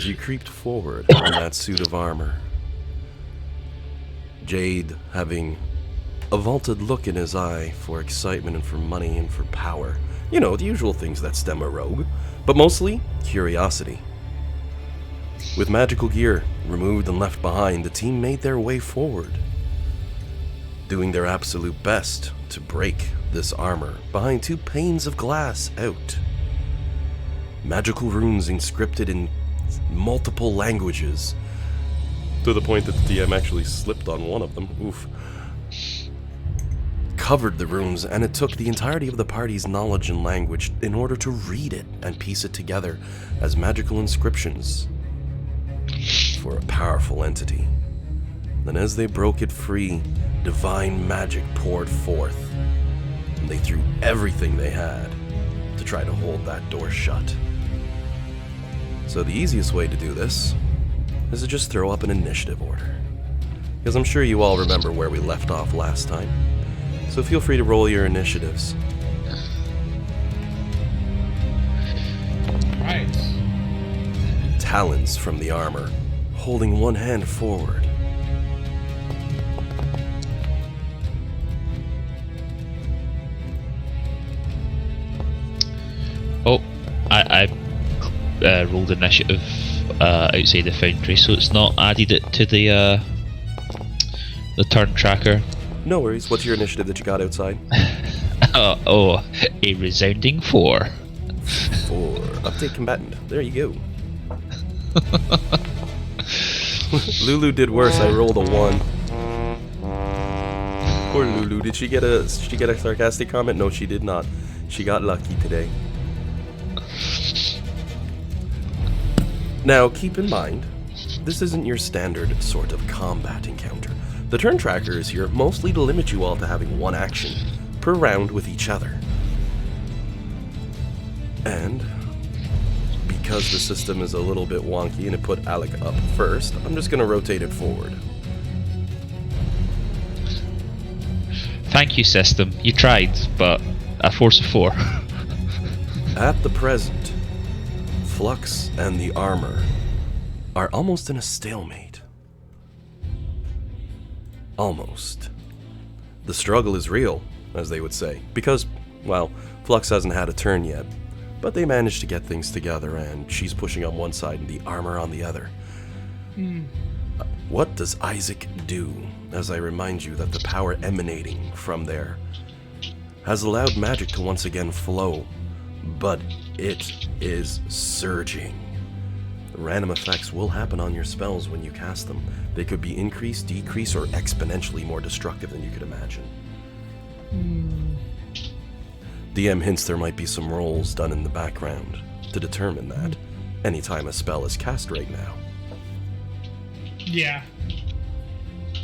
you creeped forward in that suit of armor. Jade having a vaulted look in his eye for excitement and for money and for power. You know, the usual things that stem a rogue, but mostly curiosity. With magical gear removed and left behind, the team made their way forward, doing their absolute best to break this armor behind two panes of glass out. Magical runes inscripted in multiple languages, to the point that the DM actually slipped on one of them. Oof. Covered the runes, and it took the entirety of the party's knowledge and language in order to read it and piece it together as magical inscriptions for a powerful entity. Then as they broke it free, divine magic poured forth, and they threw everything they had to try to hold that door shut. So the easiest way to do this is to just throw up an initiative order, because I'm sure you all remember where we left off last time. So feel free to roll your initiatives. Right. Talons from the armor, holding one hand forward. Oh, I rolled initiative outside the foundry, so it's not added it to the turn tracker. No worries. What's your initiative that you got outside? A resounding 4. 4. Update combatant. There you go. Lulu did worse. I rolled a 1. Poor Lulu. Did she get a sarcastic comment? No, she did not. She got lucky today. Now, keep in mind, this isn't your standard sort of combat encounter. The turn tracker is here mostly to limit you all to having one action per round with each other. And because the system is a little bit wonky and it put Alec up first, I'm just going to rotate it forward. Thank you, system. You tried, but a force of 4. At the present, Flux and the armor are almost in a stalemate. Almost. The struggle is real, as they would say, because, well, Flux hasn't had a turn yet, but they managed to get things together, and she's pushing on one side and the armor on the other. What does Isaac do, as I remind you that the power emanating from there has allowed magic to once again flow, but it is surging. Random effects will happen on your spells when you cast them. They could be increased, decreased, or exponentially more destructive than you could imagine. DM hints there might be some rolls done in the background to determine that anytime a spell is cast right now. Yeah.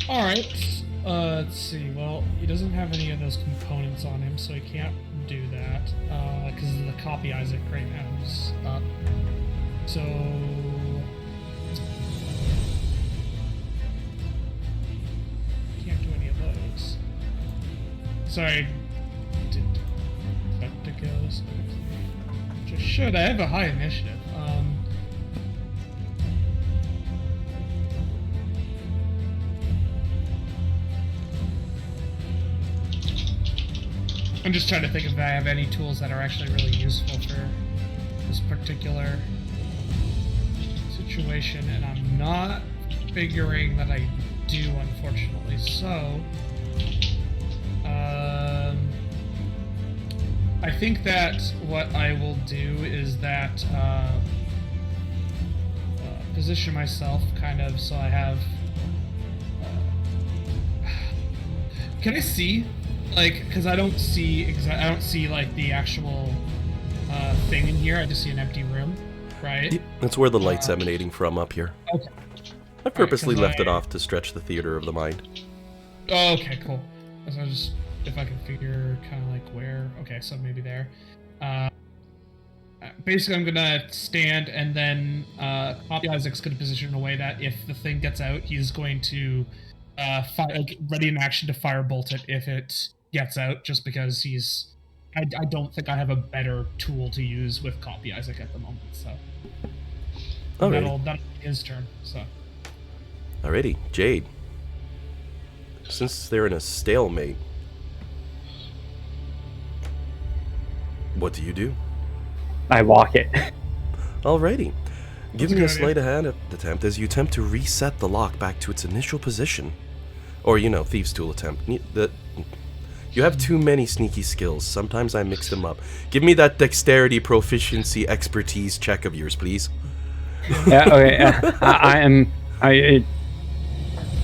Alright. Let's see. Well, he doesn't have any of those components on him, so he can't do that. Because of the copy Isaac right now is up. So... can't do any of those. Sorry. Didn't expect to go this quickly. Which I should. I have a high initiative. I'm just trying to think if I have any tools that are actually really useful for this particular situation, and I'm not figuring that I do, unfortunately. So, I think that what I will do is that position myself kind of so I have. Can I see? Like, because I don't see I don't see like the actual thing in here. I just see an empty room, right? That's where the light's emanating from up here. Okay. I purposely left it off to stretch the theater of the mind. Oh, okay, cool. So I just if I can figure kind of like where. Okay, so maybe there. Basically, I'm gonna stand and then Copy Isaac's gonna position in a way that if the thing gets out, he's going to ready in action to firebolt it if it gets out, just because he's I don't think I have a better tool to use with Copy Isaac at the moment, so That'll be his turn. So. Alrighty, Jade. Since they're in a stalemate, what do? I lock it. Alrighty. Give That's a me a good sleight of hand attempt as you attempt to reset the lock back to its initial position. Or, Thieves' Tool attempt. You have too many sneaky skills. Sometimes I mix them up. Give me that dexterity, proficiency, expertise check of yours, please. Yeah, okay.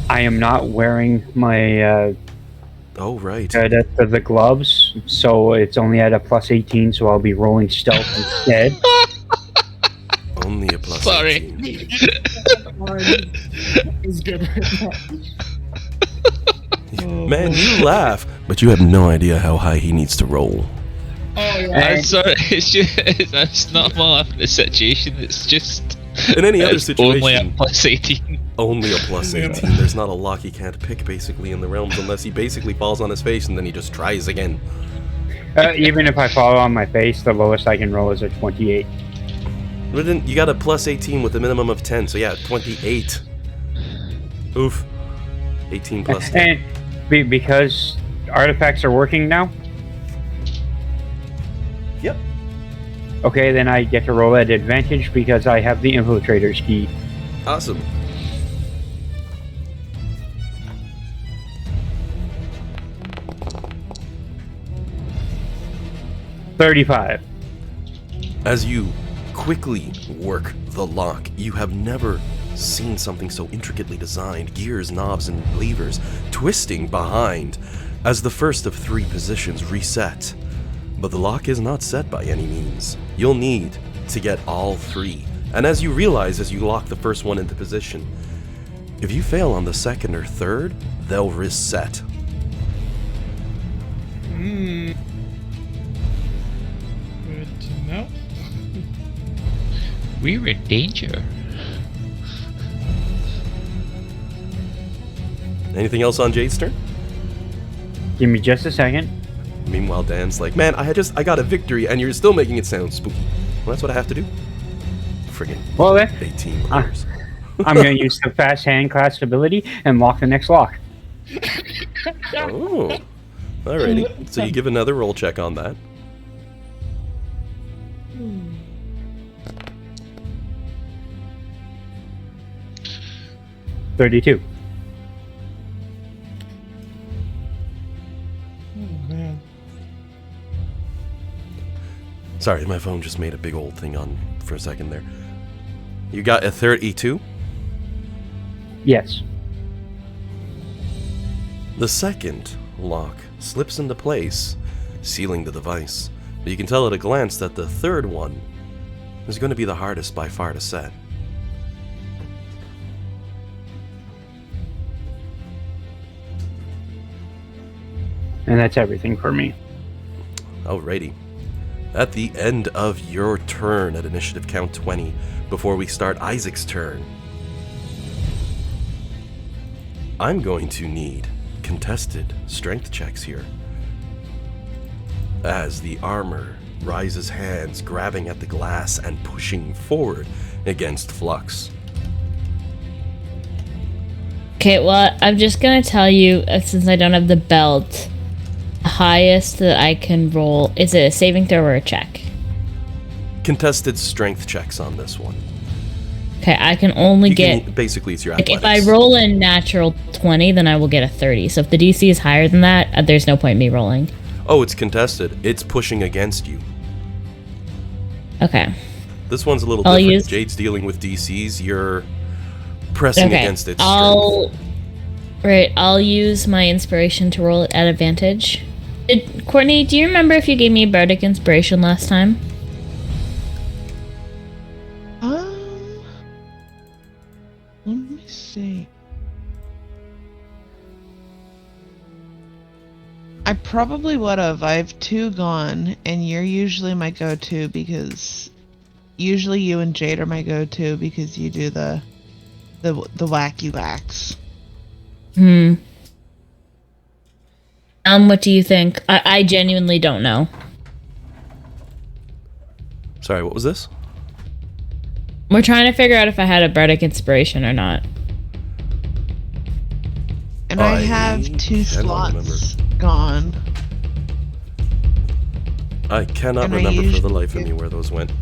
I am not wearing my Oh, right. the gloves, so it's only at a plus 18, so I'll be rolling stealth instead. Only a plus Sorry. 18. It's good right now. Man, you laugh, but you have no idea how high he needs to roll. Oh yeah. I'm sorry, it's not my situation, it's just... In any other it's only a situation, plus 18. only a plus 18. There's not a lock he can't pick, basically, in the realms, unless he basically falls on his face and then he just tries again. Even if I fall on my face, the lowest I can roll is a 28. But then you got a plus 18 with a minimum of 10, so yeah, 28. Oof. 18 plus 10. And because artifacts are working now, Yep. okay, then I get to roll at advantage because I have the infiltrator's key. Awesome. $35. As you quickly work the lock, you have never seen something so intricately designed. Gears, knobs, and levers twisting behind as the first of 3 positions reset. But the lock is not set by any means. You'll need to get all 3. And as you realize as you lock the first one into position, if you fail on the second or third, they'll reset. Good to know. We're in danger. Anything else on Jade's turn? Give me just a second. Meanwhile, Dan's like, man, I got a victory, and you're still making it sound spooky. Well, that's what I have to do. Friggin' Well then, 18 players. I'm going to use the fast hand class ability and lock the next lock. Oh. Alrighty. So you give another roll check on that. $32. Oh man. Sorry, my phone just made a big old thing on for a second there. You got a 32? Yes. The second lock slips into place, sealing the device. But you can tell at a glance that the third one is going to be the hardest by far to set. And that's everything for me. Alrighty. At the end of your turn at initiative count 20, before we start Isaac's turn, I'm going to need contested strength checks here. As the armor rises hands, grabbing at the glass and pushing forward against Flux. Okay, well, I'm just gonna tell you, since I don't have the belt, the highest that I can roll, is it a saving throw or a check? Contested strength checks on this one. Okay, I can only get... Basically, it's your Like, athletics. if I roll a natural 20, then I will get a 30. So if the DC is higher than that, there's no point in me rolling. Oh, it's contested. It's pushing against you. Okay. This one's a little I'll different. use- Jade's dealing with DCs. You're pressing Okay. against its strength. I'll use my inspiration to roll it at advantage. Courtney, do you remember if you gave me a bardic inspiration last time? Let me see. I probably would have. I have 2 gone, and you're usually my go-to because usually you and Jade are my go-to because you do the wacky whacks. What do you think? I genuinely don't know. Sorry, what was this? We're trying to figure out if I had a bardic inspiration or not. And I have 2 cannot slots gone. I cannot And I remember for the usually life of do- me where those went.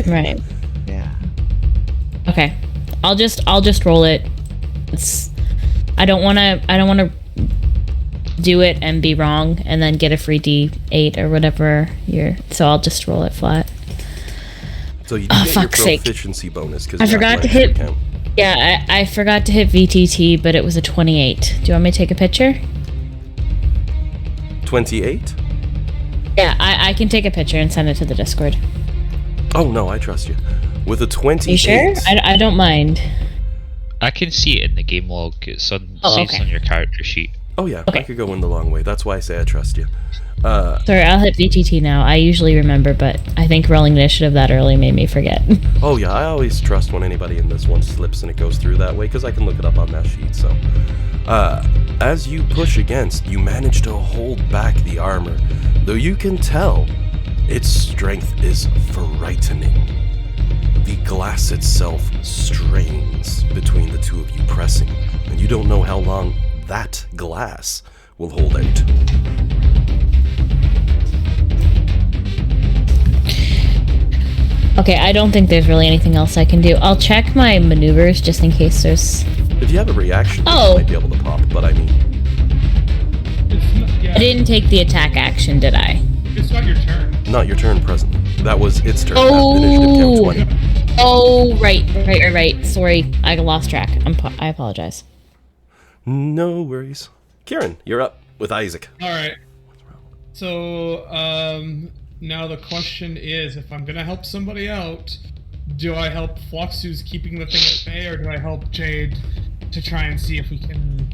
Right. Yeah. Okay. I'll just roll it. I don't wanna do it and be wrong and then get a free D8 or whatever so I'll just roll it flat. So you do get your fuck's sake. proficiency bonus because I forgot to hit. Yeah, I forgot to hit VTT, but it was a 28. Do you want me to take a picture? 28? Yeah, I can take a picture and send it to the Discord. Oh no, I trust you. With a 28. You sure? I don't mind. I can see it in the game log. It's on, Oh, saves okay. on your character sheet. Oh yeah, Okay. I could go in the long way. That's why I say I trust you. Sorry, I'll hit VTT now. I usually remember, but I think rolling initiative that early made me forget. Oh yeah, I always trust when anybody in this one slips and it goes through that way because I can look it up on that sheet. So, as you push against, you manage to hold back the armor, though you can tell its strength is frightening. The glass itself strains between the two of you pressing, and you don't know how long that glass will hold out. Okay, I don't think there's really anything else I can do. I'll check my maneuvers just in case there's... If you have a reaction, Oh. you might be able to pop, but I mean... Yeah, I didn't take the attack action, did I? it's not your turn. Not your turn presently. That was its turn. Oh. Initiative count 20. Oh, right. Sorry, I lost track. I apologize. No worries. Kieran, you're up with Isaac. All right. So, now the question is, if I'm gonna help somebody out, do I help Flux, who's keeping the thing at bay, or do I help Jade to try and see if we can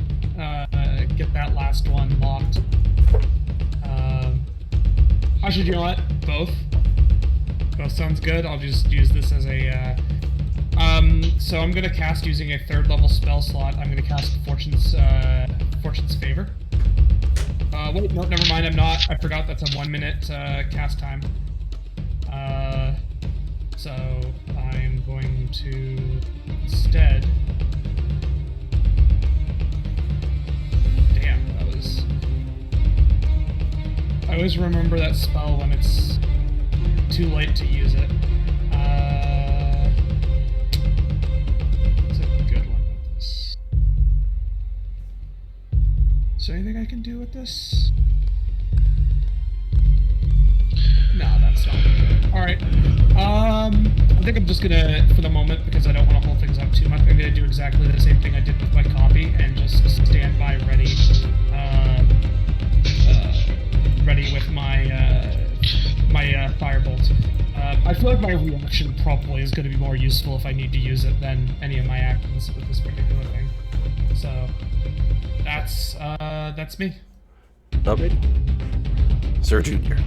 get that last one locked? Actually, you know what? Both. Both sounds good. I'll just use this as a. So I'm gonna cast using a 3rd level spell slot. I'm gonna cast Fortune's Favor. Wait, no, never mind. I'm not. I forgot that's a 1 minute cast time. So I'm going to instead. Damn, that was. I always remember that spell when it's too late to use it. It's a good one with this. Is there anything I can do with this? No, that's not good. Alright. I think I'm just gonna, for the moment, because I don't want to hold things up too much, I'm gonna do exactly the same thing I did with my copy and just stand by ready. Ready with my firebolt. I feel like my reaction probably is going to be more useful if I need to use it than any of my actions with this particular thing. So that's me. Alrighty. Sir Junior.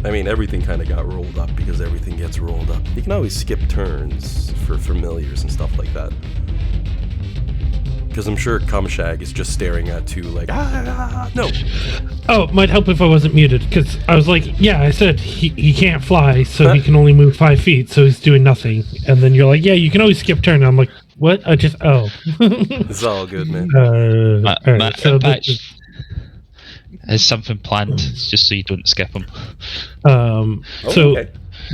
I mean, everything kind of got rolled up because everything gets rolled up. You can always skip turns for familiars and stuff like that. Because I'm sure Kumshag is just staring at two like, no. Oh, it might help if I wasn't muted, because I was like, yeah, I said he can't fly, so he can only move 5 feet, so he's doing nothing. And then you're like, yeah, you can always skip turn. I'm like, what? It's all good, man. Alright, so Patch has something planned, just so you don't skip them. so okay.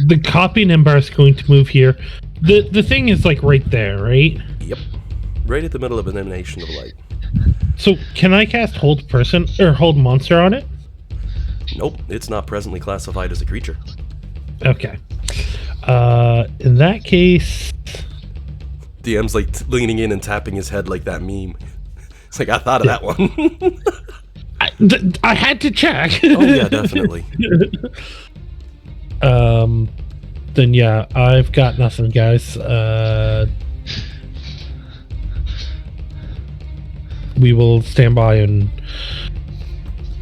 the copy number is going to move here. The thing is like right there, right? Yep. Right at the middle of an emanation of light. So can I cast hold person or hold monster on it? Nope, it's not presently classified as a creature. Okay. In that case, DM's like leaning in and tapping his head like that meme. It's like, I thought of that one. I had to check. Oh yeah, definitely. Then yeah, I've got nothing, guys. We will stand by and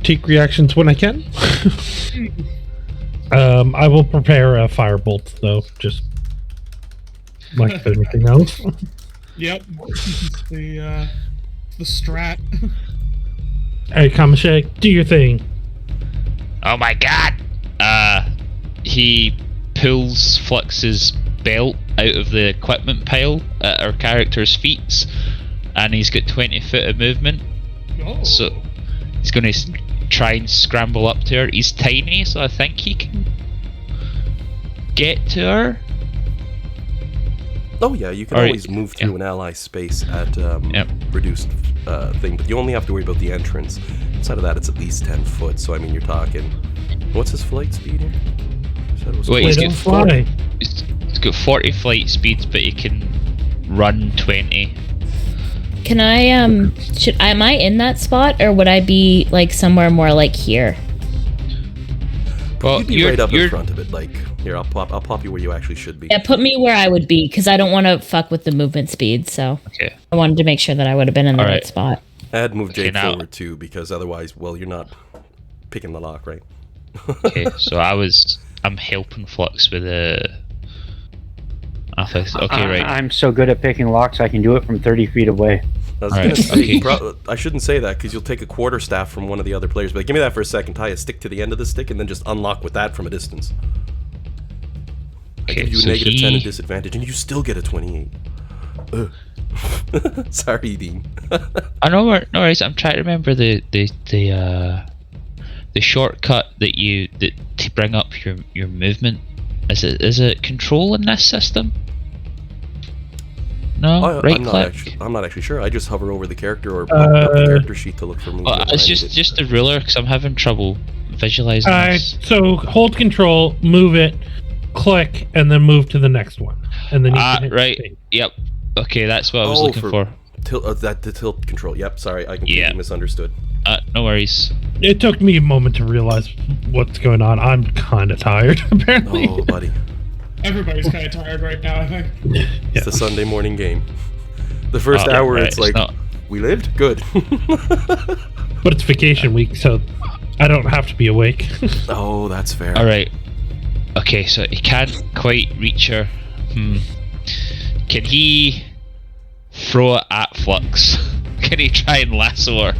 take reactions when I can. I will prepare a firebolt, though, just like anything else. Yep. the strat. Hey, Kamashek, do your thing. Oh my god! He pulls Flux's belt out of the equipment pile at our character's feet, and he's got 20 foot of movement. Oh. So he's going to try and scramble up to her. He's tiny, so I think he can get to her. Oh yeah, you can Alright, always move through an ally space at Yep. reduced thing, but you only have to worry about the entrance. Outside of that, it's at least 10 foot, so I mean, you're talking... What's his flight speed here? You said it was Wait, They he's don't got fly. He's got 40 flight speed, but he can run 20. Can I am I in that spot, or would I be like somewhere more like here? Well, You'd be right up in front of it, like... Here, I'll pop you where you actually should be. Yeah, put me where I would be, because I don't want to fuck with the movement speed. So Okay. I wanted to make sure that I would have been in the right Alright. spot. I'd move Jake now- forward too, because otherwise, well, you're not picking the lock, right? Okay, so I'm helping Flux with the... Okay, right. I'm so good at picking locks, I can do it from 30 feet away. I was Alright, gonna say, okay. I shouldn't say that, because you'll take a quarterstaff from one of the other players, but give me that for a second, tie a stick to the end of the stick, and then just unlock with that from a distance. I Okay, give you a so negative 10 he- and disadvantage, and you still get a 28. Ugh. Sorry, Dean. I know, no worries. I'm trying to remember the shortcut that to bring up your movement. Is it control in this system? No, right click. I'm not actually sure. I just hover over the character or pop up the character sheet to look for movement. when It's I need it. just the ruler because I'm having trouble visualizing this. So hold control, move it, click, and then move to the next one, and then you can hit Right. escape. Yep. Okay, that's what I was Oh, looking for. The tilt control. Yep, sorry, I completely Yeah. misunderstood. No worries. It took me a moment to realize what's going on. I'm kind of tired, apparently. Oh, buddy. Everybody's kind of tired right now, I think. It's the Sunday morning game. The first Oh, hour, right, it's like, not- we lived? Good. But it's vacation week, so I don't have to be awake. Oh, that's fair. All right. Okay, so he can't quite reach her. Can he throw it at Flux? Can he try and lasso her?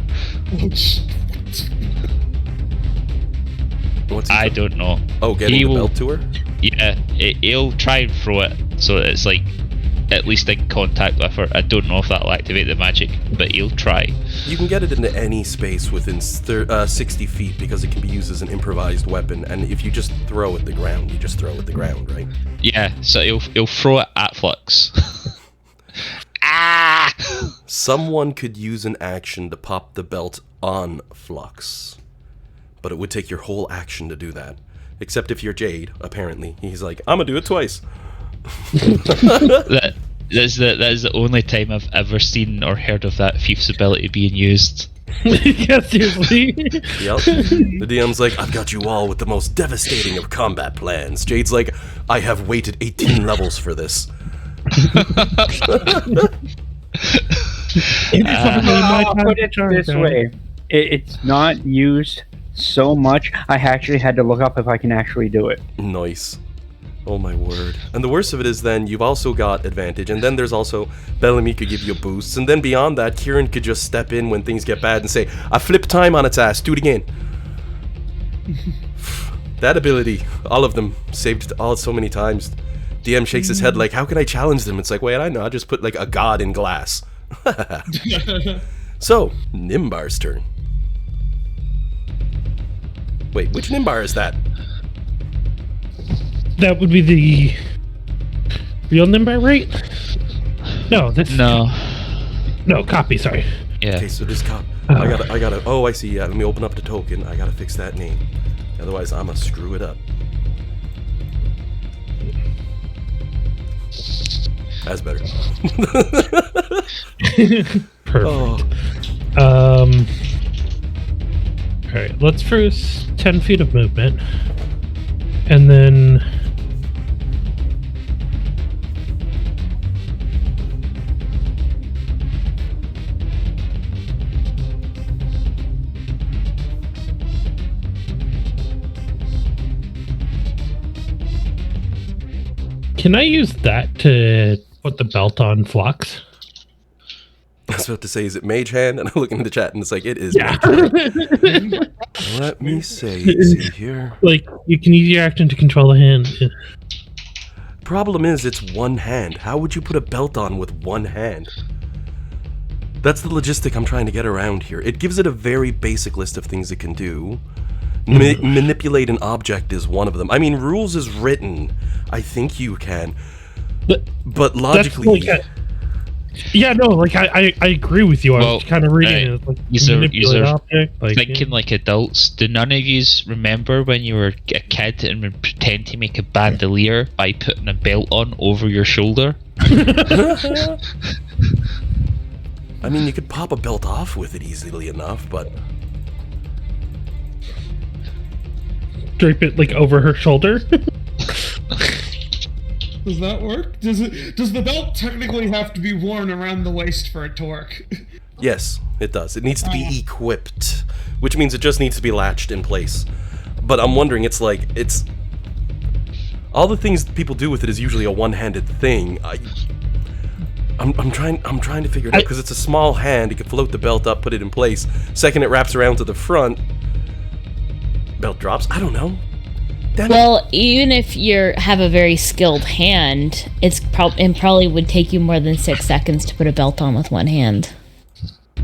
What's he I do? don't know. Oh, getting he the will- belt to her? Yeah, he'll try and throw it so that it's like at least in contact with her. I don't know if that'll activate the magic, but he'll try. You can get it into any space within 60 feet because it can be used as an improvised weapon, and if you just throw at the ground, you just throw at the ground, right? Yeah, so he'll throw it at Flux. Ah! Someone could use an action to pop the belt on Flux, but it would take your whole action to do that. Except if you're Jade, apparently. He's like, I'm gonna do it twice. That is the only time I've ever seen or heard of that thief's ability being used. Yeah, seriously. Yep. The DM's like, I've got you all with the most devastating of combat plans. Jade's like, I have waited 18 levels for this. I'll put it this way. It's not used so much, I actually had to look up if I can actually do it. Nice. Oh my word. And the worst of it is then you've also got advantage, and then there's also Bellamy could give you boosts, and then beyond that, Kieran could just step in when things get bad and say, I flipped time on its ass, do it again. That ability, all of them, saved all so many times. DM shakes his head like, how can I challenge them? It's like, wait, I know, I'll just put like a god in glass. So, Nimbar's turn. Wait, which Nimbar is that? That would be the real Nimbar, right? No, this No. no copy. Sorry. Yeah. Okay, so this cop. I gotta. Oh, I see. Yeah, let me open up the token. I gotta fix that name. Otherwise, I'ma screw it up. That's better. Perfect. Oh, All right. Let's first 10 feet of movement, and then. Can I use that to put the belt on Flux? was about to say, is it mage hand? And I look into the chat and it's like, it is Yeah. mage hand. Let me see here. Like, you can use your action to control the hand. Yeah. Problem is, it's one hand. How would you put a belt on with one hand? That's the logistic I'm trying to get around here. It gives it a very basic list of things it can do. Manipulate an object is one of them. I mean, rules is written. I think you can. But logically... Yeah, no, like I agree with you. I was kind of reading it. Like, manipulate object, like, thinking like adults. Do none of yous remember when you were a kid and would pretend to make a bandolier by putting a belt on over your shoulder? I mean, you could pop a belt off with it easily enough, but... Drape it, like, over her shoulder? Does that work? Does the belt technically have to be worn around the waist for it to work? Yes, it does. It needs to be equipped, which means it just needs to be latched in place. But I'm wondering, it's all the things people do with it is usually a one-handed thing. I'm trying to figure it out because it's a small hand. You can float the belt up, put it in place. Second, it wraps around to the front. Belt drops. I don't know. Well, even if you have a very skilled hand, it probably would take you more than 6 seconds to put a belt on with one hand.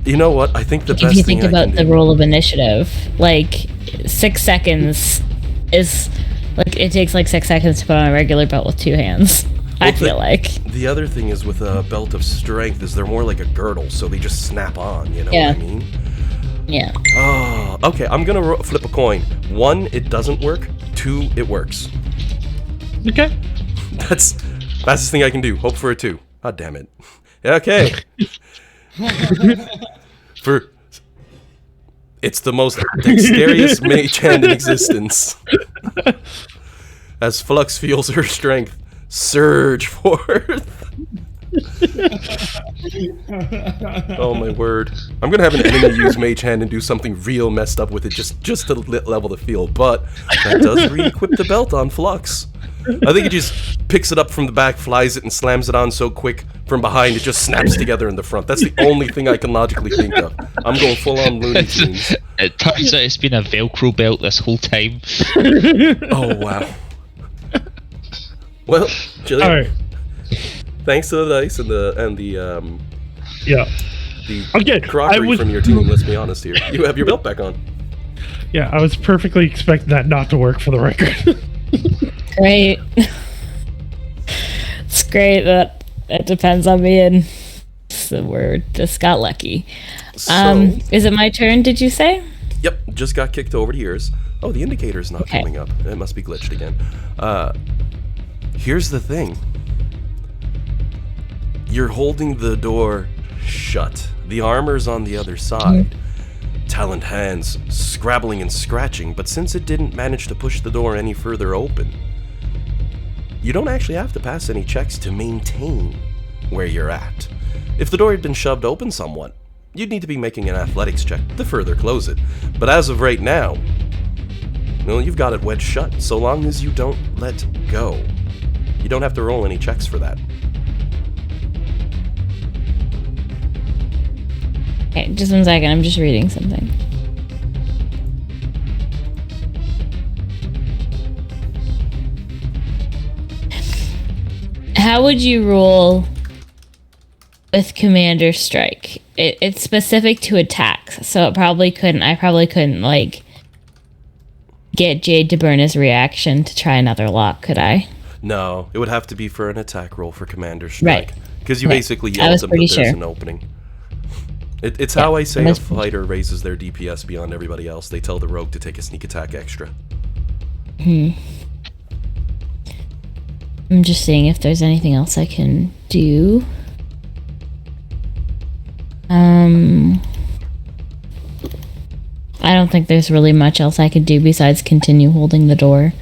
You know what? I think the best thing if you think about the rule of initiative, like 6 seconds is like it takes like 6 seconds to put on a regular belt with 2 hands. I feel like the other thing is with a belt of strength is they're more like a girdle, so they just snap on. You know what I mean? Yeah. Oh, okay. I'm gonna flip a coin. 1, it doesn't work. 2, it works. Okay. That's fastest thing I can do. Hope for a 2. God damn it. Okay. It's the most dexterous mage hand in existence. As Flux feels her strength surge forth. Oh my word. I'm gonna have an enemy use mage hand and do something real messed up with it just to level the field, but that does re-equip the belt on Flux. I think it just picks it up from the back, flies it, and slams it on so quick from behind it just snaps together in the front. That's the only thing I can logically think of. I'm going full on Looney Tunes. It turns out it's been a Velcro belt this whole time. Oh wow. Well, Jillian, all right. Thanks to the dice and the crockery from your team. Let's be honest here. You have your belt back on. Yeah, I was perfectly expecting that not to work, for the record. Great. It's great that it depends on me, and we're just got lucky. So, is it my turn? Did you say? Yep, just got kicked over to yours. Oh, the indicator's not coming up. It must be glitched again. Here's the thing. You're holding the door shut. The armor's on the other side. Taloned hands scrabbling and scratching, but since it didn't manage to push the door any further open, you don't actually have to pass any checks to maintain where you're at. If the door had been shoved open somewhat, you'd need to be making an athletics check to further close it. But as of right now, well, you've got it wedged shut, so long as you don't let go. You don't have to roll any checks for that. Okay, just 1 second. I'm just reading something. How would you roll with Commander Strike? It's specific to attacks, so I probably couldn't like get Jade to burn his reaction to try another lock, could I? No, it would have to be for an attack roll for Commander Strike. Right. Because you basically yelled them that there's an opening. It's how I say a fighter raises their DPS beyond everybody else. They tell the rogue to take a sneak attack extra. I'm just seeing if there's anything else I can do. I don't think there's really much else I could do besides continue holding the door.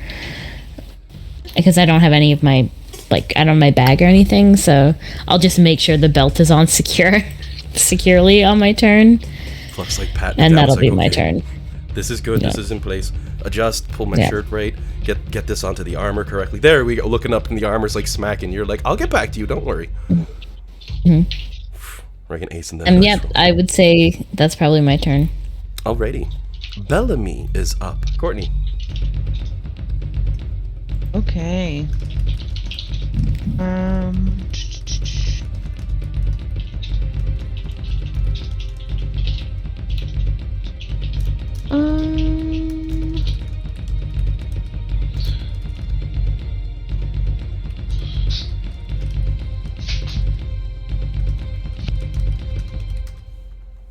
Because I don't have any of my, I don't have my bag or anything, so I'll just make sure the belt is on securely on my turn. Flux like pat and that'll be my turn. This is good. Yeah. This is in place. Adjust. Pull my shirt right. Get this onto the armor correctly. There we go. Looking up and the armor's like smacking. You're like, I'll get back to you. Don't worry. Or I can hasten them. And yep, I would say that's probably my turn. Alrighty. Bellamy is up. Courtney. Okay.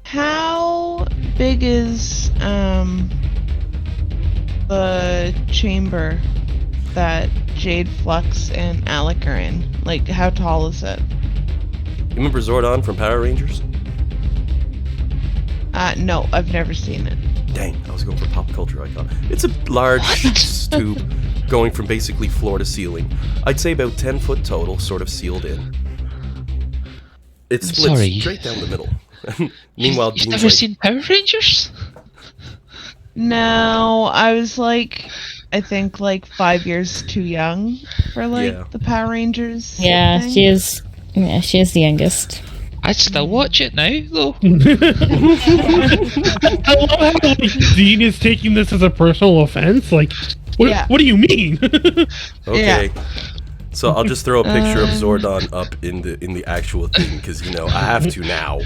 How big is the chamber that Jade, Flux, and Alec are in? Like, how tall is it? You remember Zordon from Power Rangers? No, I've never seen it. Dang, I was going for pop culture icon. It's a large stoop going from basically floor to ceiling. I'd say about 10 foot total, sort of sealed in. It splits straight down the middle. Meanwhile, you've never seen Power Rangers? No, I was like, I think like 5 years too young for like the Power Rangers. Yeah, thing. she is the youngest. I'd still watch it now, though. I love how Dean is taking this as a personal offense. Like, what do you mean? Okay. So I'll just throw a picture of Zordon up in the actual thing, because, you know, I have to now.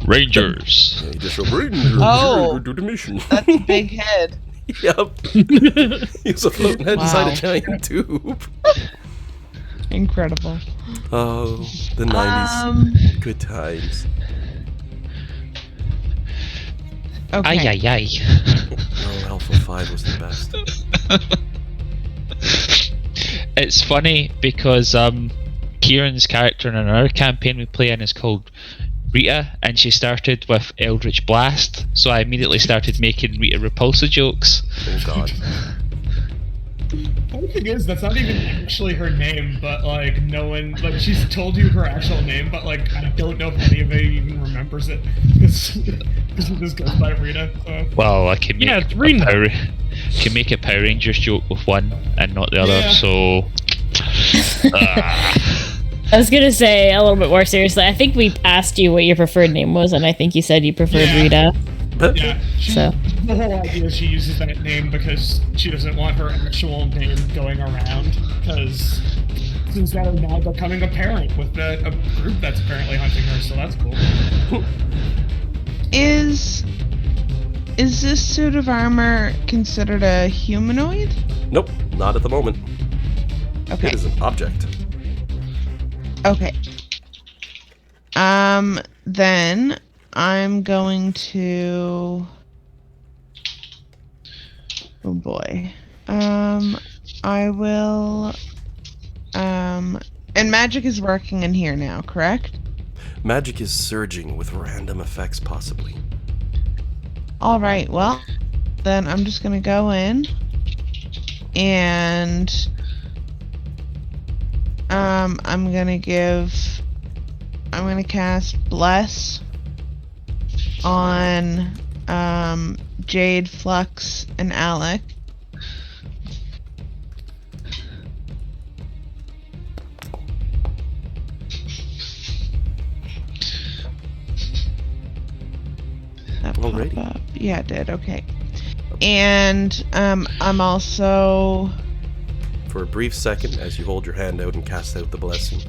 Rangers. Yeah, you just wrote Rangers. Oh, do the mission. That's a big head. Yep. He's a floating head inside a giant tube. Incredible. Oh, the 90s. Good times. Okay. Ay, ay, ay. Oh, Alpha 5 was the best. It's funny because Kieran's character in another campaign we play in is called Rita, and she started with Eldritch Blast, so I immediately started making Rita Repulsa jokes. Oh god. The thing is, that's not even actually her name, but like no one, like she's told you her actual name, but like I don't know if any of it even remembers it because she just goes by Rita. So. Well, I can make it's Rita. Can make a Power Rangers joke with one and not the other, so. I was gonna say a little bit more seriously. I think we asked you what your preferred name was, and I think you said you preferred Rita. Yeah. So the whole idea is she uses that name because she doesn't want her actual name going around. Because since that are now becoming apparent with a group that's apparently hunting her, so that's cool. Is this suit of armor considered a humanoid? Nope, not at the moment. Okay. It is an object. Okay. Then I'm going to. Oh boy. I will. And magic is working in here now, correct? Magic is surging with random effects, possibly. All right. Well, then I'm just gonna go in, and I'm gonna cast Bless on Jade, Flux, and Alec. That popped Alrighty. up. Yeah, it did. Okay. And I'm also. For a brief second, as you hold your hand out and cast out the blessing,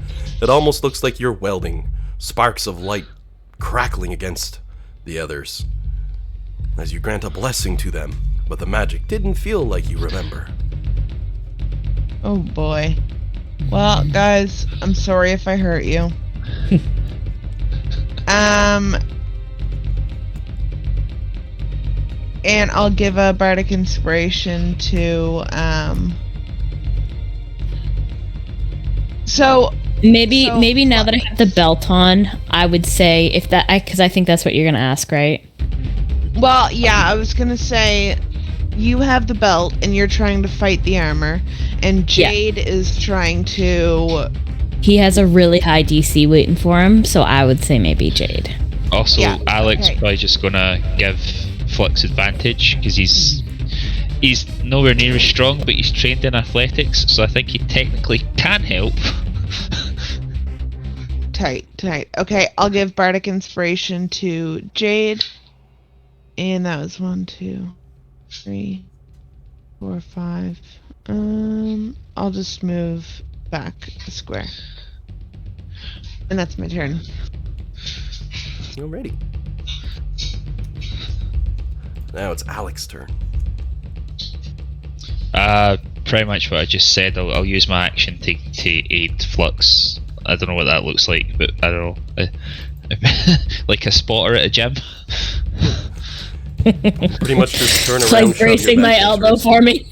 it almost looks like you're welding, sparks of light crackling against the others, as you grant a blessing to them, but the magic didn't feel like you remember. Oh boy. Well, guys, I'm sorry if I hurt you. And I'll give a bardic inspiration to So maybe now that I have the belt on, I would say if that, because I think that's what you're gonna ask, right? Well, yeah, I was gonna say you have the belt and you're trying to fight the armor, and Jade is trying to. He has a really high DC waiting for him, so I would say maybe Jade. Also, Yeah, Alex okay. probably just gonna give Flux advantage because he's nowhere near as strong, but he's trained in athletics, so I think he technically can help. tight tonight. Okay, I'll give Bardic Inspiration to Jade. And that was 1, 2, 3, 4, 5. I'll just move back a square. And that's my turn. Alrighty. Now it's Alex's turn. Pretty much what I just said. I'll use my action to aid Flux. I don't know what that looks like, but I don't know. Like a spotter at a gym. Pretty much just turn It's around. like bracing my elbow for me.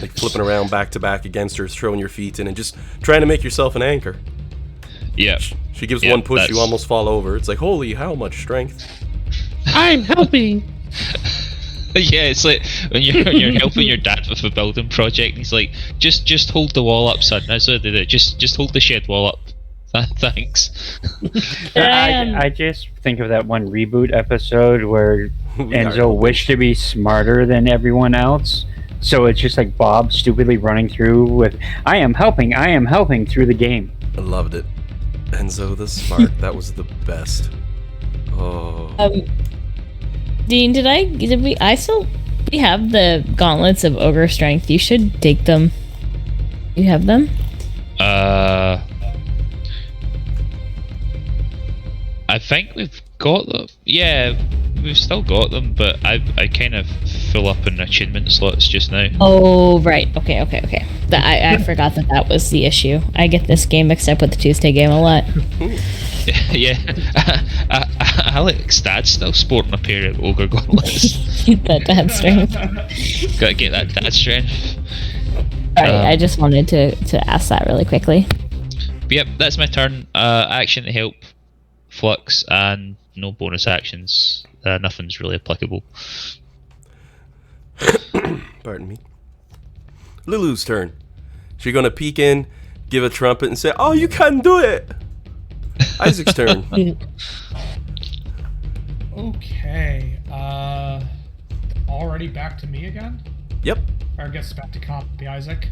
Like flipping around back to back against her, throwing your feet in, and just trying to make yourself an anchor. Yeah. She gives one push, you almost fall over. It's like, holy, how much strength. I'm helping. Yeah, it's like when you're helping your dad with a building project, and he's like, just hold the wall up, son. That's what I did. It. Just hold the shed wall up. Thanks. I just think of that one reboot episode where Enzo wished to be smarter than everyone else. So it's just like Bob stupidly running through with, I am helping through the game. I loved it. Enzo the Smart, that was the best. Oh. Dean, we have the gauntlets of ogre strength. You should take them. You have them? I think we've got them. Yeah, we've still got them, but I kind of fill up in attunement slots just now. Oh, right. Okay. I forgot that was the issue. I get this game mixed up with the Tuesday game a lot. Yeah. Alex Dad's still sporting a pair of ogre gauntlets. Get that dad strength. Gotta get that dad strength. Sorry, I just wanted to ask that really quickly. But yep, that's my turn. Action to help Flux, and no bonus actions. Nothing's really applicable. Pardon me. Lulu's turn. She's gonna peek in, give a trumpet, and say, "Oh, you can do it." Isaac's turn. Okay. Already back to me again? Yep. Or I guess back to copy Isaac.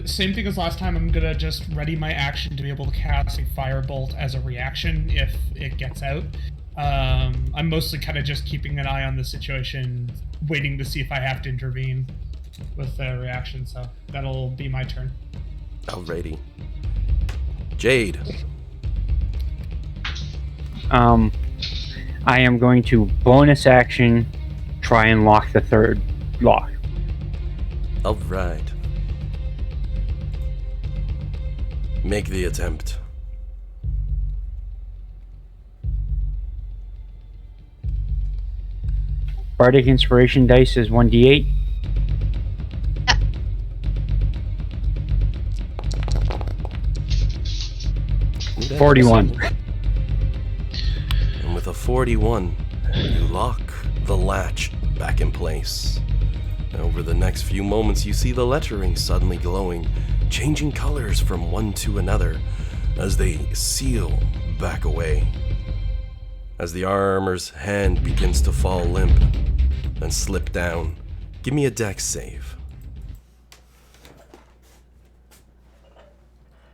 Same thing as last time. I'm gonna just ready my action to be able to cast a firebolt as a reaction if it gets out. I'm mostly kind of just keeping an eye on the situation, waiting to see if I have to intervene with the reaction. So that'll be my turn. Alrighty. Jade. I am going to bonus action try and lock the third lock. Alright. Make the attempt. Bardic Inspiration dice is 1d8. Ooh, 41. And with a 41, you lock the latch back in place. And over the next few moments, you see the lettering suddenly glowing, changing colors from one to another as they seal back away. As the armor's hand begins to fall limp and slip down, give me a dex save.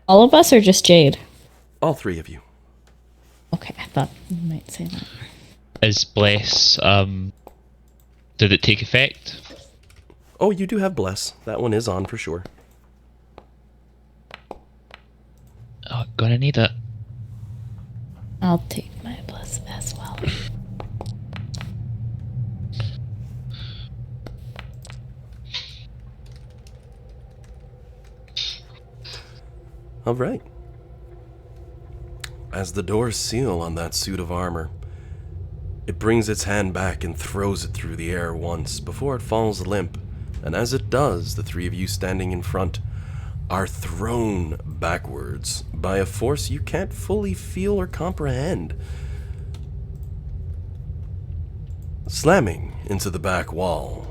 All of us or just Jade? All three of you. Okay, I thought you might say that. Is Bless, did it take effect? Oh, you do have Bless. That one is on for sure. Oh, gonna need it. I'll take my Bless as well. All right. As the doors seal on that suit of armor, it brings its hand back and throws it through the air once before it falls limp, and as it does, the three of you standing in front are thrown backwards by a force you can't fully feel or comprehend, slamming into the back wall.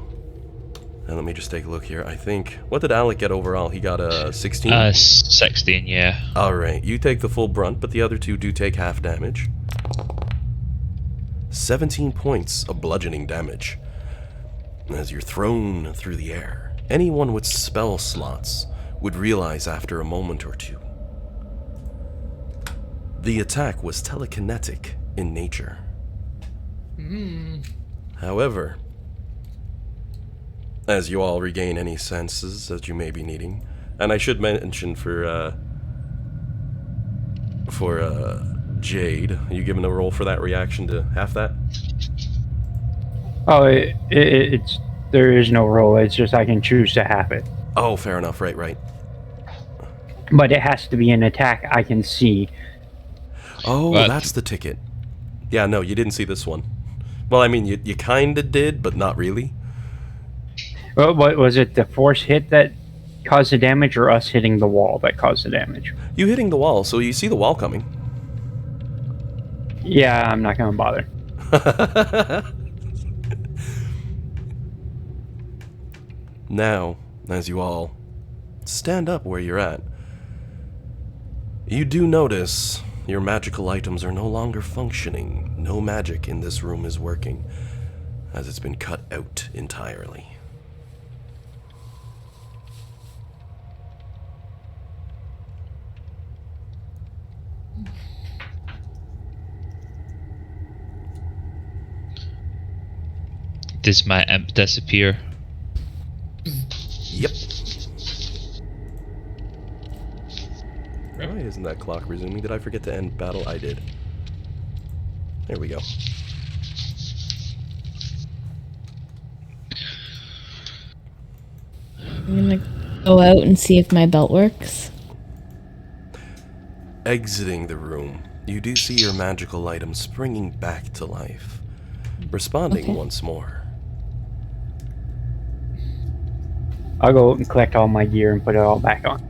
And let me just take a look here. I think, what did Alec get overall? He got a 16? 16, yeah. Alright, you take the full brunt, but the other two do take half damage. 17 points of bludgeoning damage as you're thrown through the air. Anyone with spell slots would realize after a moment or two The attack was telekinetic in nature. Hmm. However, as you all regain any senses that you may be needing, and I should mention for Jade, are you given a roll for that reaction to half that? Oh, it's there is no roll. It's just I can choose to have it. Oh, fair enough. Right. But it has to be an attack I can see. Oh, What? that's the ticket. Yeah, no, you didn't see this one. Well, I mean, you kind of did, but not really. What was it? The force hit that caused the damage, or us hitting the wall that caused the damage? You hitting the wall, so you see the wall coming. Yeah, I'm not gonna bother. Now, as you all stand up where you're at, you do notice your magical items are no longer functioning. No magic in this room is working, as it's been cut out entirely. Does my imp disappear? Yep. Why isn't that clock resuming? Did I forget to end battle? I did. There we go. I'm gonna go out and see if my belt works. Exiting the room, you do see your magical items springing back to life, responding Okay. once more. I'll go and collect all my gear and put it all back on.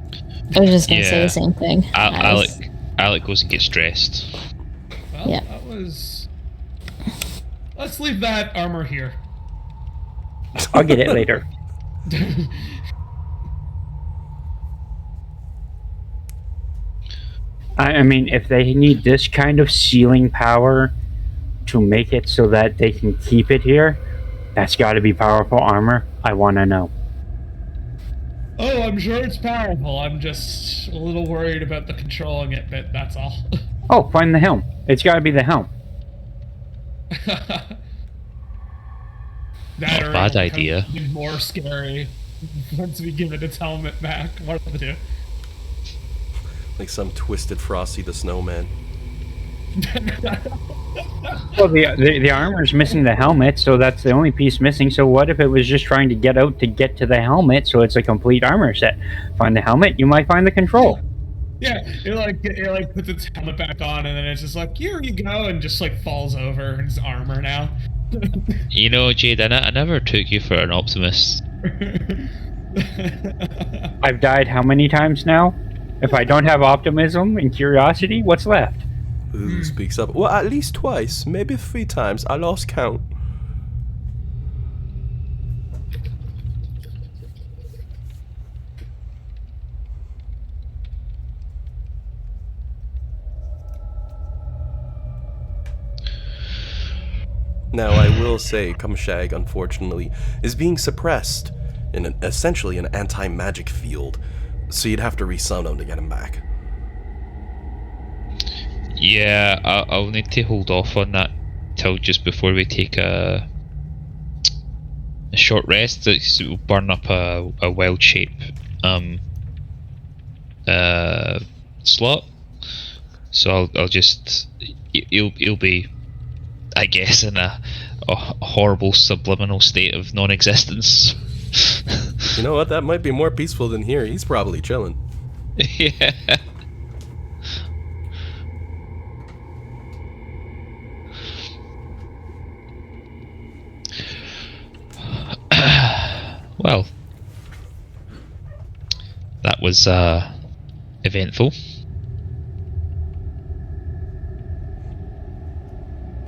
I was just gonna say Yeah. the same thing. Alec goes and gets dressed. Well, Yeah. that was. Let's leave that armor here. I'll get it later. I mean, if they need this kind of sealing power to make it so that they can keep it here, that's got to be powerful armor. I want to know. Oh, I'm sure it's powerful. I'm just a little worried about the controlling it bit, that's all. Oh, find the helm. It's got to be the helm. That Not a or bad it'll idea. become even more scary once we give it its helmet back. What do we do? Like some twisted Frosty the Snowman. Well, the armor's missing the helmet, so that's the only piece missing. So what if it was just trying to get out to get to the helmet, so it's a complete armor set? Find the helmet, you might find the control. Yeah, it puts its helmet back on, and then it's just like, here you go, and just like falls over in its armor now. You know, Jade, I never took you for an optimist. I've died how many times now? If I don't have optimism and curiosity, what's left? Who speaks up? Well, at least twice, maybe 3 times. I lost count. Now, I will say, Kumshag, unfortunately, is being suppressed in essentially an anti-magic field, so you'd have to resummon him to get him back. Yeah, I'll need to hold off on that till just before we take a short rest. It will burn up a wild shape slot. So I'll just he'll be, I guess, in a horrible subliminal state of non-existence. You know what? That might be more peaceful than here. He's probably chilling. Yeah. Well, that was eventful.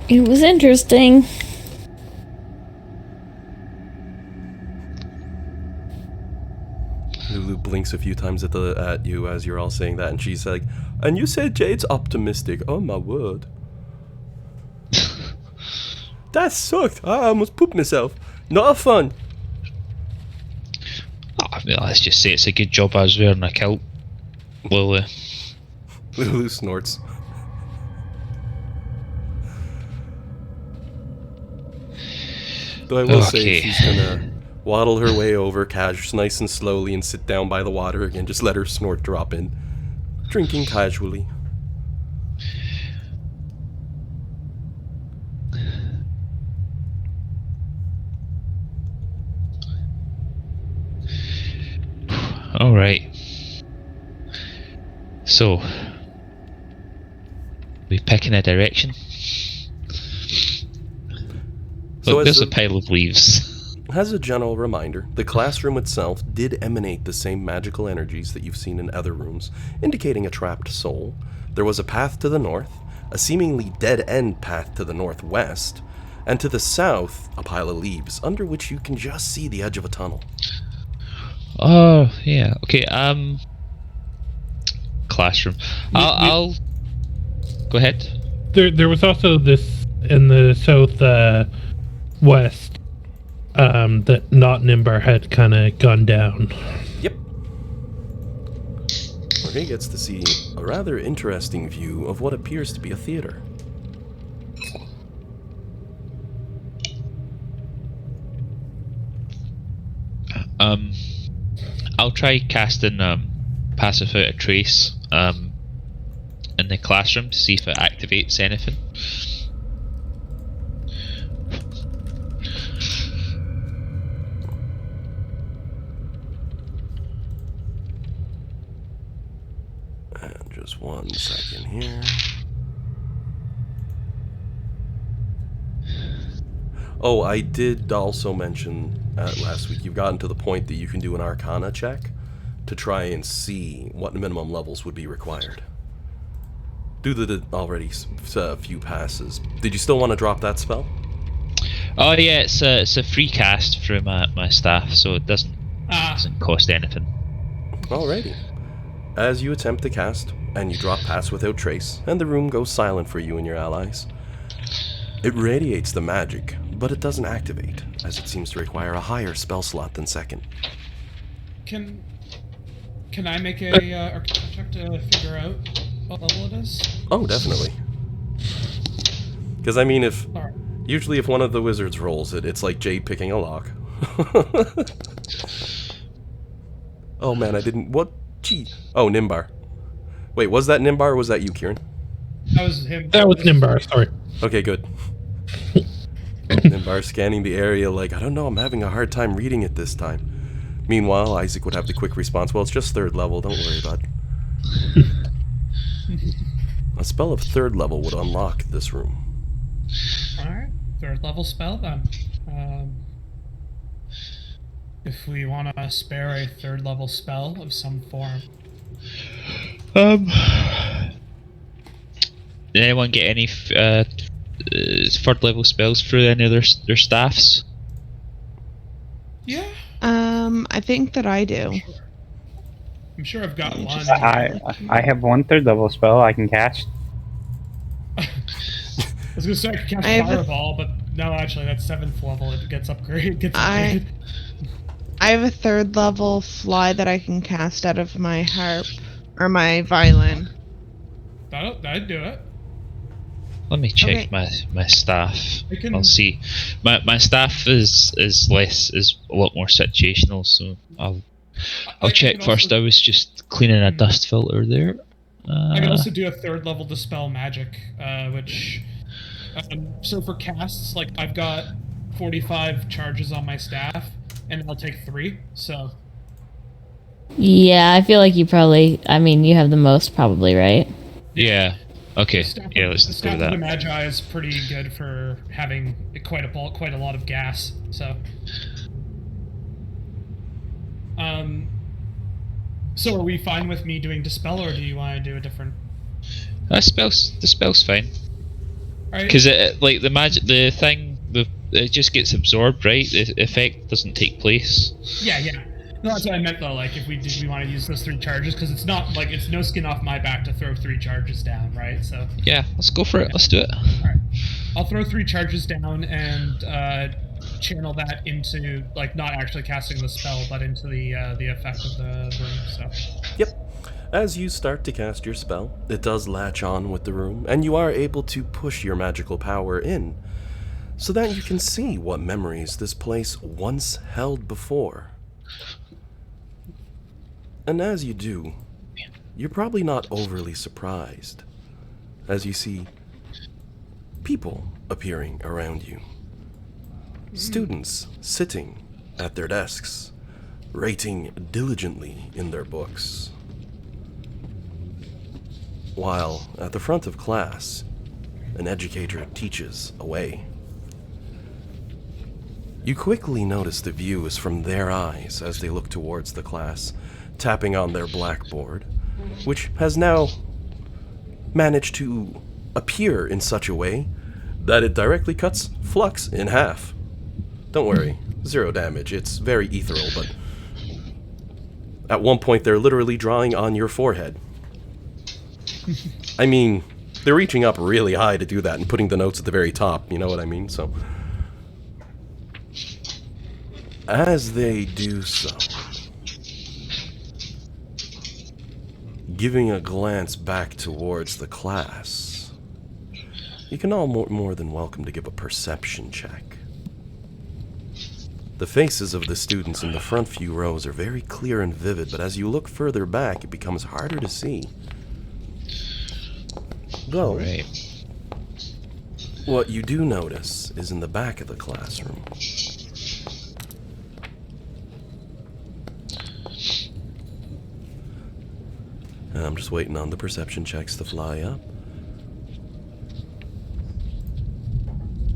It was interesting. Lulu blinks a few times at you as you're all saying that, and she's like, "And you said Jade's optimistic. Oh my word, that sucked. I almost pooped myself. Not fun." I mean, let's just say it's a good job I was wearing a kilt, Lily. Lulu snorts. Though I will say Okay. she's gonna waddle her way over, nice and slowly, and sit down by the water again. Just let her snort drop in, drinking casually. All right. So, we picking a direction. So Look, as there's a- a pile of leaves. As a general reminder, the classroom itself did emanate the same magical energies that you've seen in other rooms, indicating a trapped soul. There was a path to the north, a seemingly dead-end path to the northwest, and to the south, a pile of leaves, under which you can just see the edge of a tunnel. Oh yeah. Okay. Classroom. I'll go ahead. There was also this in the south west that not Nimbar had kind of gone down. Yep. Where he gets to see a rather interesting view of what appears to be a theater. I'll try casting pass without a trace in the classroom to see if it activates anything. And just 1 second here. Oh, I did also mention last week, you've gotten to the point that you can do an Arcana check to try and see what minimum levels would be required. Do the already few passes. Did you still want to drop that spell? Oh yeah, it's a free cast through my staff, so it doesn't cost anything. Alrighty. As you attempt to cast, and you drop Pass Without Trace, and the room goes silent for you and your allies, it radiates the magic, but it doesn't activate, as it seems to require a higher spell slot than second. Can I make a Arcana check to figure out what level it is? Oh, definitely. Because, I mean, Alright. usually if one of the wizards rolls it, it's like Jade picking a lock. Oh man, I didn't... What? Gee. Oh, Nimbar. Wait, was that Nimbar or was that you, Kieran? That was him. That was Nimbar, sorry. Okay, good. Nimbar scanning the area like, I don't know, I'm having a hard time reading it this time. Meanwhile, Isaac would have the quick response, well, it's just 3rd level, don't worry, bud. A spell of 3rd level would unlock this room. Alright, 3rd level spell then. If we want to spare a 3rd level spell of some form. Did anyone get any 3rd level spells through any of their staffs? Yeah, I think that I do. I'm sure I've got one. I have 1 3rd level spell I can cast. I was gonna say I could cast I have a- Fireball, but no, actually that's 7th level. It gets upgraded. I have a 3rd level fly that I can cast out of my harp or my violin. That'd do it. Let me check Okay. my staff. I can- I'll see. My staff is a lot more situational, so I'll I check can first. also- I was just cleaning a dust filter there. I can also do a 3rd level Dispel Magic, which... so for casts, like, I've got 45 charges on my staff, and I'll take 3, so... Yeah, I feel like you probably. I mean, you have the most, probably, right? Yeah. Okay. Staff Yeah, of- let's the go Staff with of the that. Magi is pretty good for having quite a lot of gas, so... So are we fine with me doing Dispel, or do you want to do a different... The spell's fine. Alright, Because like the magic, it just gets absorbed, right? The effect doesn't take place. yeah. No, that's what I meant though, like, if we want to use those 3 charges, because it's not, like, it's no skin off my back to throw 3 charges down, right? So, Yeah, let's go for it. Let's do it. alright. I'll throw 3 charges down and channel that into, like, not actually casting the spell, but into the effect of the room, so. Yep. As you start to cast your spell, it does latch on with the room, and you are able to push your magical power in. so that you can see what memories this place once held before. And as you do, you're probably not overly surprised as you see people appearing around you. Students sitting at their desks, writing diligently in their books. While at the front of class, an educator teaches away. You quickly notice the view is from their eyes as they look towards the class, tapping on their blackboard, which has now managed to appear in such a way that it directly cuts Flux in half. Don't worry, 0 damage. It's very ethereal, but at one point they're literally drawing on your forehead. I mean, they're reaching up really high to do that and putting the notes at the very top, you know what I mean? So, as they do so, giving a glance back towards the class, you can all more than welcome to give a perception check. The faces of the students in the front few rows are very clear and vivid, but as you look further back, it becomes harder to see. Though, Right. what you do notice is in the back of the classroom. And I'm just waiting on the perception checks to fly up.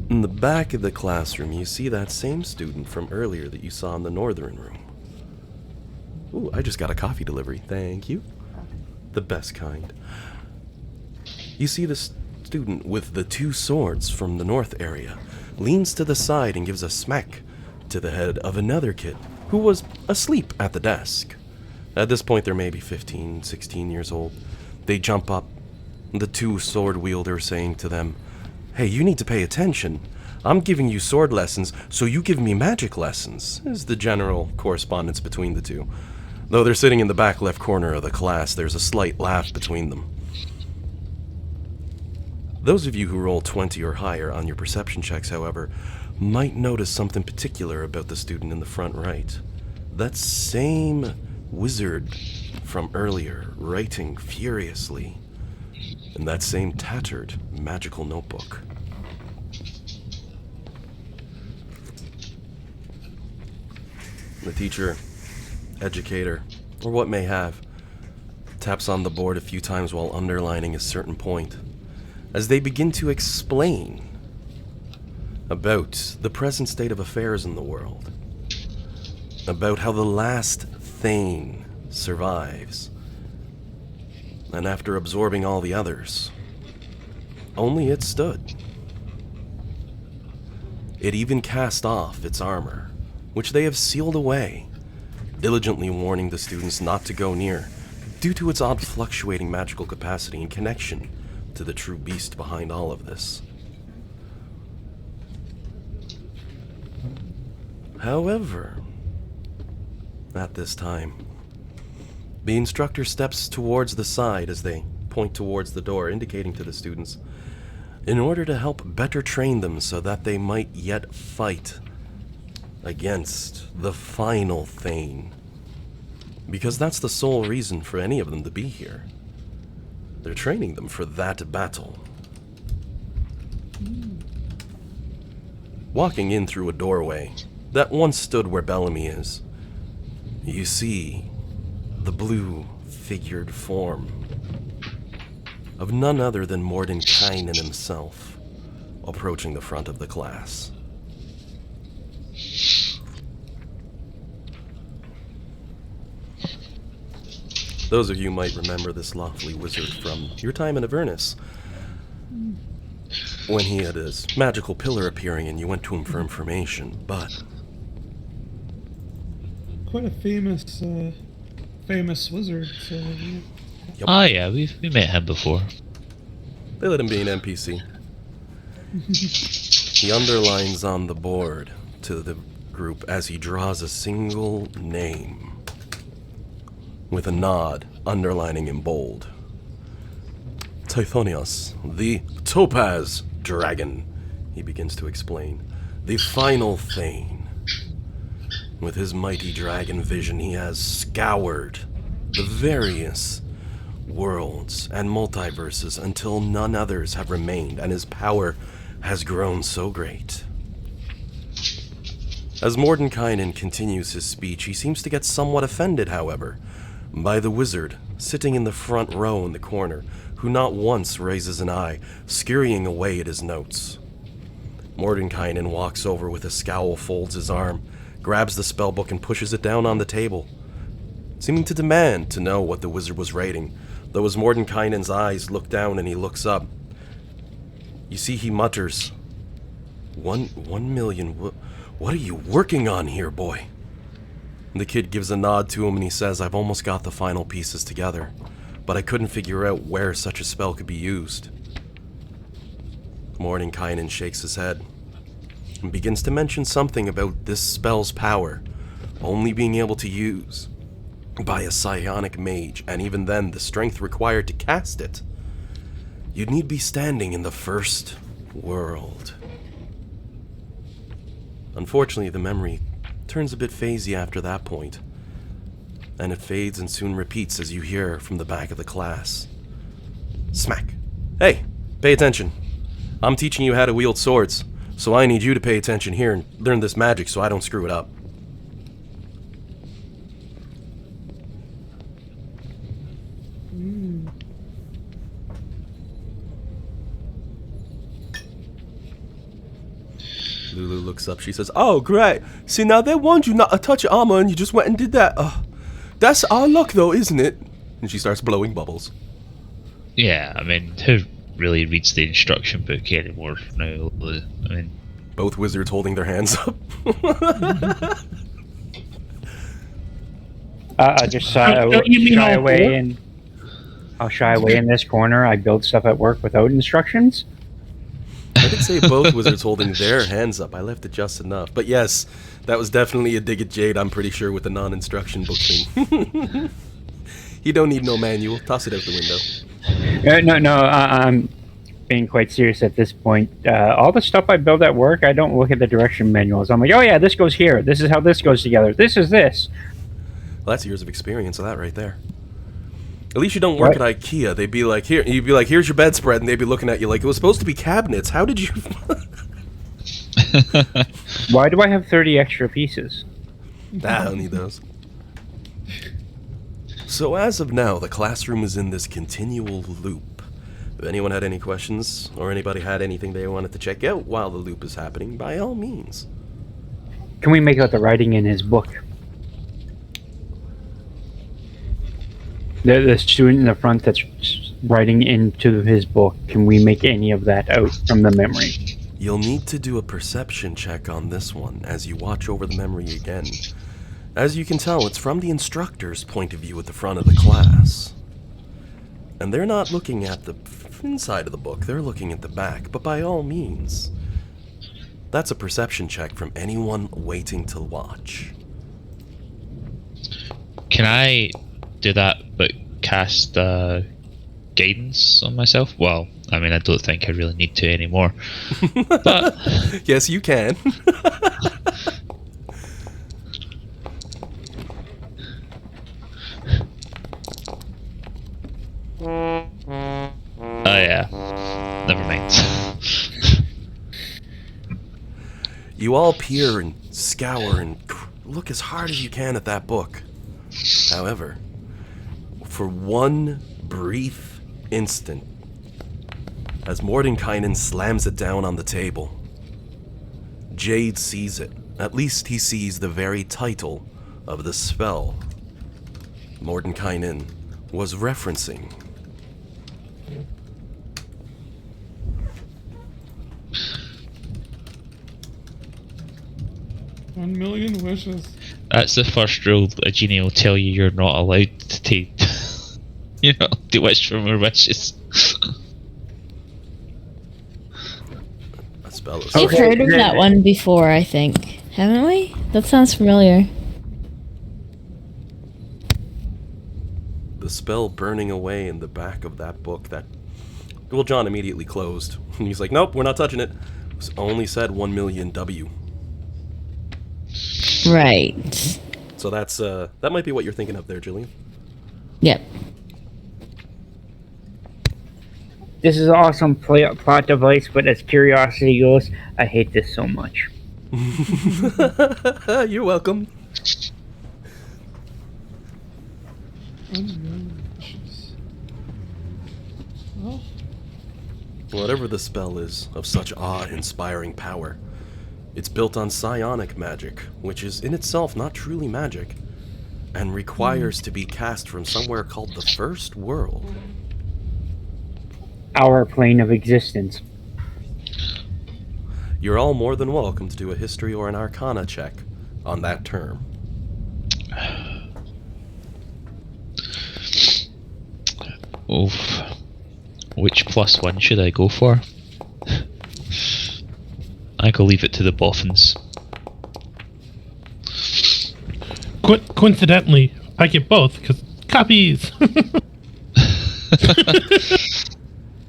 In the back of the classroom, you see that same student from earlier that you saw in the northern room. Ooh, I just got a coffee delivery. Thank you. The best kind. You see the student with the 2 swords from the north area leans to the side and gives a smack to the head of another kid who was asleep at the desk. At this point, they're maybe 15, 16 years old. They jump up, the 2 sword wielders saying to them, "Hey, you need to pay attention. I'm giving you sword lessons, so you give me magic lessons," is the general correspondence between the two. Though they're sitting in the back left corner of the class, there's a slight laugh between them. Those of you who roll 20 or higher on your perception checks, however, might notice something particular about the student in the front right. That same wizard from earlier, writing furiously in that same tattered magical notebook. The teacher, educator, or what may have, taps on the board a few times while underlining a certain point, as they begin to explain about the present state of affairs in the world, about how the last Thane survives, and after absorbing all the others, only it stood. It even cast off its armor, which they have sealed away, diligently warning the students not to go near, due to its odd fluctuating magical capacity in connection to the true beast behind all of this. However, at this time, the instructor steps towards the side as they point towards the door, indicating to the students, in order to help better train them so that they might yet fight against the final Thane. Because that's the sole reason for any of them to be here. They're training them for that battle. Walking in through a doorway that once stood where Bellamy is, you see the blue-figured form of none other than Mordenkainen himself approaching the front of the class. Those of you might remember this lovely wizard from your time in Avernus, when he had his magical pillar appearing and you went to him for information, but Quite a famous wizard. So, yeah. Yep. Oh yeah, we met him before. They let him be an NPC. He underlines on the board to the group as he draws a single name, with a nod underlining in bold. Tithonios, the Topaz Dragon, he begins to explain. The final Thane. With his mighty dragon vision, he has scoured the various worlds and multiverses until none others have remained, and his power has grown so great. As Mordenkainen continues his speech, he seems to get somewhat offended, however, by the wizard sitting in the front row in the corner, who not once raises an eye, scurrying away at his notes. Mordenkainen walks over with a scowl, folds his arm, grabs the spellbook and pushes it down on the table, seeming to demand to know what the wizard was writing, though as Mordenkainen's eyes look down and he looks up, you see he mutters, 1 million, what are you working on here, boy? And the kid gives a nod to him and he says, I've almost got the final pieces together, but I couldn't figure out where such a spell could be used. Mordenkainen shakes his head and begins to mention something about this spell's power only being able to use by a psionic mage, and even then the strength required to cast it, you'd need to be standing in the first world. Unfortunately, the memory turns a bit phasey after that point, and it fades and soon repeats as you hear from the back of the class. Smack. Hey, pay attention. I'm teaching you how to wield swords, so I need you to pay attention here and learn this magic so I don't screw it up. Lulu looks up. She says, oh, great. See, now they warned you not to touch your armor and you just went and did that. That's our luck, though, isn't it? And she starts blowing bubbles. Yeah, I mean, who really reads the instruction book anymore now? I mean, both wizards holding their hands up. I just shy away and I'll shy away in this corner. I build stuff at work without instructions. I did say both wizards holding their hands up. I left it just enough. But yes, that was definitely a dig at Jade, I'm pretty sure, with the non-instruction book thing. You don't need no manual. Toss it out the window. No, I'm being quite serious at this point. All the stuff I build at work, I don't look at the direction manuals. I'm like, oh yeah, this goes here. This is how this goes together. This is this. Well, that's years of experience of that right there. At least you don't work at IKEA. They'd be like, here. You'd be like, here's your bedspread, and they'd be looking at you like, it was supposed to be cabinets. How did you? Why do I have 30 extra pieces? I don't need those. So as of now, the classroom is in this continual loop. If anyone had any questions, or anybody had anything they wanted to check out while the loop is happening, by all means. Can we make out the writing in his book? The student in the front that's writing into his book, can we make any of that out from the memory? You'll need to do a perception check on this one as you watch over the memory again. As you can tell, it's from the instructor's point of view at the front of the class. And they're not looking at the inside of the book, they're looking at the back, but by all means, that's a perception check from anyone waiting to watch. Can I do that but cast guidance on myself? Well, I mean, I don't think I really need to anymore. But yes, you can. Oh yeah, never mind. You all peer and scour and look as hard as you can at that book. However, for one brief instant, as Mordenkainen slams it down on the table, Jade sees it. At least he sees the very title of the spell Mordenkainen was referencing. One million wishes. That's the first rule a genie will tell you you're not allowed to take, to wish for more wishes. That spell is We've heard of that one before, I think. Haven't we? That sounds familiar. the spell burning away in the back of that book that, well, John immediately closed. And he's like, nope, we're not touching it. only said 1 million W. Right. So that's that might be what you're thinking of there, Jillian. Yep. This is an awesome plot device, but as curiosity goes, I hate this so much. You're welcome. Well, Whatever the spell is of such awe-inspiring power, it's built on psionic magic, which is in itself not truly magic, and requires to be cast from somewhere called the First World. Our plane of existence. You're all more than welcome to do a history or an arcana check on that term. Oof. Which +1 should I go for? I go leave it to the boffins. Coincidentally, I get both because copies.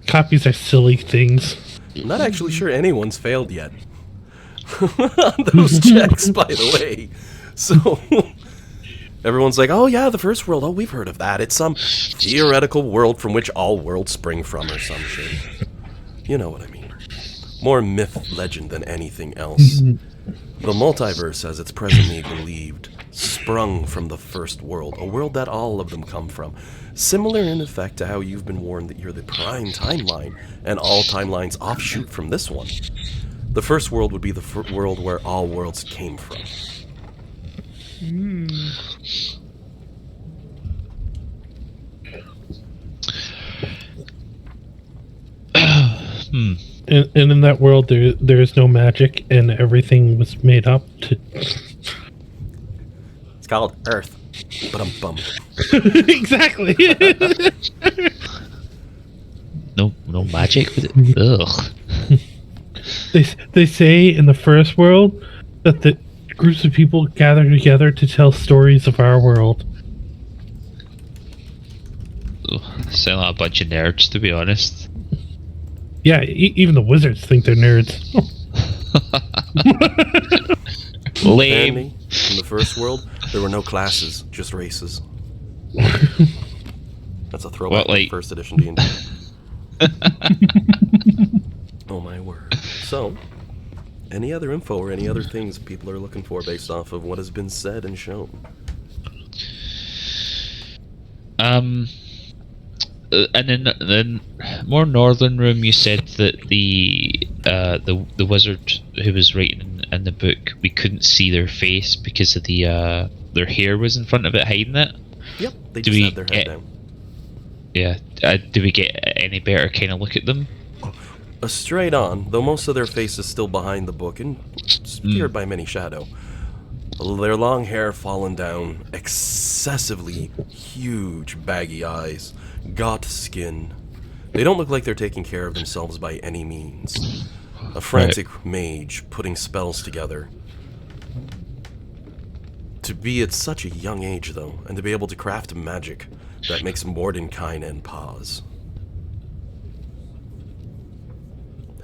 Copies are silly things. I'm not actually sure anyone's failed yet on those checks, by the way. So everyone's like, oh yeah, the First World, oh, we've heard of that. It's some theoretical world from which all worlds spring from or some shit. You know what I mean. More myth, legend than anything else. The multiverse, as it's presently believed, sprung from the First World, a world that all of them come from. Similar in effect to how you've been warned that you're the prime timeline, and all timelines offshoot from this one. The First World would be the world where all worlds came from. And in that world, there is no magic, and everything was made up to. It's called Earth. But I'm bummed. Exactly. No magic with it. Ugh. They say in the First World that the groups of people gather together to tell stories of our world. Ugh, sound like a bunch of nerds, to be honest. Yeah, even the wizards think they're nerds. Lame. Apparently, in the First World, there were no classes, just races. That's a throwback What, like- to first edition D&D. Oh my word. So, any other info or any other things people are looking for based off of what has been said and shown? And in the more northern room, you said that the wizard who was writing in the book, we couldn't see their face because of the their hair was in front of it, hiding it. Yep, they Do just we had their head get- down. Yeah. Do we get any better kind of look at them? Straight on, though most of their face is still behind the book and obscured by many shadow. Their long hair fallen down, excessively huge baggy eyes, gaunt skin. They don't look like they're taking care of themselves by any means. A frantic mage putting spells together. To be at such a young age, though, and to be able to craft magic that makes Mordenkainen pause.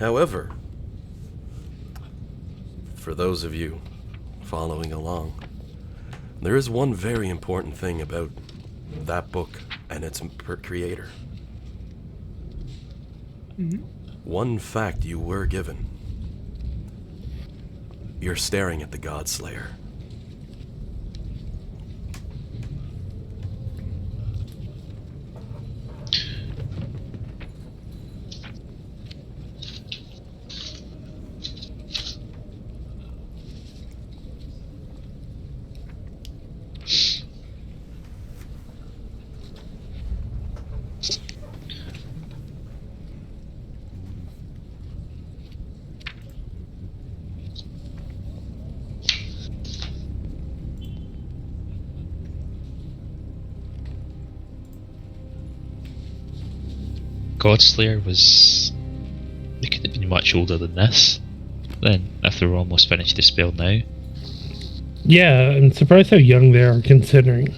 However, for those of you following along, there is one very important thing about that book and its creator. One fact you were given. You're staring at the Godslayer. Godslayer was... They could have been much older than this. Then, if they were almost finished the spell now. Yeah, I'm surprised how young they are considering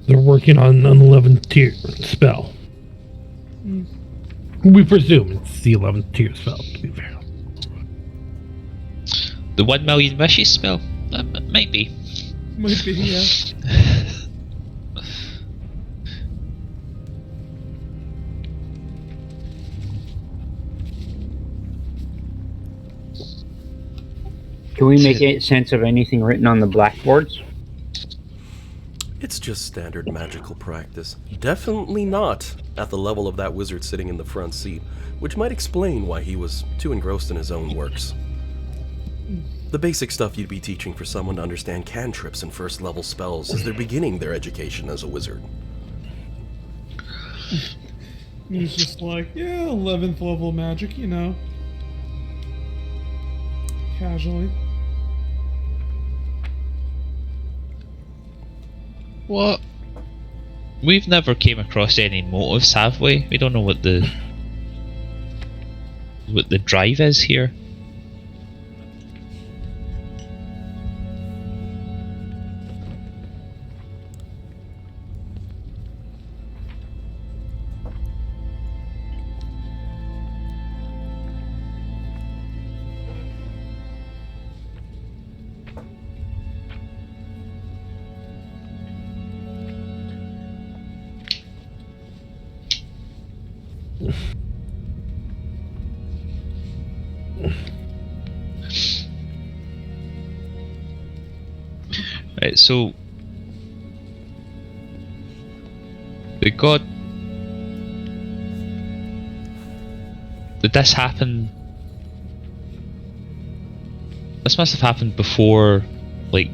they're working on an 11th tier spell. We presume it's the 11th tier spell, to be fair. The 1 million wishes spell? That might be. Might be, yeah. Can we make any sense of anything written on the blackboards? It's just standard magical practice. Definitely not at the level of that wizard sitting in the front seat, which might explain why he was too engrossed in his own works. The basic stuff you'd be teaching for someone to understand cantrips and first level spells as they're beginning their education as a wizard. He's just like, yeah, 11th level magic, you know. Casually. What? We've never came across any motives, have we? We don't know what the drive is here. Right, so the god, did this happen? This must have happened before, like,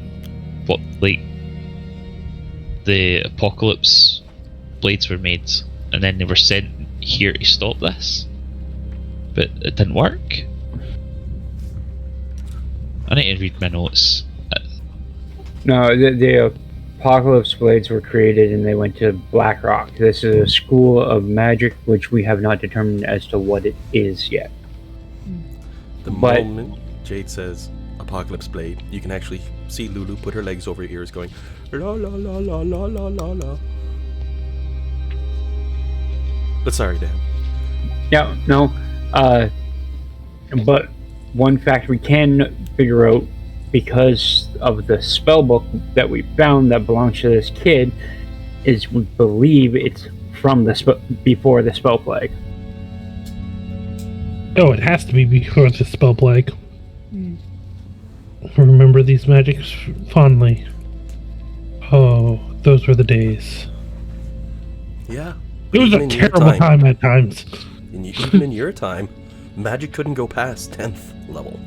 what, like the apocalypse blades were made, and then they were sent here to stop this, but it didn't work. I need to read my notes. No, the Apocalypse Blades were created and they went to Blackrock. This is a school of magic which we have not determined as to what it is yet. The moment Jade says Apocalypse Blade, you can actually see Lulu put her legs over her ears going la la la la la la la la. But sorry, Dan. Yeah, no. But one fact we can figure out, because of the spell book that we found that belongs to this kid, is we believe it's from the before the spell plague. Oh, it has to be before the spell plague. Remember these magics fondly. Oh, those were the days. Yeah. It was a terrible time at times. Even in your time, magic couldn't go past 10th level.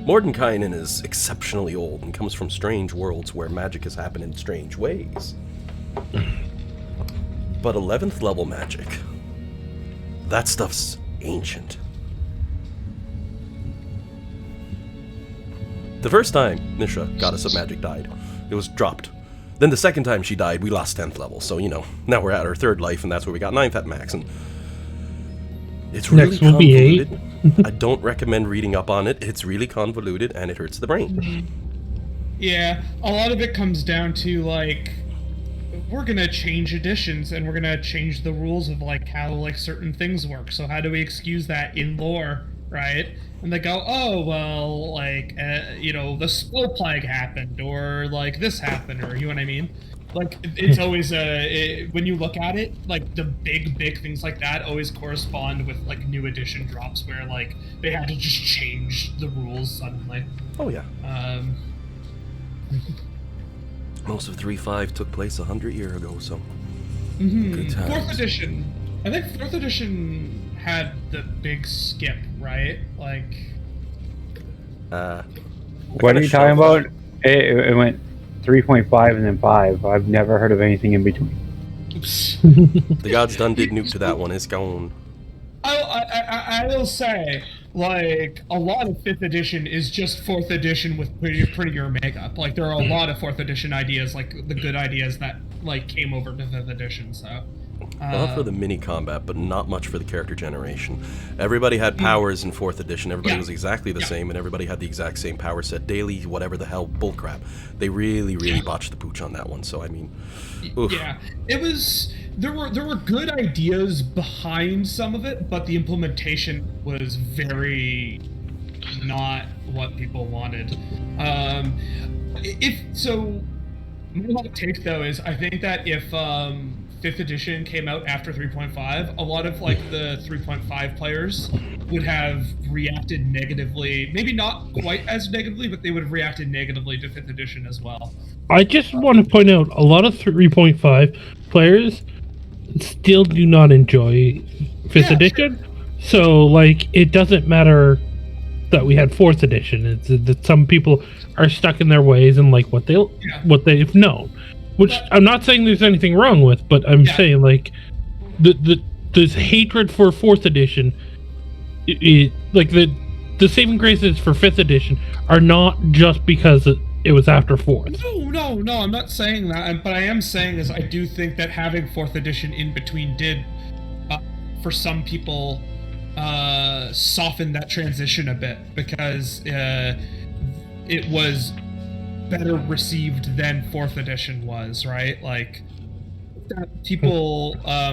Mordenkainen is exceptionally old and comes from strange worlds where magic has happened in strange ways. But 11th level magic, that stuff's ancient. The first time Nisha, Goddess of Magic, died, it was dropped. Then the second time she died, we lost 10th level. So, you know, now we're at our third life, and that's where we got 9th at max. And it's really Next will be 8. I don't recommend reading up on it. It's really convoluted, and it hurts the brain. Yeah, a lot of it comes down to, like, we're gonna change editions, and we're gonna change the rules of, like, how, like, certain things work. So how do we excuse that in lore, right? And they go, oh, well, like, you know, the spell plague happened, or, like, this happened, or, you know what I mean? Like, it's always, when you look at it, like, the big things like that always correspond with, like, new edition drops where, like, they had to just change the rules suddenly. Oh, yeah. Most of 3.5 took place 100 years ago, so... Good times. 4th edition. I think 4th edition had the big skip, right? Like... What are you talking about? It went 3.5 and then 5. I've never heard of anything in between. Oops. The gods done did nuke to that one. It's gone. I will say, like, a lot of 5th edition is just 4th edition with prettier makeup. Like, there are a lot of 4th edition ideas, like, the good ideas that, like, came over to 5th edition, so... A lot for the mini combat, but not much for the character generation. Everybody had powers in 4th edition, everybody was exactly the same, and everybody had the exact same power set daily, whatever the hell, bullcrap. They really botched the pooch on that one, so I mean... Oof. Yeah, it was... There were good ideas behind some of it, but the implementation was very not what people wanted. If so, my hot take though is I think that if 5th edition came out after 3.5, a lot of like the 3.5 players would have reacted negatively. Maybe not quite as negatively, but they would have reacted negatively to 5th edition as well. I just want to point out a lot of 3.5 players still do not enjoy 5th edition. So, like, it doesn't matter that we had 4th edition. It's that some people are stuck in their ways and like what they've known. Which I'm not saying there's anything wrong with, but I'm saying like this hatred for 4th edition, like the saving graces for 5th edition are not just because it was after 4th. No, I'm not saying that. But I am saying is I do think that having 4th edition in between did, for some people, soften that transition a bit because it was better received than 4th edition was, right? Like people, I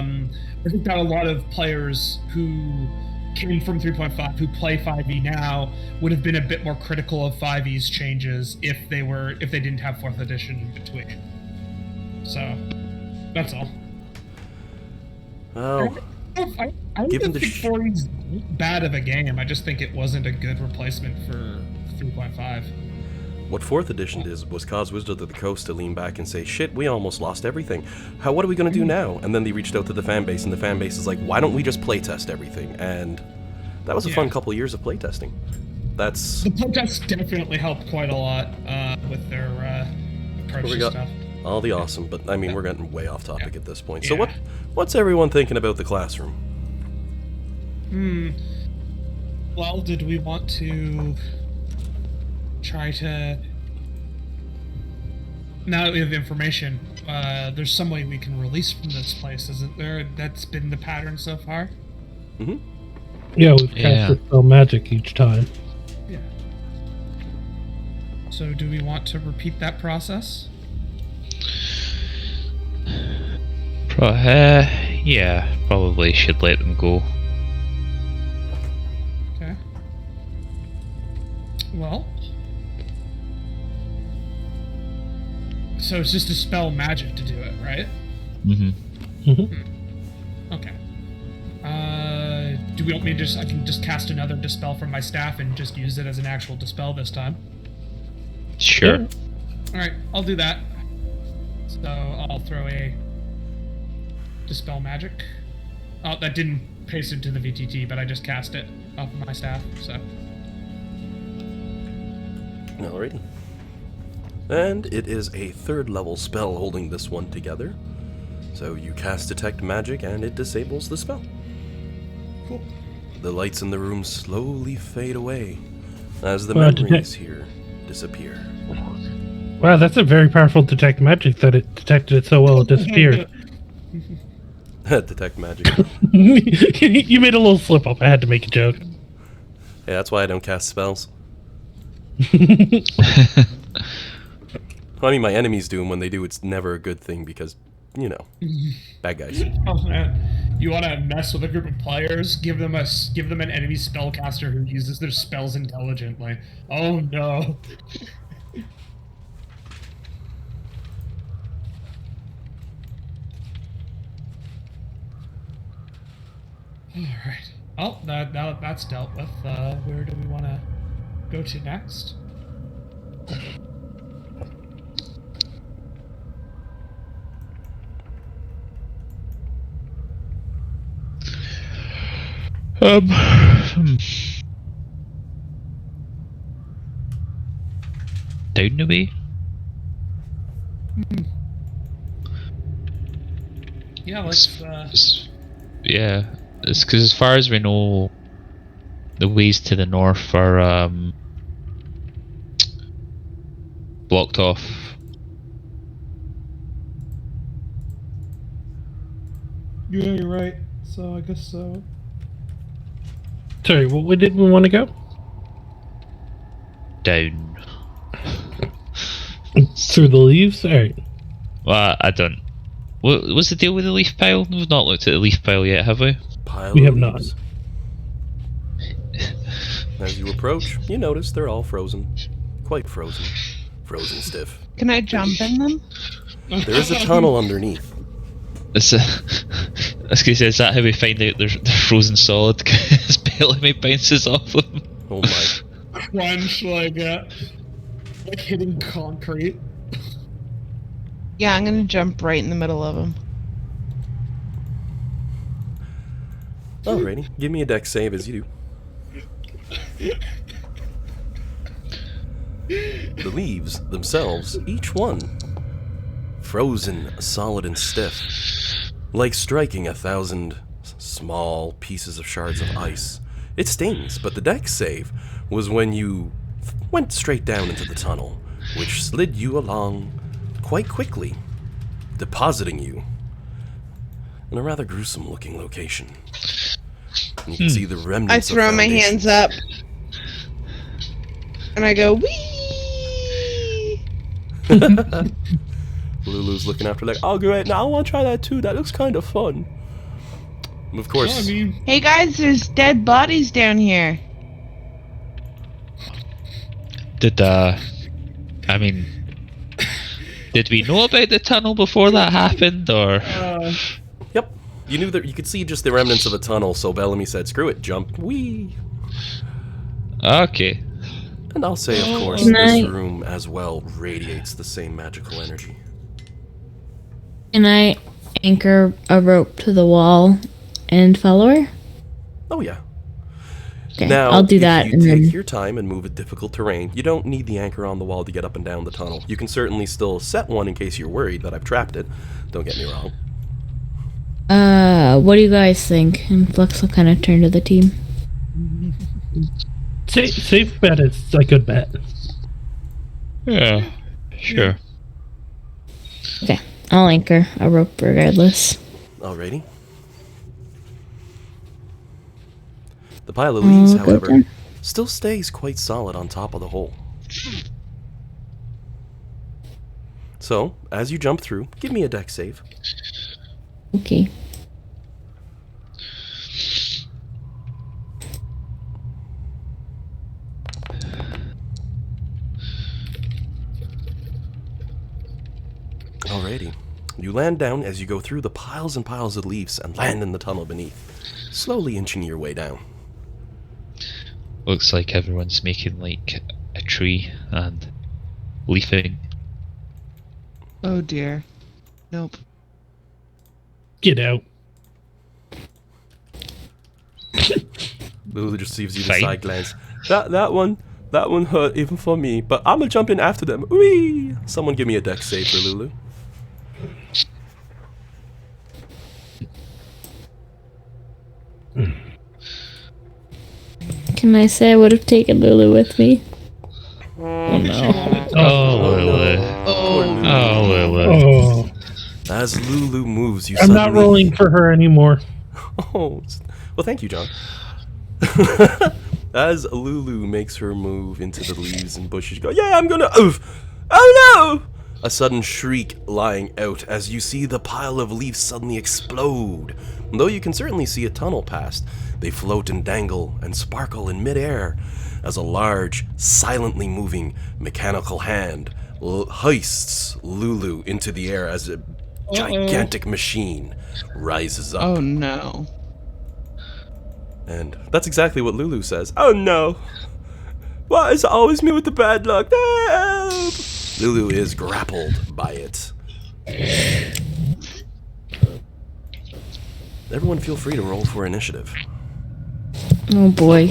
think that a lot of players who came from 3.5 who play 5e now would have been a bit more critical of 5e's changes if they didn't have 4th edition in between. So that's all. Oh, I don't think 4e's bad of a game. I just think it wasn't a good replacement for 3.5. what 4th edition did was cause Wizards of the Coast to lean back and say, shit, we almost lost everything. What are we going to do now? And then they reached out to the fan base, and the fan base is like, why don't we just playtest everything? And that was a fun couple of years of playtesting. The playtest definitely helped quite a lot with their approach to stuff. All the awesome, but I mean, we're getting way off topic at this point. So what's everyone thinking about the classroom? Well, did we want to try to... Now that we have information, there's some way we can release from this place, isn't there? That's been the pattern so far? Mm-hmm. Yeah, we've cast the spell magic each time. Yeah. So do we want to repeat that process? Yeah, probably should let them go. Okay. Well... So it's just a spell magic to do it, right? Okay. Do we want me to I can just cast another dispel from my staff and just use it as an actual dispel this time? Sure. Alright, I'll do that. So I'll throw a dispel magic. Oh, that didn't paste into the VTT, but I just cast it off of my staff, so. Alrighty. And it is a 3rd level spell holding this one together. So you cast Detect Magic and it disables the spell. Cool. The lights in the room slowly fade away as the memories here disappear. Wow, that's a very powerful Detect Magic that it detected it so well it disappeared. Detect Magic. You made a little slip up. I had to make a joke. Yeah, that's why I don't cast spells. I mean, my enemies do, and when they do, it's never a good thing because, you know, bad guys. Oh man, you want to mess with a group of players? Give them an enemy spellcaster who uses their spells intelligently. Oh no. All right. Oh, that's dealt with. Where do we want to go to next? Down the way? Yeah, let's... Yeah, it's because as far as we know, the ways to the north are blocked off. Yeah, you're right. So I guess so. Sorry, what way did we want to go? Down. Through the leaves? Alright. Well, I don't. What's the deal with the leaf pile? We've not looked at the leaf pile yet, have we? Pile We of have not. leaves. As you approach, you notice they're all frozen. Quite frozen. Frozen stiff. Can I jump in them? There is a tunnel underneath. It's I was gonna say, is that how we find out they're frozen solid? Because Bellamy bounces off them. Oh my. Crunch like hitting concrete. Yeah, I'm gonna jump right in the middle of them. Alrighty, give me a dex save as you do. The leaves themselves, each one, frozen, solid, and stiff, like striking 1,000 small pieces of shards of ice. It stings, but the dex save was when you went straight down into the tunnel, which slid you along quite quickly, depositing you in a rather gruesome-looking location. You can see the remnants I of throw my foundations. hands up. And I go, wee! Lulu's looking after like, oh great, now I want to try that too, that looks kind of fun. Of course, Well, I mean, Hey guys, there's dead bodies down here. Did did we know about the tunnel before that happened, or? yep, you knew that you could see just the remnants of a tunnel, so Bellamy said, screw it, jump, wee. Okay. And I'll say, of course, Can this I- room as well radiates the same magical energy. Can I anchor a rope to the wall and follow her? Oh yeah. Okay, Now, I'll do that if and you take then. your time and move a difficult terrain, you don't need the anchor on the wall to get up and down the tunnel. You can certainly still set one in case you're worried that I've trapped it. Don't get me wrong. What do you guys think? And Flux will kind of turn to the team. Safe bet is a good bet. Yeah. Sure. Okay, I'll anchor a rope regardless. Alrighty. The pile of leaves, Good however, then. still stays quite solid on top of the hole. So, as you jump through, give me a dex save. Okay. Alrighty. You land down as you go through the piles and piles of leaves and land in the tunnel beneath, slowly inching your way down. Looks like everyone's making like a tree and leafing. Oh dear. Nope. Get out. Lulu just gives you the Fine. side glance. That one hurt even for me, but I'm gonna jump in after them. Whee! Someone give me a dex save for Lulu. Can I say I would have taken Lulu with me? Oh no. Oh, Lulu. Poor Lulu. Oh, Lulu. Oh, As Lulu moves, you I'm suddenly... not rolling for her anymore. Oh, well, thank you, John. As Lulu makes her move into the leaves and bushes, you go, yeah, I'm gonna... Oh no! A sudden shriek lying out as you see the pile of leaves suddenly explode. Though you can certainly see a tunnel past, they float and dangle and sparkle in midair as a large, silently moving mechanical hand hoists Lulu into the air as a gigantic machine rises up. Oh no. And that's exactly what Lulu says. Oh no! Why is it always me with the bad luck? Help! Lulu is grappled by it. Everyone feel free to roll for initiative. Oh boy.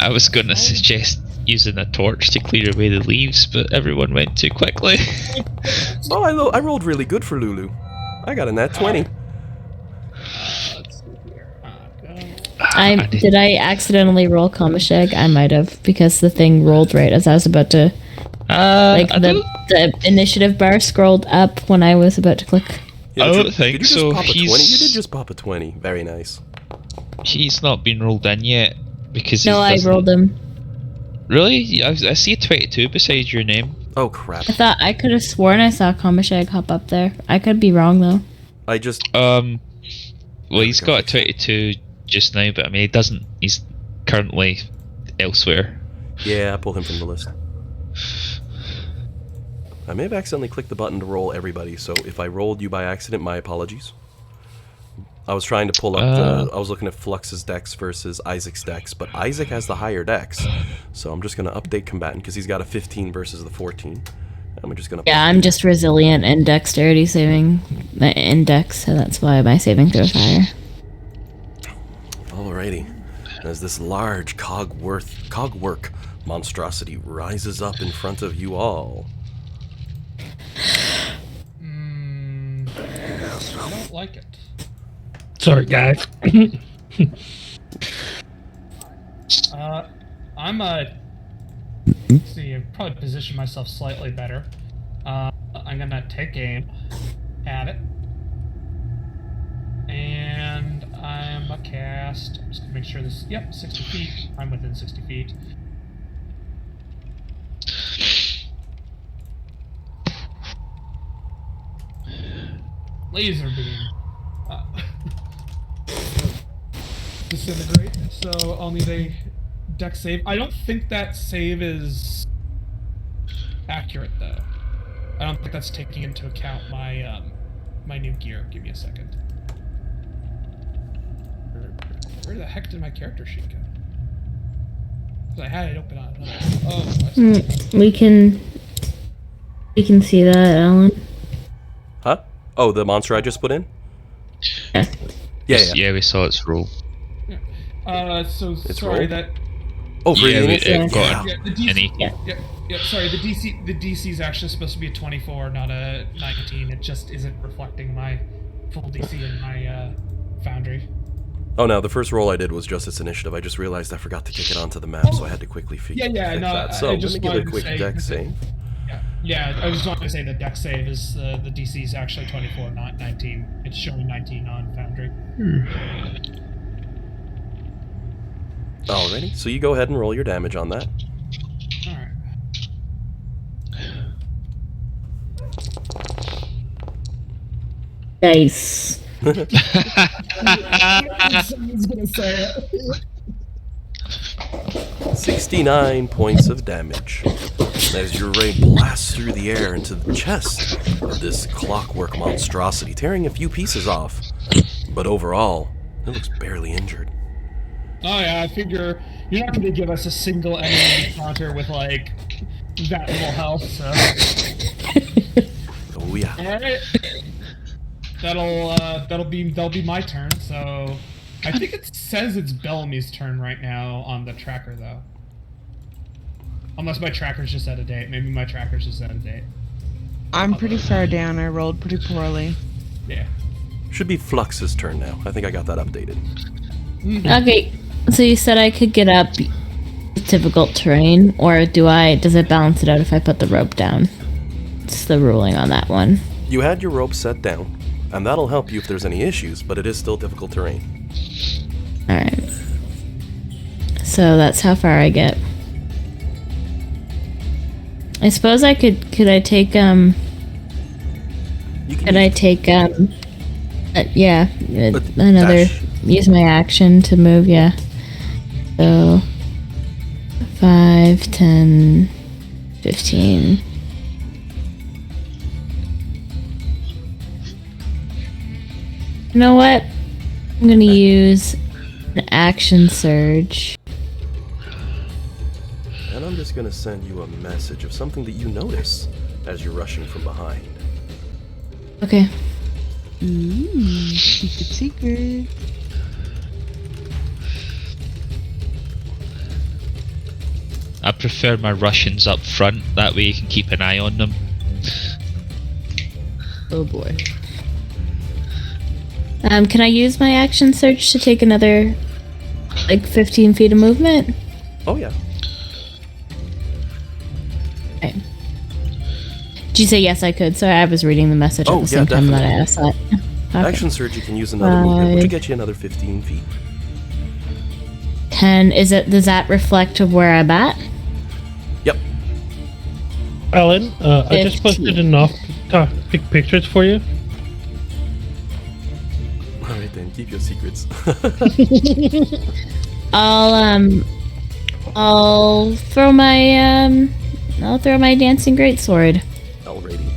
I was gonna suggest using a torch to clear away the leaves, but everyone went too quickly. Oh, I rolled really good for Lulu. I got a nat 20. Did I accidentally roll Kamasheg? I might have, because the thing rolled right as I was about to, like the initiative bar scrolled up when I was about to click. Yeah, I did don't you- think did you just so. Pop a 20? You He's- did just pop a 20. Very nice. He's not been rolled in yet because No, he I doesn't- rolled them. Really? I see a 22 beside your name. Oh crap. I thought I could have sworn I saw Kamasheg hop up there. I could be wrong though. I just... Well, There he's we got go. a 22 just now, but I mean, he doesn't. He's currently elsewhere. Yeah, I pulled him from the list. I may have accidentally clicked the button to roll everybody, so if I rolled you by accident, my apologies. I was trying to pull up I was looking at Flux's dex versus Isaac's dex, but Isaac has the higher dex, so I'm just going to update combatant because he's got a 15 versus the 14. I'm just going to... Yeah, I'm just resilient and dexterity saving the index, so that's why my saving throw is higher. Alrighty. As this large cogwork monstrosity rises up in front of you all. I don't like it. Sorry, guys. I'm let's see, I've probably positioned myself slightly better. I'm gonna take aim at it. And I'm a cast. I'm just gonna make sure this, yep, 60 feet. I'm within 60 feet. Laser beam. Disintegrate. So I'll need a dex save. I don't think that save is accurate though. I don't think that's taking into account my my new gear. Give me a second. Where the heck did my character sheet go? 'Cause I had it open on. Oh, I see. We can see that, Alan. Huh? Oh, the monster I just put in? Yeah. Yeah. We saw its roll. So It's sorry rolled? that. Oh, for Yeah, the we initiative? got Yeah, the an DC. 18. Yeah. Sorry, the DC is actually supposed to be a 24, not a 19. It just isn't reflecting my full DC in my Foundry. Oh no, the first roll I did was just its initiative. I just realized I forgot to kick it onto the map, so I had to quickly fix no, that. So I let just me give it a wanted to quick say dex that- save. Yeah, I was going to say the dex save is the DC is actually 24, not 19. It's showing 19 on Foundry. Alrighty, so you go ahead and roll your damage on that. All right. Nice. Someone's gonna say it. 69 points of damage as your ray blasts through the air into the chest of this clockwork monstrosity, tearing a few pieces off. But overall, it looks barely injured. Oh yeah, I figure you're not going to give us a single enemy encounter with like that little health, so. Oh yeah. All right. That'll be my turn. So, I think it says it's Bellamy's turn right now on the tracker though. Unless my tracker's just out of date. Maybe my tracker's just out of date. I'm pretty far down. I rolled pretty poorly. Yeah. Should be Flux's turn now. I think I got that updated. Okay, so you said I could get up difficult terrain, or does it balance it out if I put the rope down? It's the ruling on that one. You had your rope set down, and that'll help you if there's any issues, but it is still difficult terrain. Alright. So that's how far I get. I suppose I could I take, You can could I use take, another, dash. use my action to move, yeah. So, 5, 10, 15. You know what? I'm gonna use an action surge. And I'm just gonna send you a message of something that you notice as you're rushing from behind. Okay. Ooh, secret. I prefer my Russians up front, that way you can keep an eye on them. Oh boy. Can I use my action surge to take another, 15 feet of movement? Oh yeah. Okay. Did you say yes I could? Sorry, I was reading the message at Oh, the same yeah, time that I definitely. asked that. Okay. Action surge, you can use another movement, which will 5. get you another 15 feet. 10, does that reflect of where I'm at? Yep. Alan, I just 15. posted enough topic pictures for you. Alright then, keep your secrets. I'll I'll throw my dancing greatsword. Alrighty.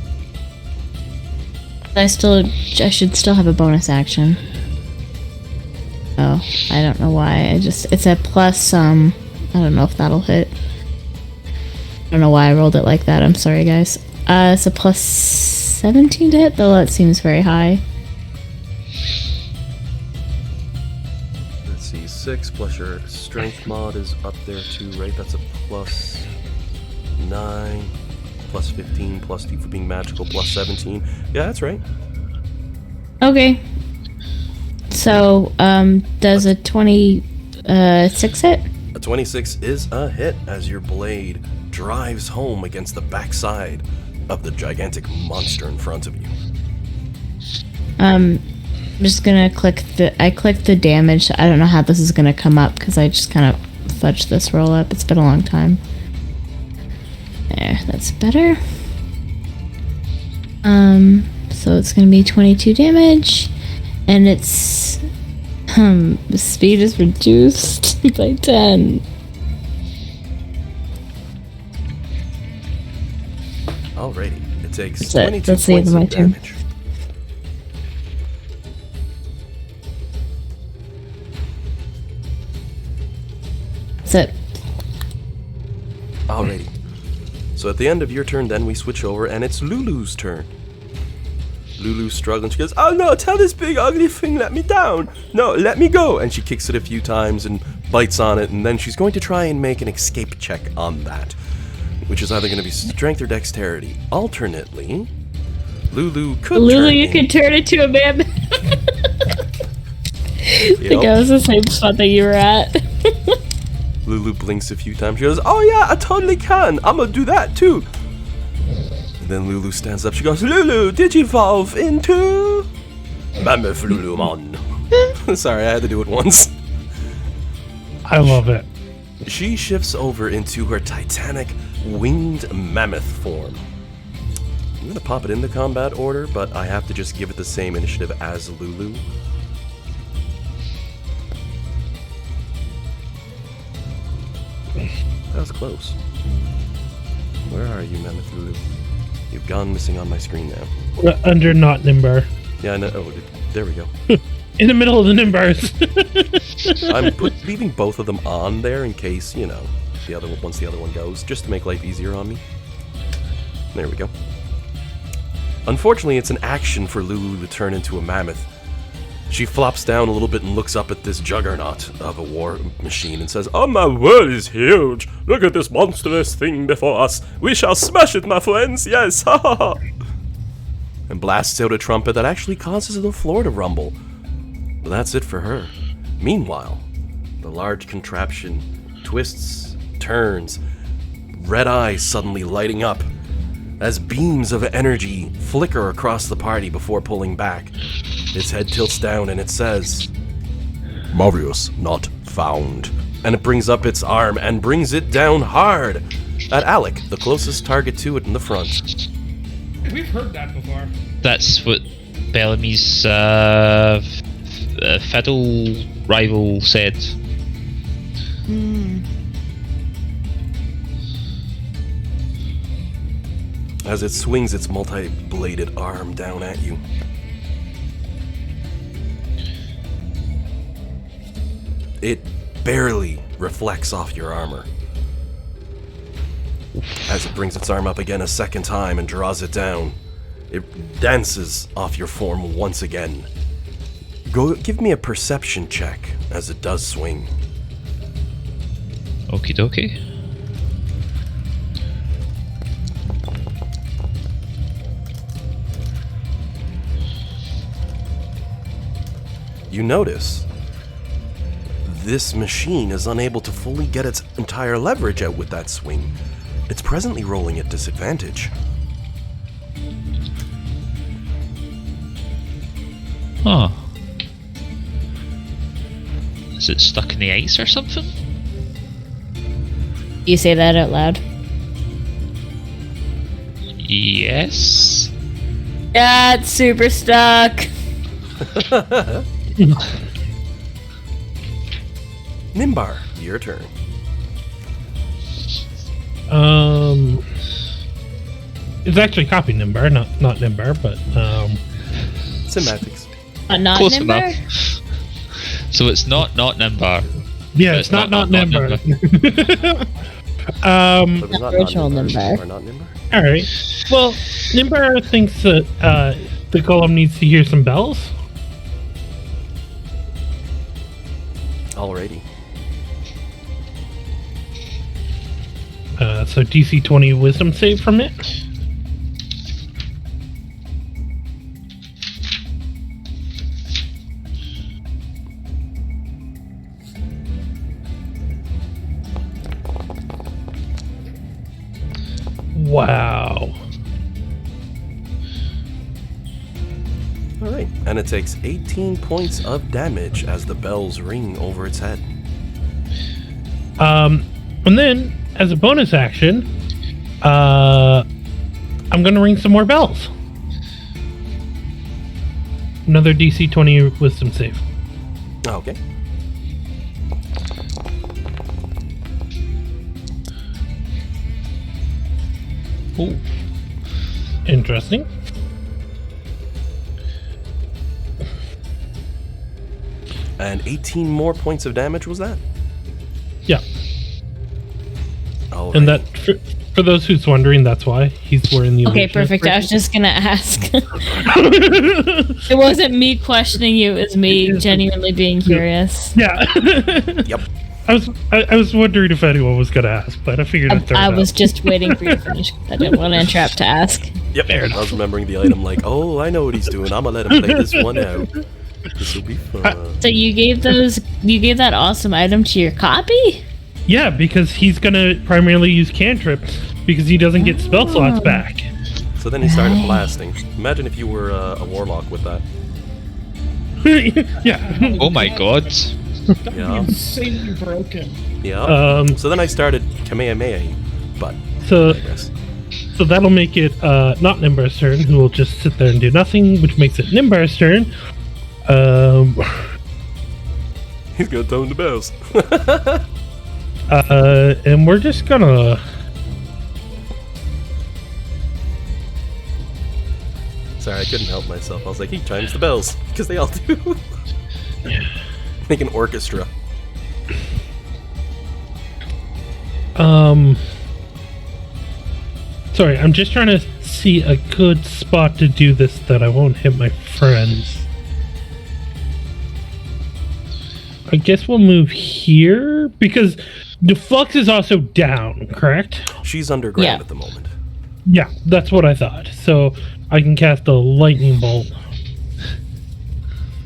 I should still have a bonus action. Oh, I don't know why. It's a plus. I don't know if that'll hit. I don't know why I rolled it like that. I'm sorry, guys. It's a plus 17 to hit, though that seems very high. Let's see, 6 plus your strength mod is up there too, right? That's a plus 9, plus 15, plus 2 for being magical, plus 17. Yeah, that's right. Okay. So, does a 26 hit? A 26 is a hit as your blade drives home against the backside of the gigantic monster in front of you. I'm just gonna I clicked the damage. I don't know how this is gonna come up because I just kind of fudged this roll up. It's been a long time. There, that's better. So it's gonna be 22 damage, and its speed is reduced by 10. Alrighty, it takes That's it. 22 That's the end points of my of turn. damage. That's it. Alrighty. So at the end of your turn, then we switch over, and it's Lulu's turn. Lulu's struggling. She goes, "Oh no, tell this big ugly thing let me down. No, let me go." And she kicks it a few times and bites on it, and then she's going to try and make an escape check on that, which is either going to be strength or dexterity. Alternately, Lulu could Lulu, turn you in- could turn into a man. I think I was the same spot that you were at. Lulu blinks a few times. She goes, "Oh yeah, I totally can. I'm gonna do that too." And then Lulu stands up. She goes, "Lulu, digivolve into Mammoth Lulumon." Sorry, I had to do it once. I love it. She shifts over into her titanic winged mammoth form. I'm gonna pop it into combat order, but I have to just give it the same initiative as Lulu. That was close. Where are you, Mammoth Lulu? You've gone missing on my screen now. We're under not Nimbar. Yeah, I know. Oh, there we go. In the middle of the Nimbars. I'm leaving both of them on there in case, you know, once the other one goes, just to make life easier on me. There we go. Unfortunately, it's an action for Lulu to turn into a mammoth. She flops down a little bit and looks up at this juggernaut of a war machine and says, "Oh, my world is huge! Look at this monstrous thing before us! We shall smash it, my friends! Yes! Ha ha ha!" And blasts out a trumpet that actually causes the floor to rumble. But that's it for her. Meanwhile, the large contraption twists, turns, red eyes suddenly lighting up as beams of energy flicker across the party before pulling back. Its head tilts down and it says, "Marius not found." And it brings up its arm and brings it down hard at Alec, the closest target to it in the front. We've heard that before. That's what Bellamy's fiddle rival said. As it swings its multi-bladed arm down at you. It barely reflects off your armor. As it brings its arm up again a second time and draws it down, it dances off your form once again. Give me a perception check as it does swing. Okie dokie. You notice this machine is unable to fully get its entire leverage out with that swing. It's presently rolling at disadvantage. Huh. Is it stuck in the ice or something? You say that out loud. Yes. Yeah, it's super stuck. Nimbar, your turn. It's actually copy Nimbar, not Nimbar, but Semantics. Not Close Nimbar? enough. So it's not Nimbar. yeah, But it's not Nimbar. But it's not Original Nimbar. Nimbar. Or not Nimbar? All right. Well, Nimbar thinks that the golem needs to hear some bells. Alrighty. So DC 20 wisdom save from it. Wow. Alright, and it takes 18 points of damage as the bells ring over its head. And then, as a bonus action, I'm gonna ring some more bells. Another DC 20 wisdom save. Okay. Ooh. Interesting. And 18 more points of damage, was that? Yeah. Alrighty. And that, for those who's wondering, that's why he's wearing the Okay, illusion perfect. I was bracelet. just gonna ask. It wasn't me questioning you, it was me genuinely being curious. Yeah. Yep. I was wondering if anyone was gonna ask, but I figured I'd throw I it was out. just waiting for you to finish. I didn't want to interrupt to ask. Yep. I was remembering the item like, oh, I know what he's doing. I'm gonna let him play this one out. This will be fun. So you gave that awesome item to your copy? Yeah, because he's gonna primarily use cantrips because he doesn't get spell slots back. So then he started blasting. Imagine if you were a warlock with that. Yeah. Oh my god. That'd be Yeah. insanely broken. Yeah. So then I started Kamehameha, but So I digress. so that'll make it not Nimbar's turn, who will just sit there and do nothing, which makes it Nimbar's turn. He's gonna tone the bells. And we're just gonna. Sorry, I couldn't help myself. I was like, he chimes the bells because they all do. Make an orchestra. Sorry, I'm just trying to see a good spot to do this that I won't hit my friends. I guess we'll move here because the Flux is also down, correct? She's underground Yeah. at the moment. Yeah, that's what I thought. So I can cast a lightning bolt,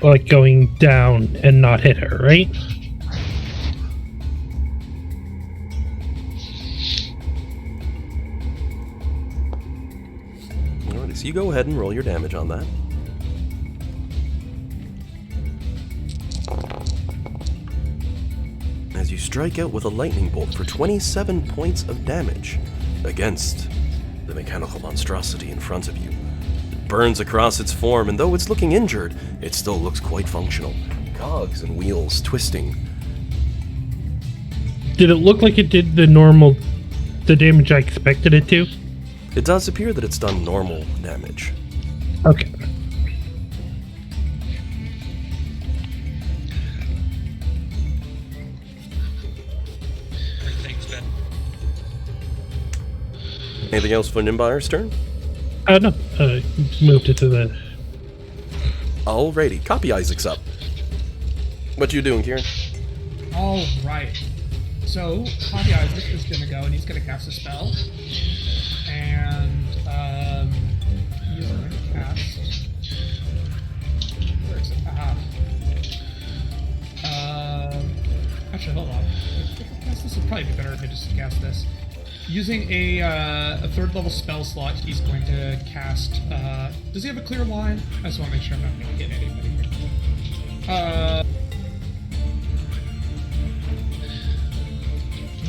like going down and not hit her, right? Alrighty, so you go ahead and roll your damage on that. As you strike out with a lightning bolt for 27 points of damage against the mechanical monstrosity in front of you. It burns across its form, and though it's looking injured, it still looks quite functional. Cogs and wheels twisting. Did it look like it did the damage I expected it to? It does appear that it's done normal damage. Okay. Anything else for Nimbar's turn? No. Moved it to the. Alrighty, copy Isaac's up. What you doing, Kieran? All right. So Hobby Isaac is gonna go and he's gonna cast a spell, and he's going to cast. Where is it? Actually, hold on. This would probably be better if I just cast this. Using a third level spell slot, he's going to cast. Does he have a clear line? I just want to make sure I'm not going to hit anybody here.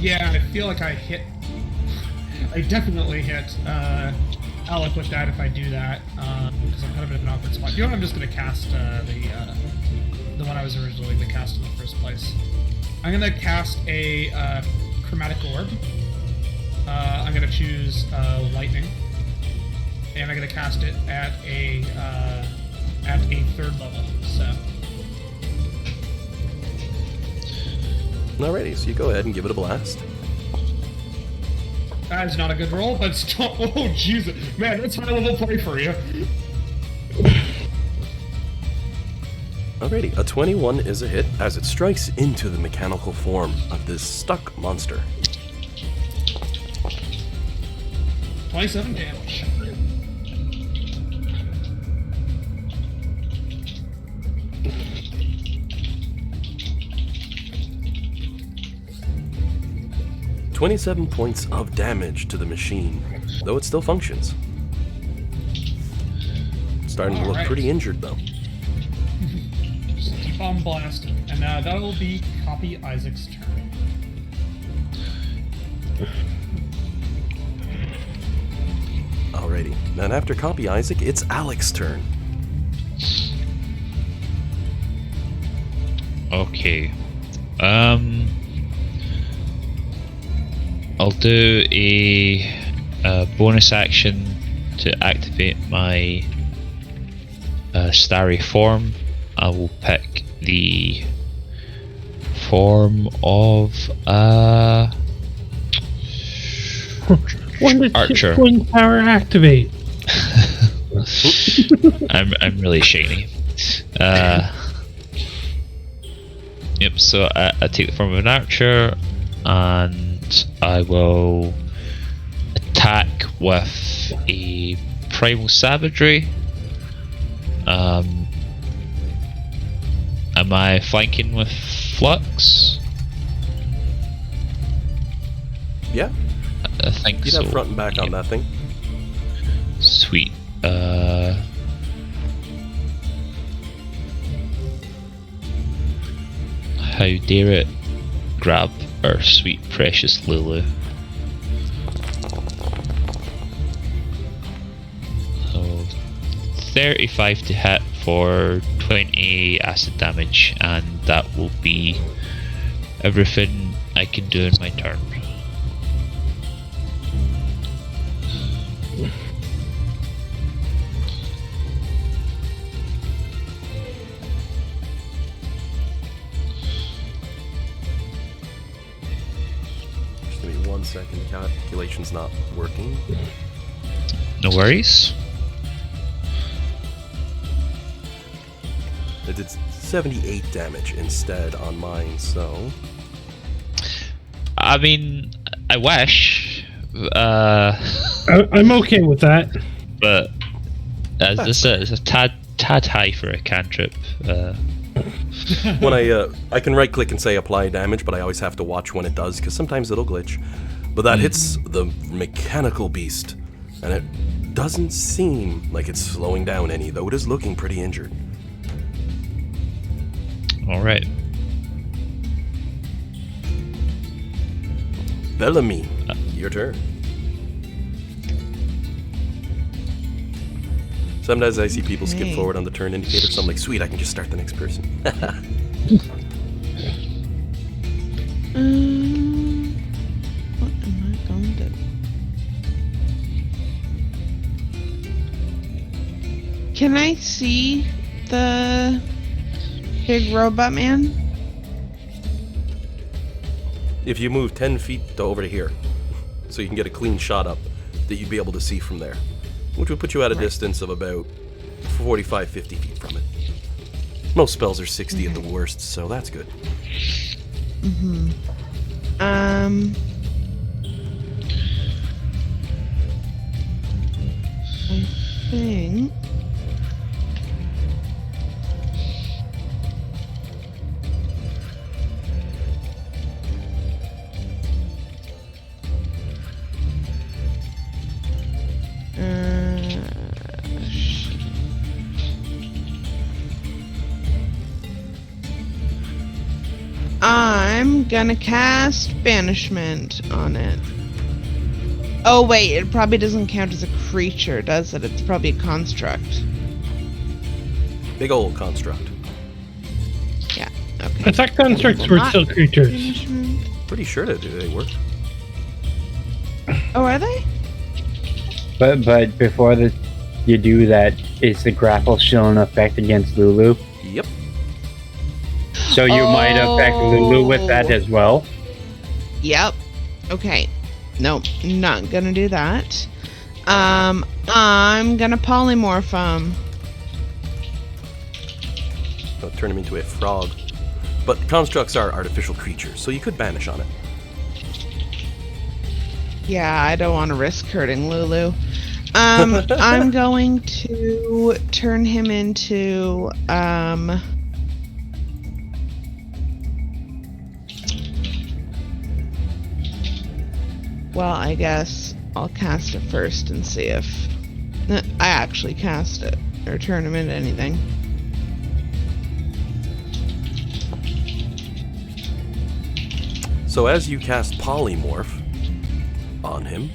Yeah, I feel like I definitely hit Alec with that if I do that, because I'm kind of in an awkward spot. You know what? I'm just going to cast the one I was originally going to cast in the first place. I'm going to cast a Chromatic Orb. I'm gonna choose lightning, and I'm gonna cast it at a 3rd level. So. Alrighty, so you go ahead and give it a blast. That is not a good roll, but still. Oh Jesus, man, that's high level play for you. Alrighty, a 21 is a hit as it strikes into the mechanical form of this stuck monster. 27 damage. "27 points of damage to the machine, though it still functions. Starting to look Alright. pretty injured, though. Just keep on blasting. And that will be Copy Isaac's turn. Alrighty, then after Copy Isaac, it's Alex's turn. Okay. I'll do a bonus action to activate my starry form. I will pick the form of When did Archer. Twin Power activate? I'm really shiny. Yep, so I take the form of an archer, and I will attack with a primal savagery. Am I flanking with flux? Yeah, I think you'd so. have front and back on that thing. Sweet. How dare it grab our sweet precious Lulu. So 35 to hit for 20 acid damage, and that will be everything I can do in my turn. Just give me 1 second, the calculation's not working. No worries. It did 78 damage instead on mine, so... I mean, I wish. I'm okay with that. But as this is a tad high for a cantrip. When I can right click and say apply damage, but I always have to watch when it does, because sometimes it'll glitch. But that hits the mechanical beast, and it doesn't seem like it's slowing down any, though it is looking pretty injured. Alright. Bellamy, your turn. Sometimes I see people skip Okay. forward on the turn indicator, so I'm like, sweet, I can just start the next person. What am I going to do? Can I see the big robot man? If you move 10 feet to over to here, so you can get a clean shot up that you'd be able to see from there, which would put you at a distance of about 45, 50 feet from it. Most spells are 60 at the worst, so that's good. I think. I'm gonna cast Banishment on it. Oh wait, it probably doesn't count as a creature, does it? It's probably a construct. Big old construct. Yeah, okay. I thought constructs were Not still creatures. Banishment. Pretty sure that they work. Oh, are they? But before you do that, is the grapple still in effect against Lulu? Yep. So you might affect Lulu with that as well? Yep. Okay. Nope, not gonna do that. I'm gonna polymorph him. I'll turn him into a frog. But constructs are artificial creatures, so you could banish on it. Yeah, I don't want to risk hurting Lulu. I'm going to turn him into well, I guess I'll cast it first and see if I actually cast it or turn him into anything. So as you cast Polymorph on him...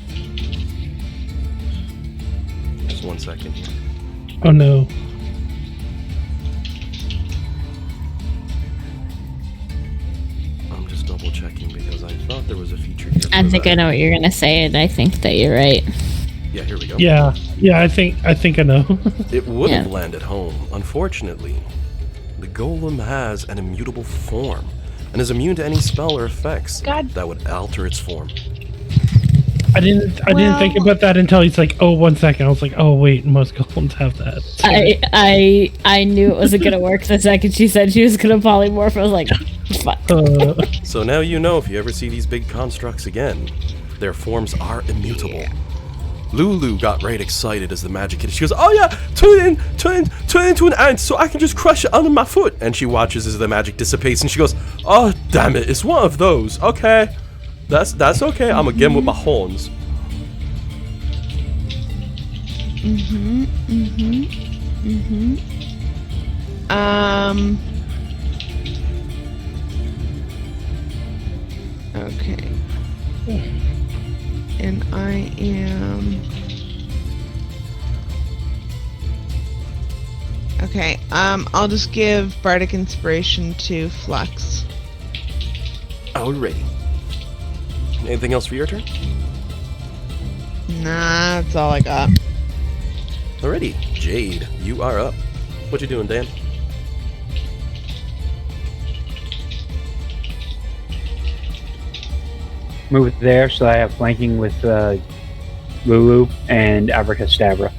Just 1 second here. Oh no. I'm just double checking because I thought there was a feature here. I think I know what you're gonna say, and I think that you're right. Yeah, here we go. Yeah, I think I know. It would have Yeah. landed home. Unfortunately, the golem has an immutable form and is immune to any spell or effects that would alter its form. I didn't think about that until he's like, oh, 1 second. I was like, oh wait, most golems have that. I knew it wasn't gonna work the second she said she was gonna polymorph. I was like, fuck. So now you know if you ever see these big constructs again, their forms are immutable. Lulu got right excited as the magic hit. She goes, oh yeah, turn into an ant so I can just crush it under my foot. And she watches as the magic dissipates and she goes, oh damn it, it's one of those. Okay, that's okay. I'm gonna get him with my horns. Okay. And I am... Okay, I'll just give Bardic Inspiration to Flux. Alrighty. Anything else for your turn? Nah, that's all I got. Alrighty, Jade, you are up. What you doing, Dan? Move it there so I have flanking with Lulu and Abracadabra.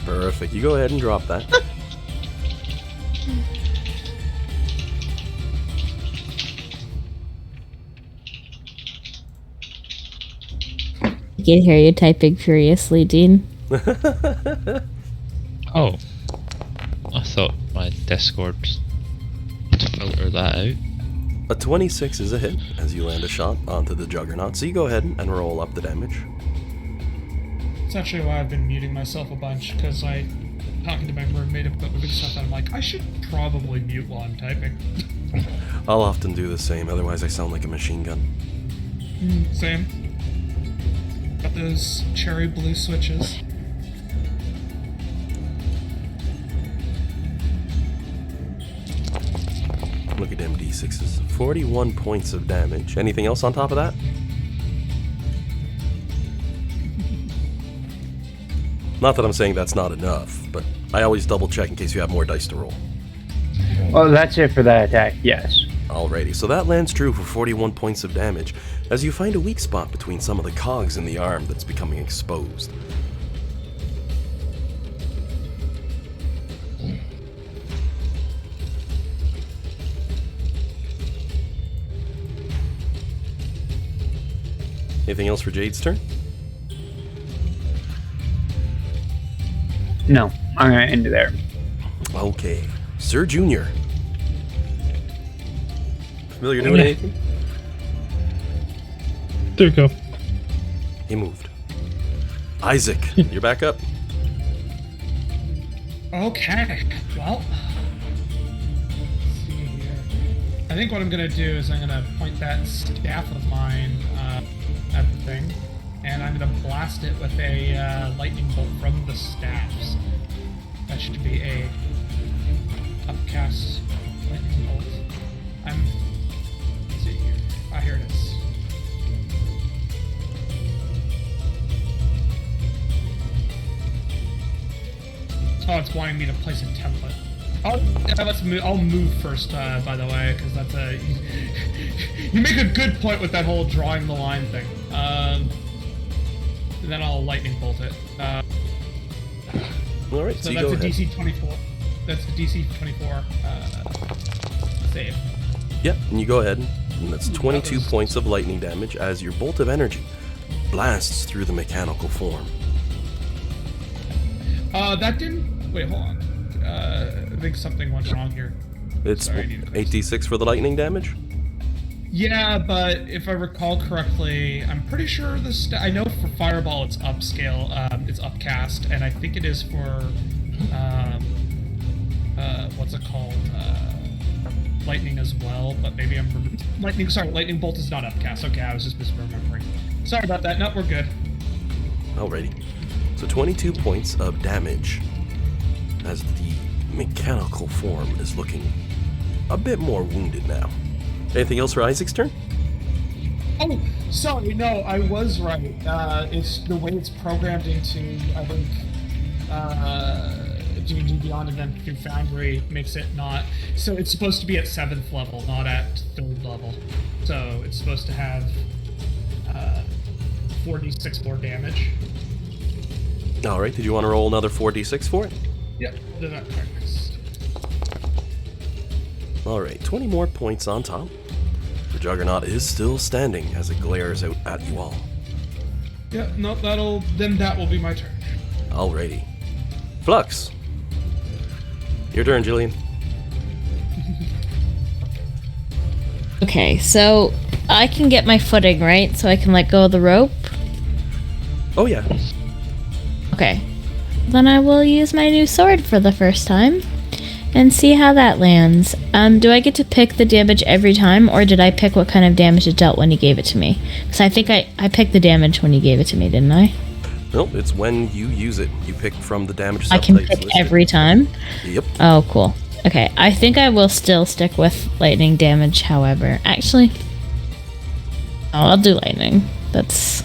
Perfect. You go ahead and drop that. I can hear you typing furiously, Dean. Oh. I thought my Discord to filter that out. A 26 is a hit as you land a shot onto the Juggernaut, so you go ahead and roll up the damage. It's actually why I've been muting myself a bunch, because talking to my roommate about moving stuff, and I'm like, I should probably mute while I'm typing. I'll often do the same, otherwise I sound like a machine gun. Same. Got those cherry blue switches. Look at them D6s. 41 points of damage. Anything else on top of that? Not that I'm saying that's not enough, but I always double check in case you have more dice to roll. Well, that's it for that attack, yes. Alrighty, so that lands true for 41 points of damage, as you find a weak spot between some of the cogs in the arm that's becoming exposed. Anything else for Jade's turn? No, I'm gonna end it there. Okay. Sir Junior. Familiar doing anything? There you go. He moved. Isaac, you're back up. Okay, well, let's see here. I think what I'm gonna do is I'm gonna point that staff of mine at the thing, and I'm gonna blast it with a lightning bolt from the staffs. That should be a upcast lightning bolt. Let's see here. Ah, here it is. it's wanting me to place a template. I'll move first, by the way, because that's a... You make a good point with that whole drawing the line thing. And then I'll lightning bolt it. Alright, so you that's go a ahead. DC 24. That's a DC 24 save. Yep, and you go ahead, and that's 22 points of lightning damage as your bolt of energy blasts through the mechanical form. That didn't... Wait, hold on. I think something went wrong here. It's Sorry, I need to correct 8d6 for the lightning damage? Yeah, but if I recall correctly, I'm pretty sure I know for Fireball it's upscale, it's upcast, and I think it is for, what's it called? Lightning as well, but maybe Lightning Bolt is not upcast. Okay, I was just misremembering. Sorry about that. No, we're good. Alrighty. So 22 points of damage as the mechanical form is looking a bit more wounded now. Anything else for Isaac's turn? Oh, sorry, no, I was right. It's the way it's programmed into, I think, D&D Beyond and then through Foundry makes it not... So it's supposed to be at 7th level, not at 3rd level. So it's supposed to have 4d6 more damage. Alright, did you want to roll another 4d6 for it? Yep, I'll do that next. Alright, 20 more points on top. The Juggernaut is still standing as it glares out at you all. Yeah, no, that will be my turn. Alrighty. Flux. Your turn, Jillian. Okay, so I can get my footing, right? So I can let go of the rope? Oh yeah. Okay. Then I will use my new sword for the first time and see how that lands. Do I get to pick the damage every time, or did I pick what kind of damage it dealt when he gave it to me? Because I think I picked the damage when he gave it to me, didn't I? Nope, it's when you use it. You pick from the damage I can subtypes pick listed. every time? Yep. Oh, cool. Okay, I think I will still stick with lightning damage, however. Actually, I'll do lightning. That's...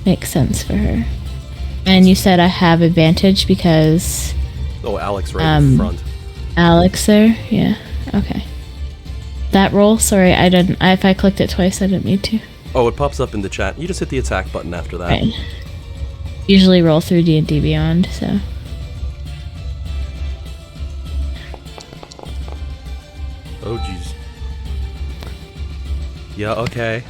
makes sense for her. And you said I have advantage because... Oh, Alex right in front. Alex there? Yeah, okay. That roll? Sorry, I didn't... if I clicked it twice, I didn't need to. Oh, it pops up in the chat. You just hit the attack button after that. Right. Usually roll through D&D Beyond, so... Oh, jeez. Yeah, okay.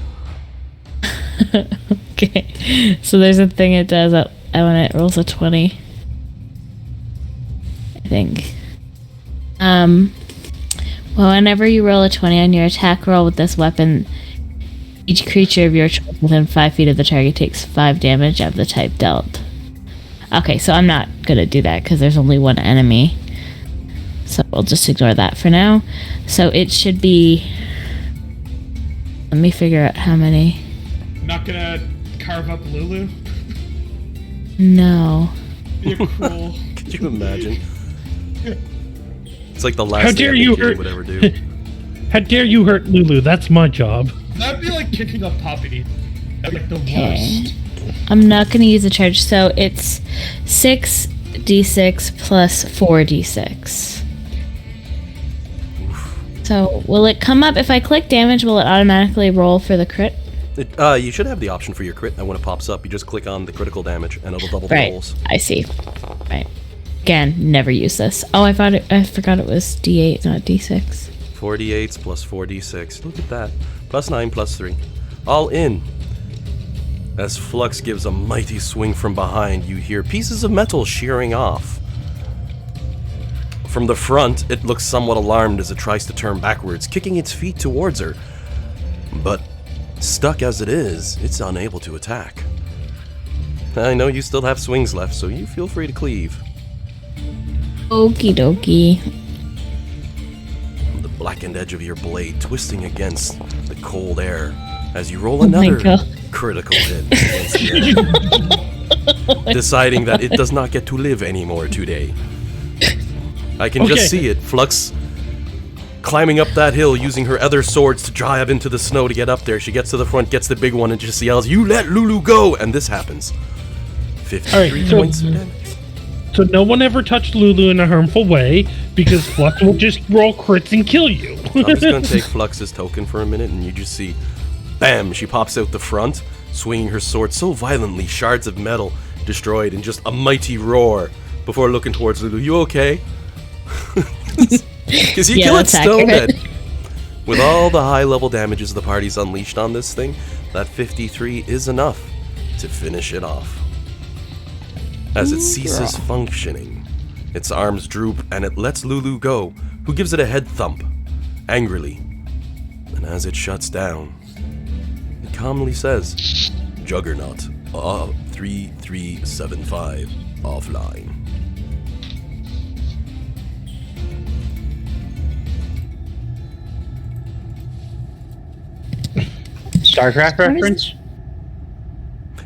Okay. So there's a thing it does when it rolls a 20. I think. Well, whenever you roll a 20 on your attack roll with this weapon, each creature of your choice within 5 feet of the target takes 5 damage of the type dealt. Okay, so I'm not gonna do that because there's only one enemy. So we'll just ignore that for now. So it should be... Let me figure out how many. Not gonna carve up Lulu? No. You're cruel. Could you imagine? It's like the last How thing dare I you think Jillian hurt- would ever do. How dare you hurt Lulu? That's my job. That'd be like kicking a puppy. That'd be like the Okay. worst. I'm not going to use a charge, so it's 6d6 plus 4d6. So, will it come up, if I click damage, will it automatically roll for the crit? You should have the option for your crit, and when it pops up, you just click on the critical damage, and it'll double the Right, rolls. I see. Right. Again, never use this. Oh, I forgot it was d8, not d6. 4d8s plus 4d6. Look at that. Plus 9, plus 3. All in. As Flux gives a mighty swing from behind, you hear pieces of metal shearing off. From the front, it looks somewhat alarmed as it tries to turn backwards, kicking its feet towards her. But, stuck as it is, it's unable to attack. I know you still have swings left, so you feel free to cleave. Okie dokie. The blackened edge of your blade twisting against the cold air as you roll Oh my another God. critical hit against the air, deciding that it does not get to live anymore today. I can Okay. just see it, Flux climbing up that hill using her other swords to drive into the snow to get up there. She gets to the front, gets the big one, and just yells, "You let Lulu go!" And this happens. 53 Alright, so- points of damage. So no one ever touched Lulu in a harmful way because Flux will just roll crits and kill you. I'm just gonna take Flux's token for a minute, and you just see, bam! She pops out the front, swinging her sword so violently, shards of metal destroyed, and just a mighty roar before looking towards Lulu. You okay? Because you kill it that's stone accurate. dead. With all the high-level damages the party's unleashed on this thing, that 53 is enough to finish it off. As it ceases functioning, its arms droop and it lets Lulu go, who gives it a head thump, angrily. And as it shuts down, it calmly says, Juggernaut, 3375, offline. StarCraft reference?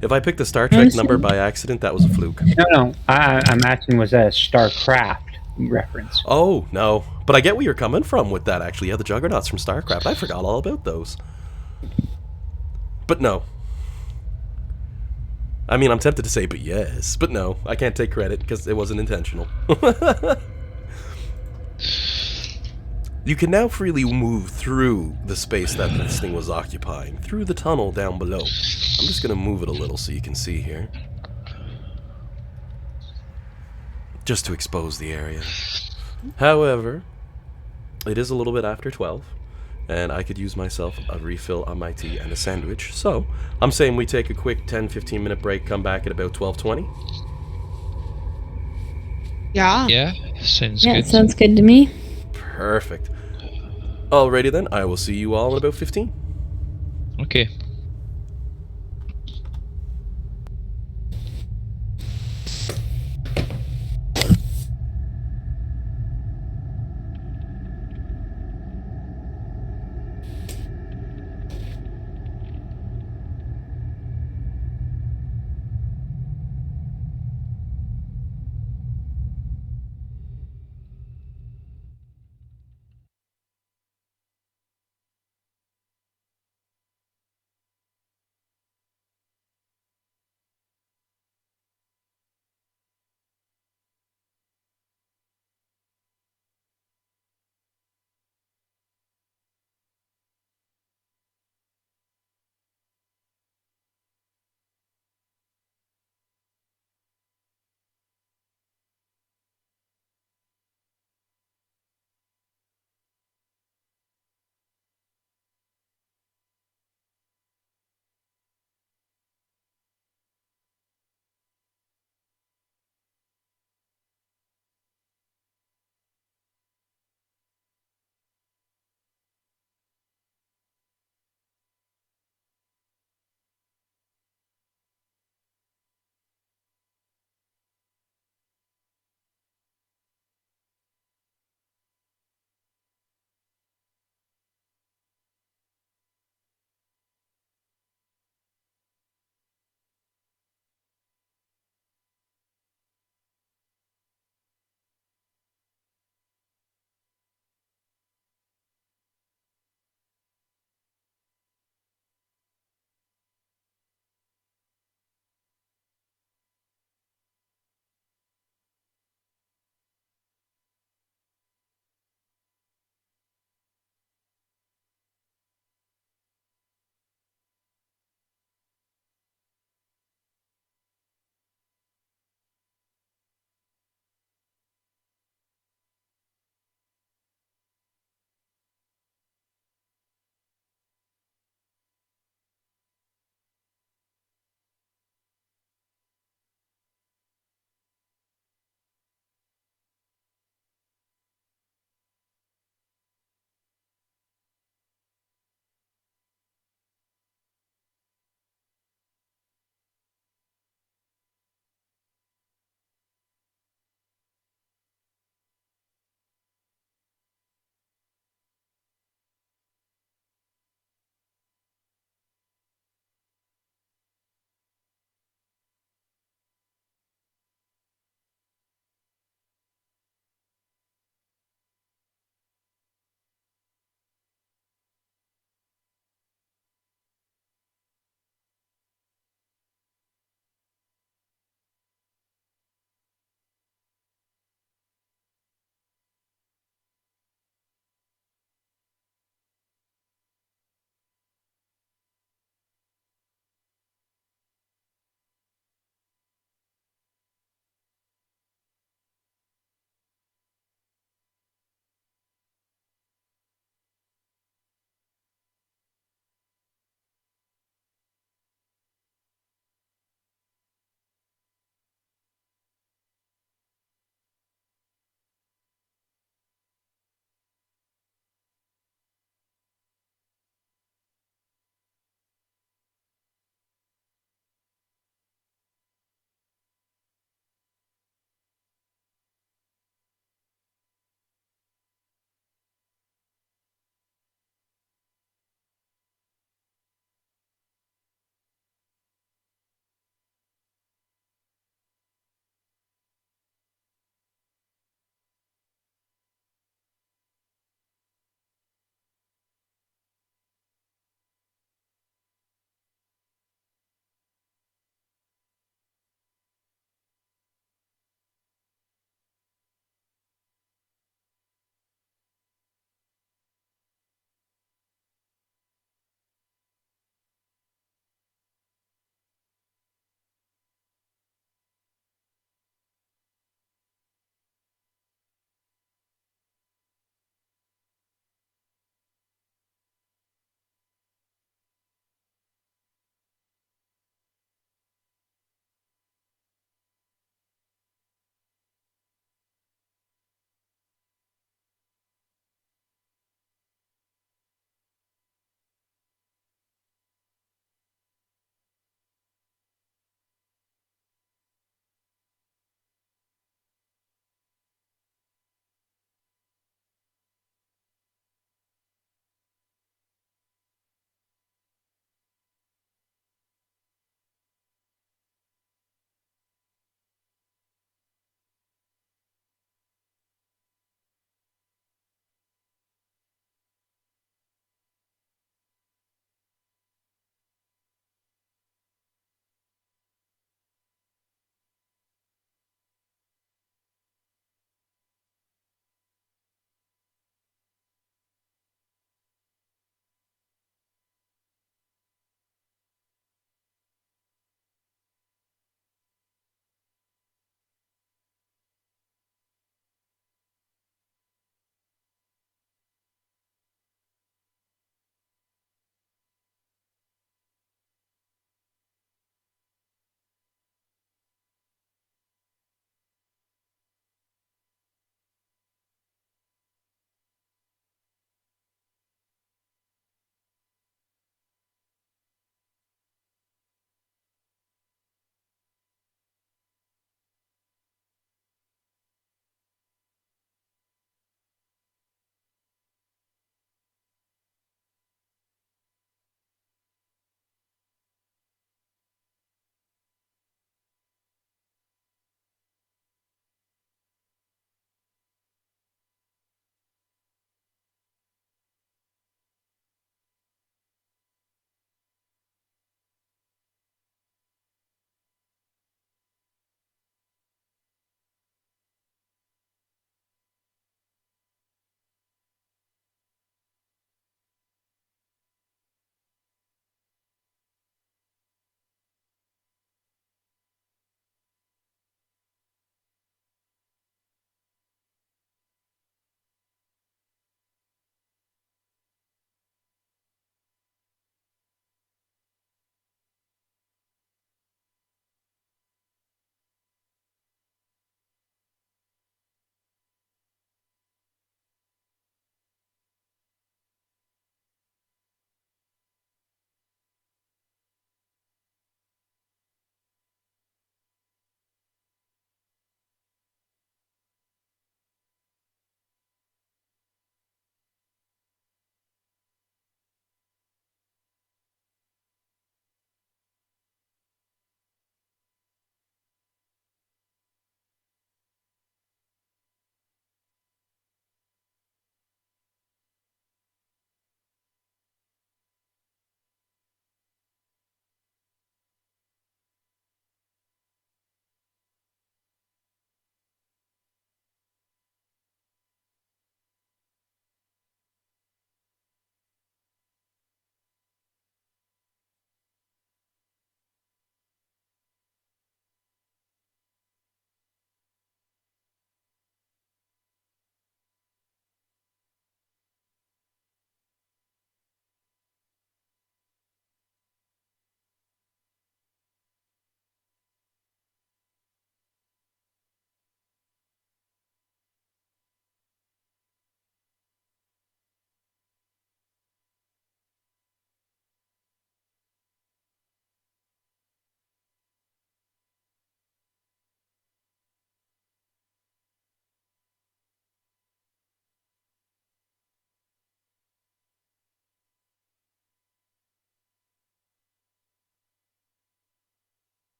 If I picked the Star Trek number by accident, that was a fluke. No. I'm asking, was that a StarCraft reference? Oh, no. But I get where you're coming from with that, actually. Yeah, the Juggernauts from StarCraft. I forgot all about those. But no. I mean, I'm tempted to say, but yes. But no, I can't take credit because it wasn't intentional. You can now freely move through the space that this thing was occupying, through the tunnel down below. I'm just going to move it a little so you can see here. Just to expose the area. However, it is a little bit after 12, and I could use myself a refill on my tea and a sandwich. So, I'm saying we take a quick 10-15 minute break, come back at about 12:20. Yeah. Yeah, sounds Yeah, good. sounds good to me. Perfect. Alrighty then, I will see you all in about 15. Okay.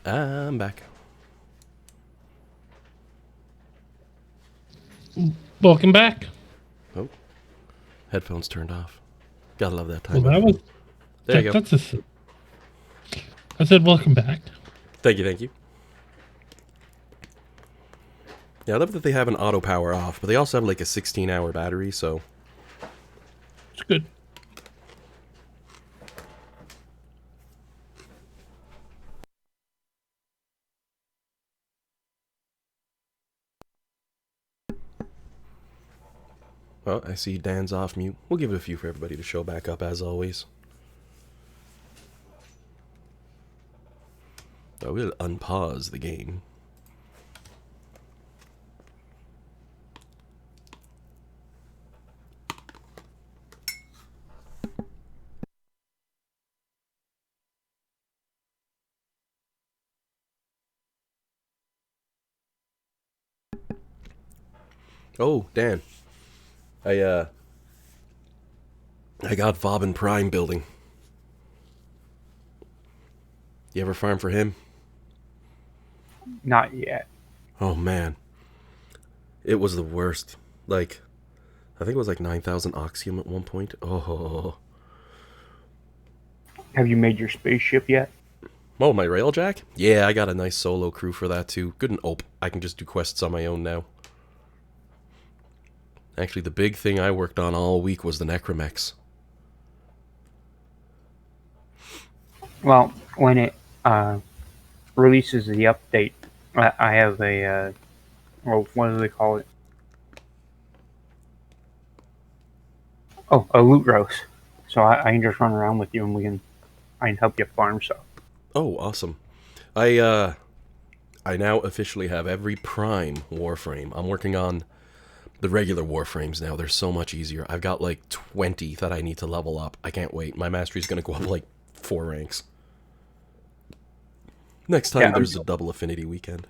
I'm back. Welcome back. Oh, headphones turned off. Gotta love that time. Well, that was. There you go. I said welcome back. Thank you. Yeah, I love that they have an auto power off, but they also have like a 16-hour battery, so... It's good. Oh, I see Dan's off mute. We'll give it a few for everybody to show back up, as always. I will unpause the game. Oh, Dan. I got Vauban Prime building. You ever farm for him? Not yet. Oh, man. It was the worst. Like, I think it was like 9,000 Oxium at one point. Oh. Have you made your spaceship yet? Oh, my Railjack? Yeah, I got a nice solo crew for that too. Good and ope. I can just do quests on my own now. Actually, the big thing I worked on all week was the Necromex. Well, when it releases the update, I have a well, what do they call it? Oh, a loot roast. So I can just run around with you, and I can help you farm stuff. Oh, awesome. I now officially have every Prime Warframe. I'm working on the regular Warframes now. They're so much easier. I've got like 20 that I need to level up. I can't wait. My mastery's going to go up like 4 ranks. Next time there's a double affinity weekend.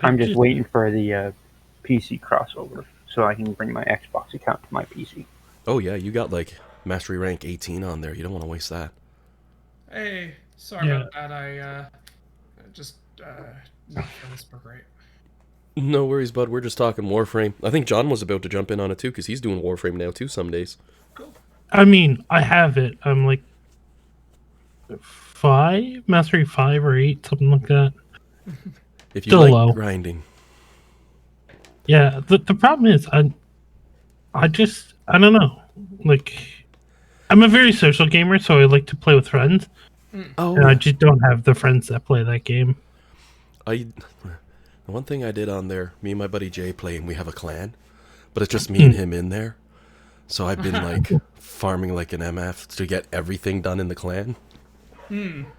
I'm just waiting for the PC crossover so I can bring my Xbox account to my PC. Oh yeah, you got like mastery rank 18 on there. You don't want to waste that. Hey, sorry about that. I just not feeling super great. No worries, bud. We're just talking Warframe. I think John was about to jump in on it too, because he's doing Warframe now too some days. Cool. I mean, I have it. I'm like 5, mastery 5 or 8, something like that. If you Still like low. grinding. Yeah, the problem is I don't know. Like, I'm a very social gamer, so I like to play with friends. Oh, and I just don't have the friends that play that game. The one thing I did on there, me and my buddy Jay play, and we have a clan, but it's just me and him in there. So I've been like farming like an MF to get everything done in the clan. And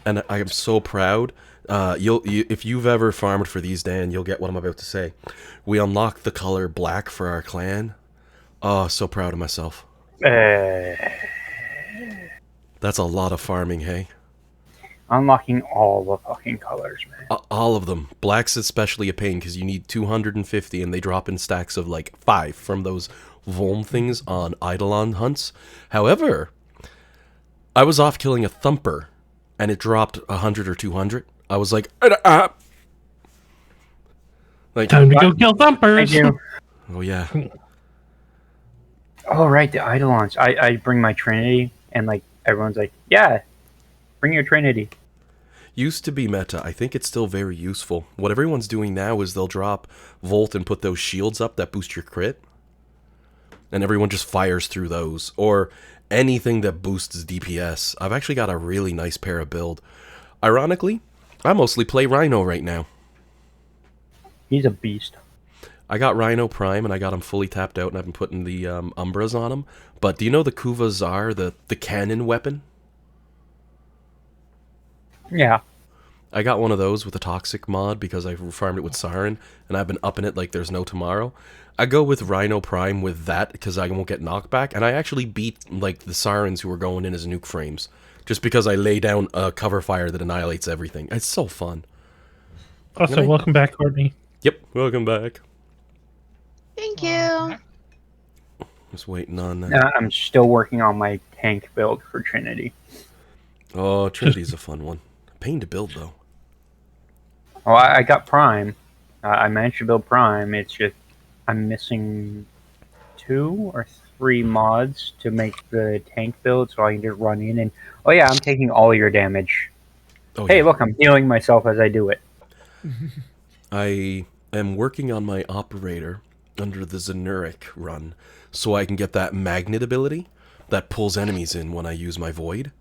I am so proud. If you've ever farmed for these, Dan, you'll get what I'm about to say. We unlocked the color black for our clan. Oh, so proud of myself. That's a lot of farming, hey? Unlocking all the fucking colors, man. All of them. Black's especially a pain because you need 250 and they drop in stacks of like 5 from those Volm things on Eidolon hunts. However, I was off killing a Thumper and it dropped 100 or 200. I was like, time to go kill Thumpers. Thank you. Oh, yeah. Oh, right, the Eidolons. I bring my Trinity, and like everyone's like, yeah, bring your Trinity. Used to be meta. I think it's still very useful. What everyone's doing now is they'll drop Volt and put those shields up that boost your crit. And everyone just fires through those. Or anything that boosts DPS. I've actually got a really nice para build. Ironically, I mostly play Rhino right now. He's a beast. I got Rhino Prime and I got him fully tapped out and I've been putting the Umbras on him. But do you know the Kuva Zar, the cannon weapon? Yeah. I got one of those with a Toxic mod because I farmed it with Siren and I've been upping it like there's no tomorrow. I go with Rhino Prime with that because I won't get knockback, and I actually beat like the Sirens who were going in as nuke frames just because I lay down a cover fire that annihilates everything. It's so fun. Also, welcome back, Courtney. Yep, welcome back. Thank you. Just waiting on that. I'm still working on my tank build for Trinity. Oh, Trinity's a fun one. Pain to build, though. Oh, I got Prime. I managed to build Prime. It's just I'm missing 2 or 3 mods to make the tank build, so I can just run in and oh yeah, I'm taking all your damage. Oh, Hey, yeah. look, I'm healing myself as I do it. I am working on my operator under the Xenuric run, so I can get that magnet ability that pulls enemies in when I use my void.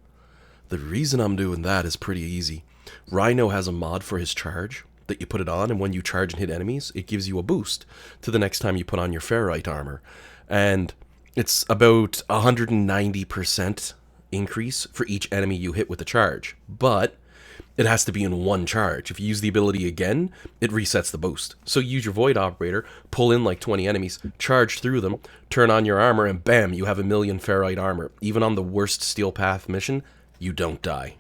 The reason I'm doing that is pretty easy. Rhino has a mod for his charge that you put it on, and when you charge and hit enemies, it gives you a boost to the next time you put on your ferrite armor. And it's about 190% increase for each enemy you hit with the charge. But it has to be in one charge. If you use the ability again, it resets the boost. So use your void operator, pull in like 20 enemies, charge through them, turn on your armor, and bam, you have 1,000,000 ferrite armor. Even on the worst Steel Path mission, you don't die.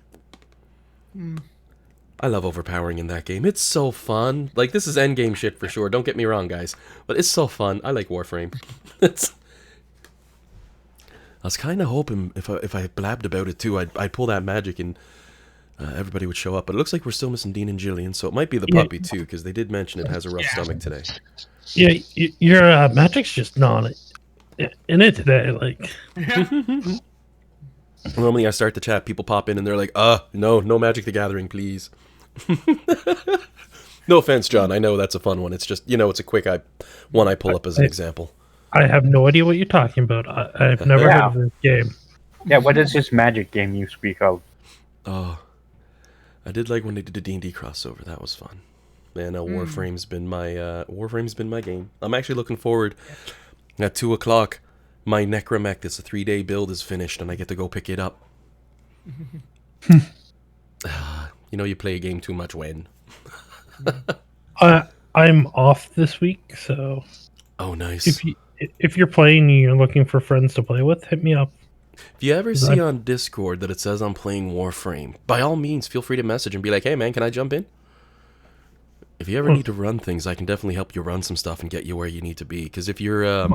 I love overpowering in that game. It's so fun. Like, this is endgame shit for sure. Don't get me wrong, guys. But it's so fun. I like Warframe. I was kind of hoping if I blabbed about it too, I'd pull that magic and everybody would show up. But it looks like we're still missing Dean and Jillian, so it might be the puppy too, because they did mention it has a rough stomach today. Yeah, your magic's just not in it today. Like, Normally I start the chat, people pop in and they're like, no Magic the Gathering, please. No offense, John. I know that's a fun one. It's just, it's a quick one I pull up as an example. I have no idea what you're talking about. I've never heard of this game. Yeah, what is this magic game you speak of? Oh, I did like when they did the D&D crossover. That was fun. Man, Warframe's been my game. I'm actually looking forward. At 2 o'clock, my Necromech, that's a 3-day build, is finished, and I get to go pick it up. You play a game too much when. I'm off this week, so. Oh, nice. If you're playing and you're looking for friends to play with, hit me up. If you ever see on Discord that it says I'm playing Warframe, by all means, feel free to message and be like, hey, man, can I jump in? If you ever need to run things, I can definitely help you run some stuff and get you where you need to be. Because if you're...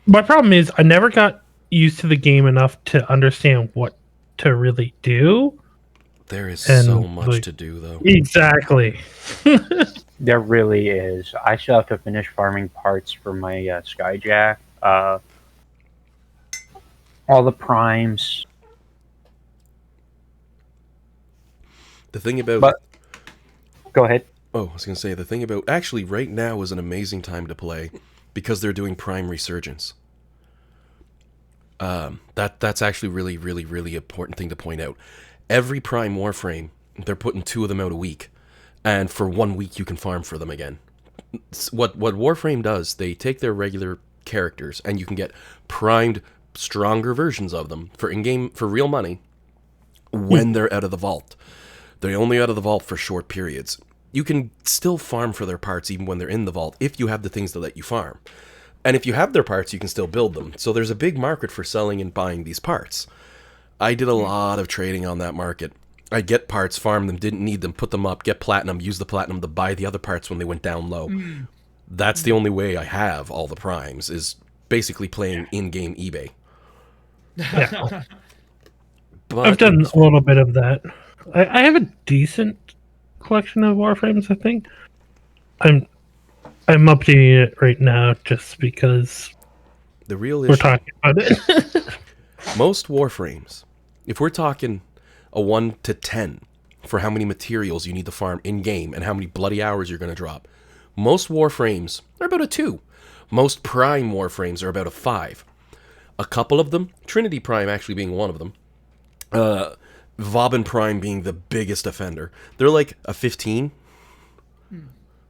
My problem is I never got used to the game enough to understand what to really do. There is so much to do, though. Exactly. There really is. I still have to finish farming parts for my Skyjack. All the primes. The thing about... Go ahead. Oh, I was going to say, the thing about... Actually, right now is an amazing time to play because they're doing Prime Resurgence. That's actually really, really, really important thing to point out. Every Prime Warframe, they're putting 2 of them out a week. And for 1 week, you can farm for them again. What Warframe does, they take their regular characters, and you can get primed, stronger versions of them for in-game, for real money, when they're out of the vault. They're only out of the vault for short periods. You can still farm for their parts even when they're in the vault, if you have the things that let you farm. And if you have their parts, you can still build them. So there's a big market for selling and buying these parts. I did a lot of trading on that market. I get parts, farm them, didn't need them, put them up, get platinum, use the platinum to buy the other parts when they went down low. That's the only way I have all the primes, is basically playing in-game eBay. Yeah. But I've done a little bit of that. I have a decent collection of Warframes, I think. I'm updating it right now just because the real we're talking about it. Most Warframes, if we're talking a 1 to 10 for how many materials you need to farm in-game and how many bloody hours you're going to drop, most Warframes are about a 2. Most Prime Warframes are about a 5. A couple of them, Trinity Prime actually being one of them, Vauban Prime being the biggest offender, they're like a 15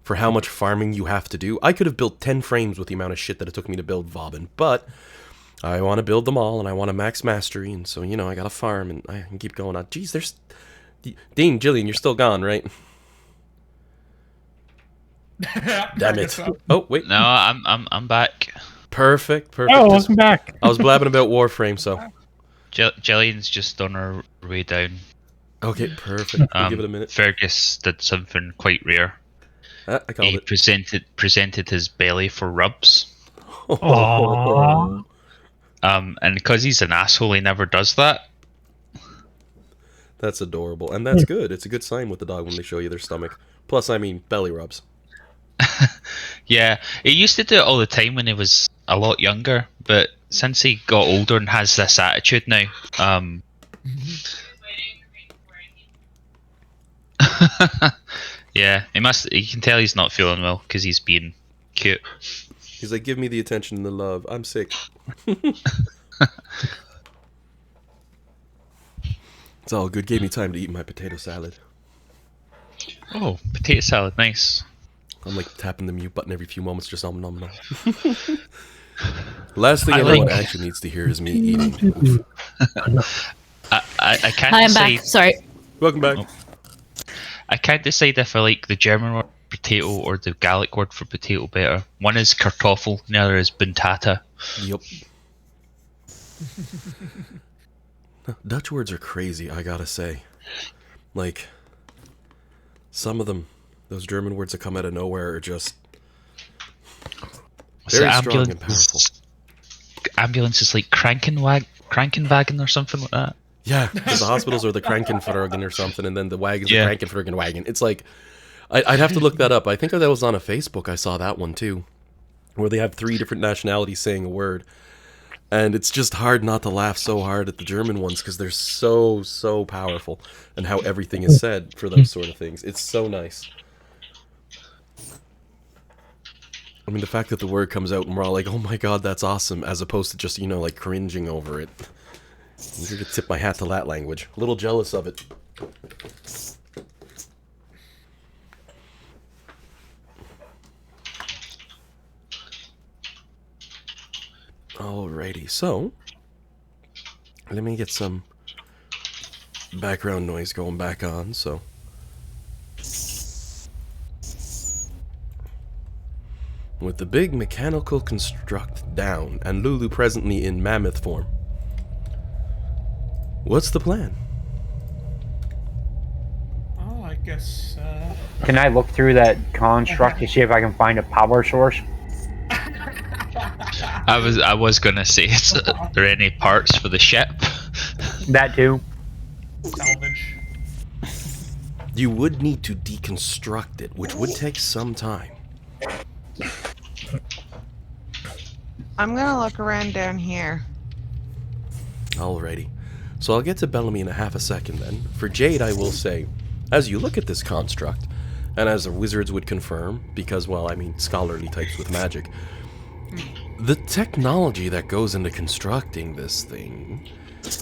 for how much farming you have to do. I could have built 10 frames with the amount of shit that it took me to build Vauban, but I want to build them all, and I want to max mastery, and so, I got to farm, and I can keep going on. Jeez, there's... Dean, Jillian, you're still gone, right? Damn it. Oh, wait. No, I'm back. Perfect. Oh, welcome back. I was blabbing about Warframe, so... Jillian's just on her way down. Okay, perfect. We'll give it a minute. Fergus did something quite rare. I called it. Presented his belly for rubs. Aww. And because he's an asshole, he never does that. That's adorable. And that's good. It's a good sign with the dog when they show you their stomach. Plus, I mean, belly rubs. Yeah, he used to do it all the time when he was a lot younger, but since he got older and has this attitude now, yeah, he must. You can tell he's not feeling well because he's being cute. He's like, give me the attention and the love. I'm sick. It's all good. Gave me time to eat my potato salad. Oh, potato salad, nice. I'm like tapping the mute button every few moments, just nom nom nom. Last thing anyone actually needs to hear is me eating. I can't Hi, I'm decide. back. Sorry. Welcome back. I can't decide if I like the German word potato or the Gallic word for potato better. One is Kartoffel, and the other is Buntata. Yep. Dutch words are crazy, I gotta say. Like, some of them, those German words that come out of nowhere are just very strong and powerful. Ambulance is like Krankenwagen or something like that. Yeah, because the hospitals are the Krankenwagen or something, and then the wagons are Krankenwagen. It's like, I'd have to look that up. I think that was on a Facebook. I saw that one too, where they have 3 different nationalities saying a word. And it's just hard not to laugh so hard at the German ones because they're so powerful and how everything is said for those sort of things. It's so nice. I mean, the fact that the word comes out and we're all like, oh my god, that's awesome, as opposed to just, like cringing over it. I'm going to tip my hat to that language. A little jealous of it. Alrighty, so let me get some background noise going back on, so with the big mechanical construct down and Lulu presently in mammoth form, what's the plan? Oh, I guess, Can I look through that construct to see if I can find a power source? I was gonna say, is there any parts for the ship? That too. salvage. You would need to deconstruct it, which would take some time. I'm gonna look around down here. Alrighty. So I'll get to Bellamy in a half a second then. For Jade, I will say, as you look at this construct, and as the wizards would confirm, because, well, I mean, scholarly types with magic, the technology that goes into constructing this thing,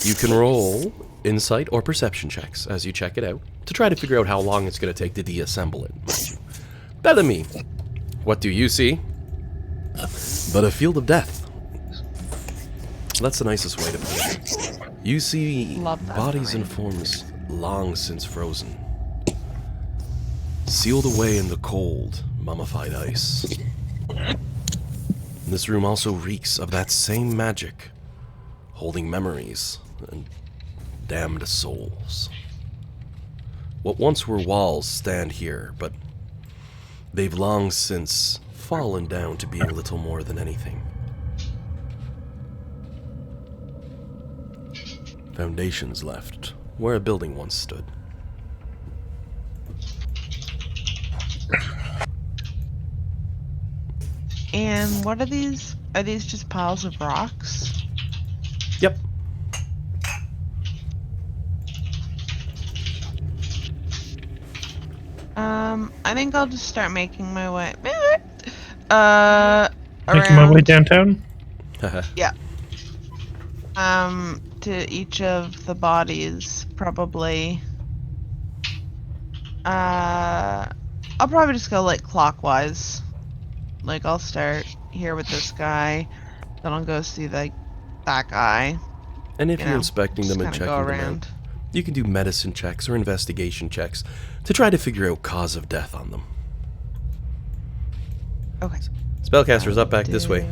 you can roll insight or perception checks as you check it out to try to figure out how long it's going to take to deassemble it, mind you. Bellamy, what do you see? But a field of death. That's the nicest way to put it. You see Love that bodies and forms long since frozen, sealed away in the cold, mummified ice. This room also reeks of that same magic, holding memories and damned souls. What once were walls stand here, but they've long since fallen down to being little more than anything. Foundations left, where a building once stood. And what are these? Are these just piles of rocks? Yep. I think I'll just start making my way. Making my way downtown. Yeah. To each of the bodies, probably. I'll probably just go like clockwise. Like I'll start here with this guy, then I'll go see that guy. And if you're inspecting them and just checking kinda them go out, around. you can do medicine checks or investigation checks to try to figure out cause of death on them. Okay. Spellcaster's up back this way.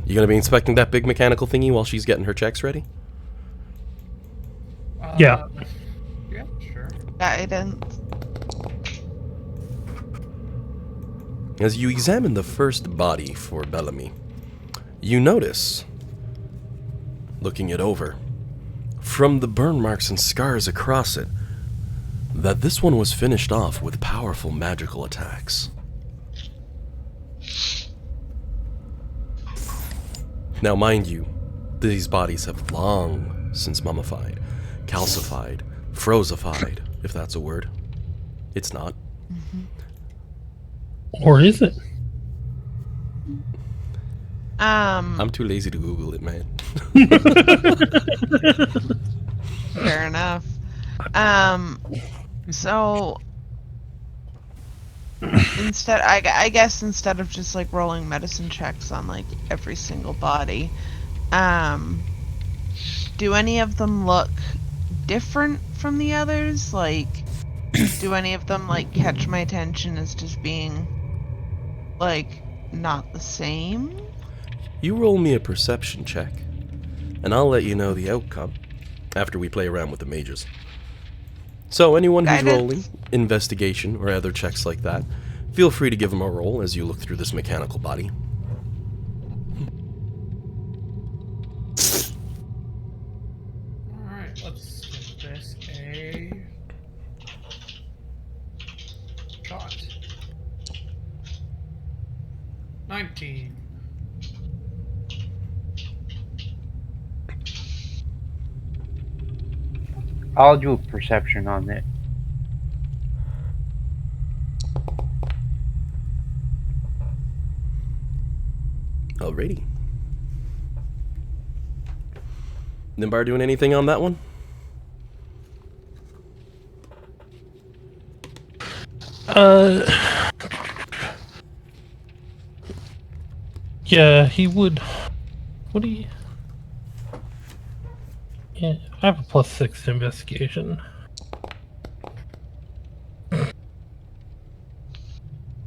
You gonna be inspecting that big mechanical thingy while she's getting her checks ready? Yeah. Yeah, sure. Guidance. As you examine the first body for Bellamy, you notice, looking it over, from the burn marks and scars across it, that this one was finished off with powerful magical attacks. Now, mind you, these bodies have long since mummified, calcified, frosified, if that's a word. It's not. Or is it? I'm too lazy to Google it, man. Fair enough. So instead, I guess instead of just like rolling medicine checks on like every single body, do any of them look different from the others? Like, do any of them like catch my attention as just being like not the same? You roll me a perception check, and I'll let you know the outcome after we play around with the mages. So anyone who's rolling investigation or other checks like that, feel free to give them a roll as you look through this mechanical body. Alright, let's give this a shot. 19. I'll do a perception on it. Alrighty. Nimbar doing anything on that one? Yeah, he would. Would he? Yeah, I have a +6 to investigation.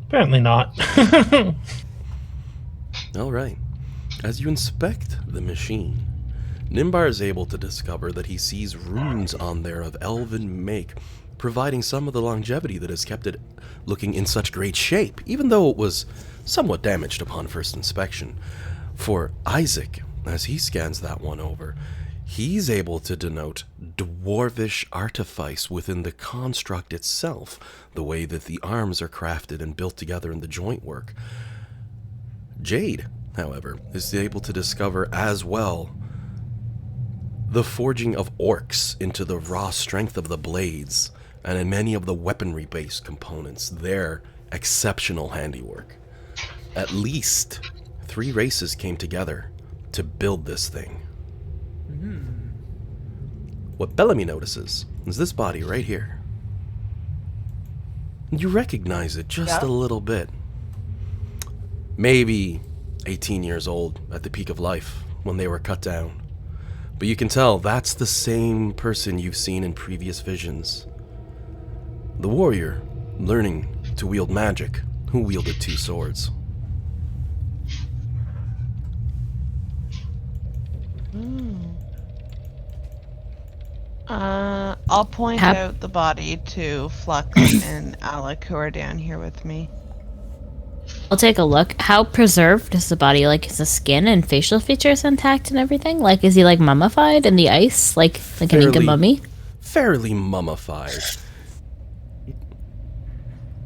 Apparently not. Alright. As you inspect the machine, Nimbar is able to discover that he sees runes on there of elven make, providing some of the longevity that has kept it looking in such great shape, even though it was somewhat damaged upon first inspection. For Isaac, as he scans that one over, he's able to denote dwarvish artifice within the construct itself, the way that the arms are crafted and built together in the joint work. Jade, however, is able to discover as well the forging of orcs into the raw strength of the blades, and in many of the weaponry-based components, their exceptional handiwork. At least 3 races came together to build this thing. What Bellamy notices is this body right here. You recognize it just a little bit. Maybe 18 years old at the peak of life when they were cut down. But you can tell that's the same person you've seen in previous visions. The warrior learning to wield magic, who wielded 2 swords. I'll point out the body to Flux and Alec, who are down here with me. I'll take a look. How preserved is the body? Like, is the skin and facial features intact and everything? Like, is he like mummified in the ice, like an Inca mummy? Fairly mummified.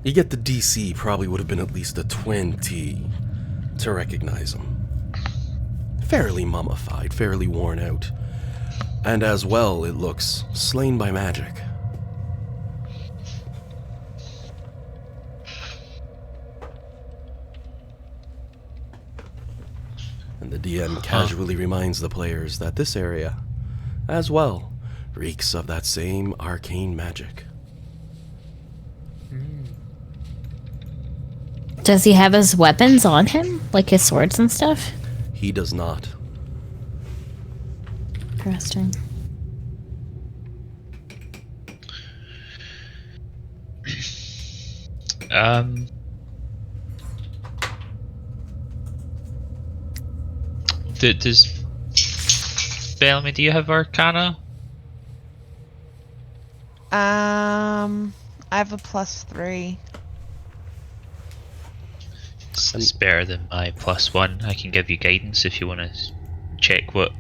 You get the DC probably would have been at least a 20 to recognize him. Fairly mummified, fairly worn out. And as well, it looks slain by magic. And the DM casually reminds the players that this area, as well, reeks of that same arcane magic. Does he have his weapons on him? Like his swords and stuff? He does not. Interesting. Does Bellamy, do you have Arcana? I have a +3. It's better than my +1. I can give you guidance if you want to check what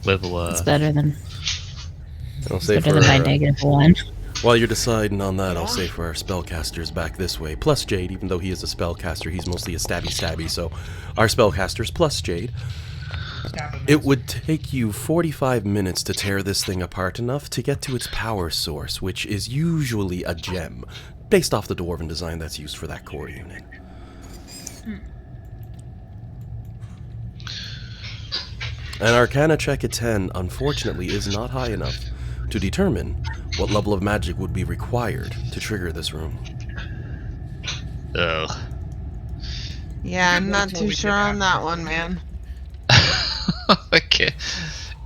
level. It's better than I'll say better for than my -1. while you're deciding on that, I'll say for our spellcasters back this way, plus Jade, even though he is a spellcaster, he's mostly a stabby, so our spellcasters plus Jade. It would take you 45 minutes to tear this thing apart enough to get to its power source, which is usually a gem, based off the dwarven design that's used for that core unit. An Arcana check at 10, unfortunately, is not high enough to determine what level of magic would be required to trigger this room. Ugh. Yeah, I'm not too sure on that one, man. Okay.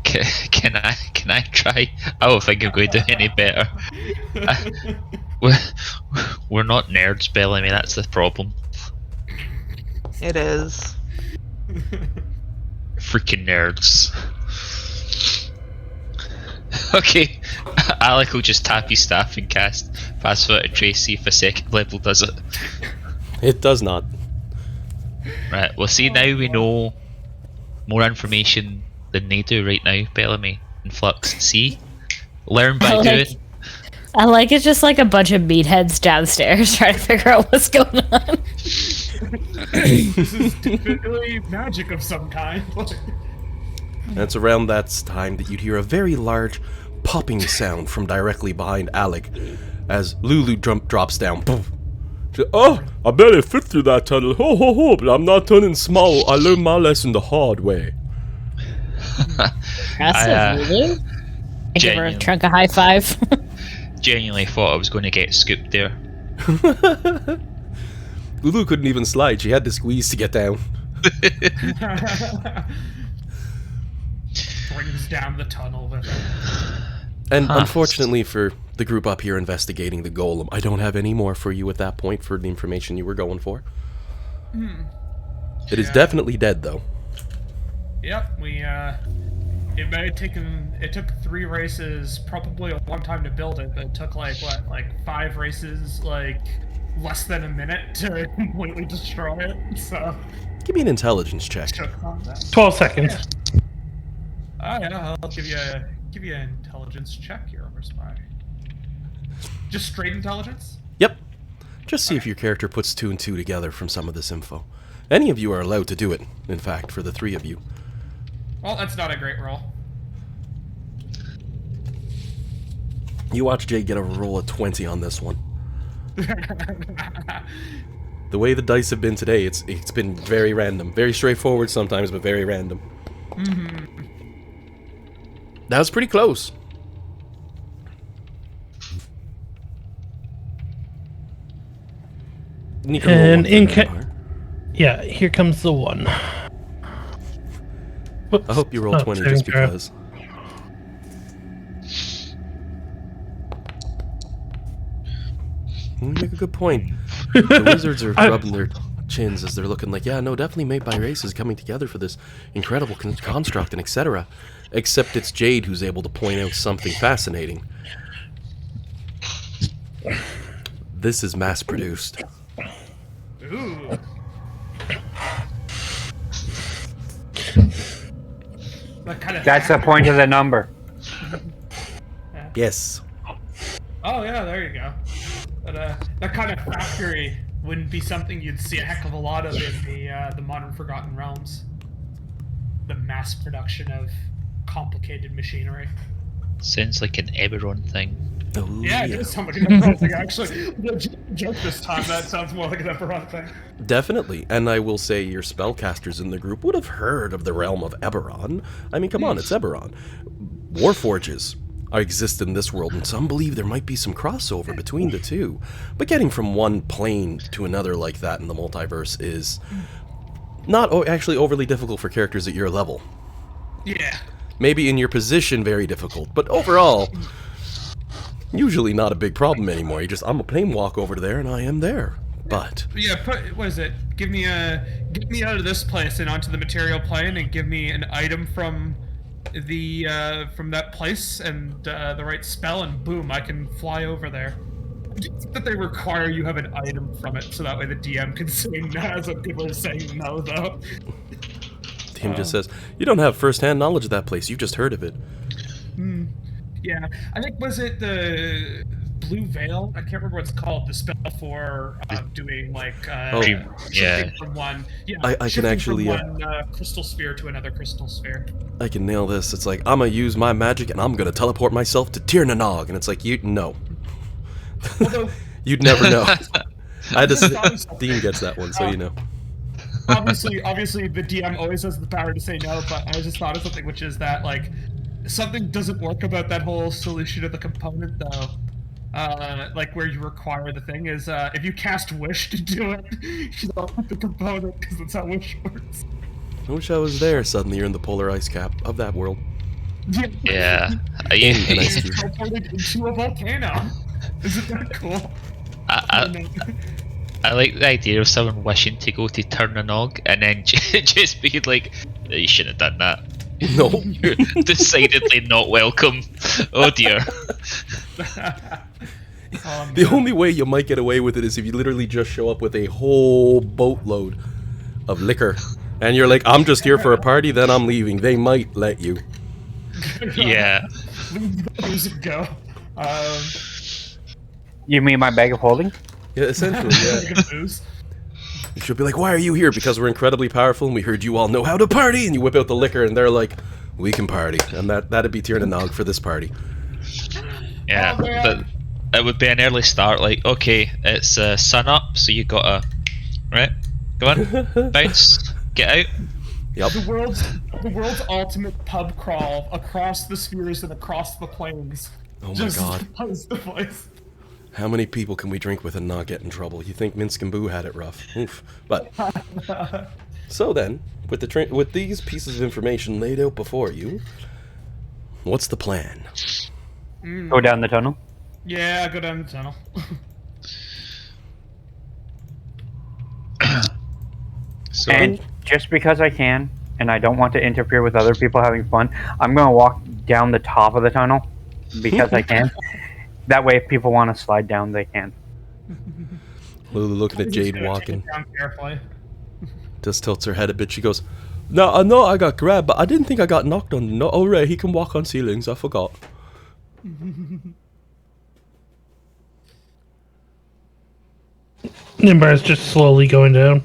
Can I try? I don't think I'm going to do any better. We're not nerds, Bellamy. That's the problem. It is. Freaking nerds. Okay, Alec will just tap his staff and cast Fast Foot and Trace, see if a second level does it. It does not. Right, well, see, now we know more information than they do right now, Bellamy and Flux. See? Learn by doing. I like it's just like a bunch of meatheads downstairs trying to figure out what's going on. This is typically magic of some kind. And it's around that time that you'd hear a very large popping sound from directly behind Alec as Lulu drops down. Oh, I barely fit through that tunnel. Ho ho ho, but I'm not turning small. I learned my lesson the hard way. Impressive, Lulu. I give her a trunk a high five. Genuinely thought I was going to get scooped there. Lulu couldn't even slide. She had to squeeze to get down. Brings down the tunnel with it. And unfortunately for the group up here investigating the golem, I don't have any more for you at that point for the information you were going for. It is definitely dead, though. Yep, it took 3 races, probably a long time to build it, but it took like 5 races, like less than a minute to completely destroy it. So give me an intelligence check. 12 seconds. Yeah, I'll give you an intelligence check here, over spy. Just straight intelligence? Yep. Just see if your character puts 2 and 2 together from some of this info. Any of you are allowed to do it, in fact, for the 3 of you. Well, that's not a great roll. You watch Jay get a roll of 20 on this one. The way the dice have been today, it's been very random. Very straightforward sometimes, but very random. That was pretty close. And yeah, here comes the 1. Whoops. I hope you roll 20 just because. You make a good point. The wizards are rubbing their chins as they're looking like, yeah, no, definitely made by races coming together for this incredible construct and etc. Except it's Jade who's able to point out something fascinating. This is mass-produced. Ooh. That's the point of the number. Yes. Oh yeah, there you go. But that kind of factory wouldn't be something you'd see a heck of a lot of in the modern Forgotten Realms. The mass production of complicated machinery. Sounds like an Eberron thing. Oh, yeah, it is something like an Eberron thing, actually. Joke this time, that sounds more like an Eberron thing. Definitely, and I will say your spellcasters in the group would have heard of the realm of Eberron. I mean, come on, it's Eberron. Warforges exist in this world, and some believe there might be some crossover between the two. But getting from one plane to another like that in the multiverse is not actually overly difficult for characters at your level. Yeah. Maybe in your position, very difficult, but overall, usually not a big problem anymore. I'm a plane walk over to there, and I am there. But yeah, what is it? Get me out of this place and onto the material plane, and give me an item from that place and the right spell, and boom, I can fly over there. That they require you have an item from it, so that way the DM can say no. Some people are saying no, though. him just says, "You don't have first-hand knowledge of that place. You've just heard of it." Yeah, I think, was it the Blue Veil? I can't remember what it's called. The spell for doing like shifting from one. Yeah, I can actually from one crystal sphere to another crystal sphere. I can nail this. It's like, I'm gonna use my magic and I'm gonna teleport myself to Tirnanog, and it's like, no. Although, You'd never know. I just Dean gets that one, so you know. Obviously, the DM always has the power to say no, but I just thought of something, which is that like something doesn't work about that whole solution of the component though. Like where you require the thing is if you cast Wish to do it, you don't have the component because that's how Wish works. I wish I was there. Suddenly you're in the polar ice cap of that world. Yeah. In an ice cube. Teleported into a volcano. Isn't that cool? I like the idea of someone wishing to go to Tirnanog and then just being like, you shouldn't have done that. No. You're decidedly not welcome. Oh dear. The only way you might get away with it is if you literally just show up with a whole boatload of liquor. And you're like, I'm just here for a party, then I'm leaving. They might let you. Yeah. Music go. You mean my bag of holding? Yeah, essentially, yeah. She'll be like, why are you here? Because we're incredibly powerful and we heard you all know how to party. And you whip out the liquor and they're like, we can party. And that'd be Tirnanog for this party. Yeah, but it would be an early start, like, okay, it's sun up, so you gotta, right, go on, bounce, get out. Yep. The world's ultimate pub crawl across the spheres and across the planes. Oh my god. Just the place. How many people can we drink with and not get in trouble? You think Minsk and Boo had it rough. Oof. But, so then, with these pieces of information laid out before you, what's the plan? Go down the tunnel? Yeah, go down the tunnel. And just because I can, and I don't want to interfere with other people having fun, I'm going to walk down the top of the tunnel because I can. That way, if people want to slide down, they can. Lulu looking at Jade walking. Down carefully. Just tilts her head a bit. She goes, "No, I know I got grabbed, but I didn't think I got knocked on. No, oh, right, he can walk on ceilings. I forgot." Nimbar's just slowly going down.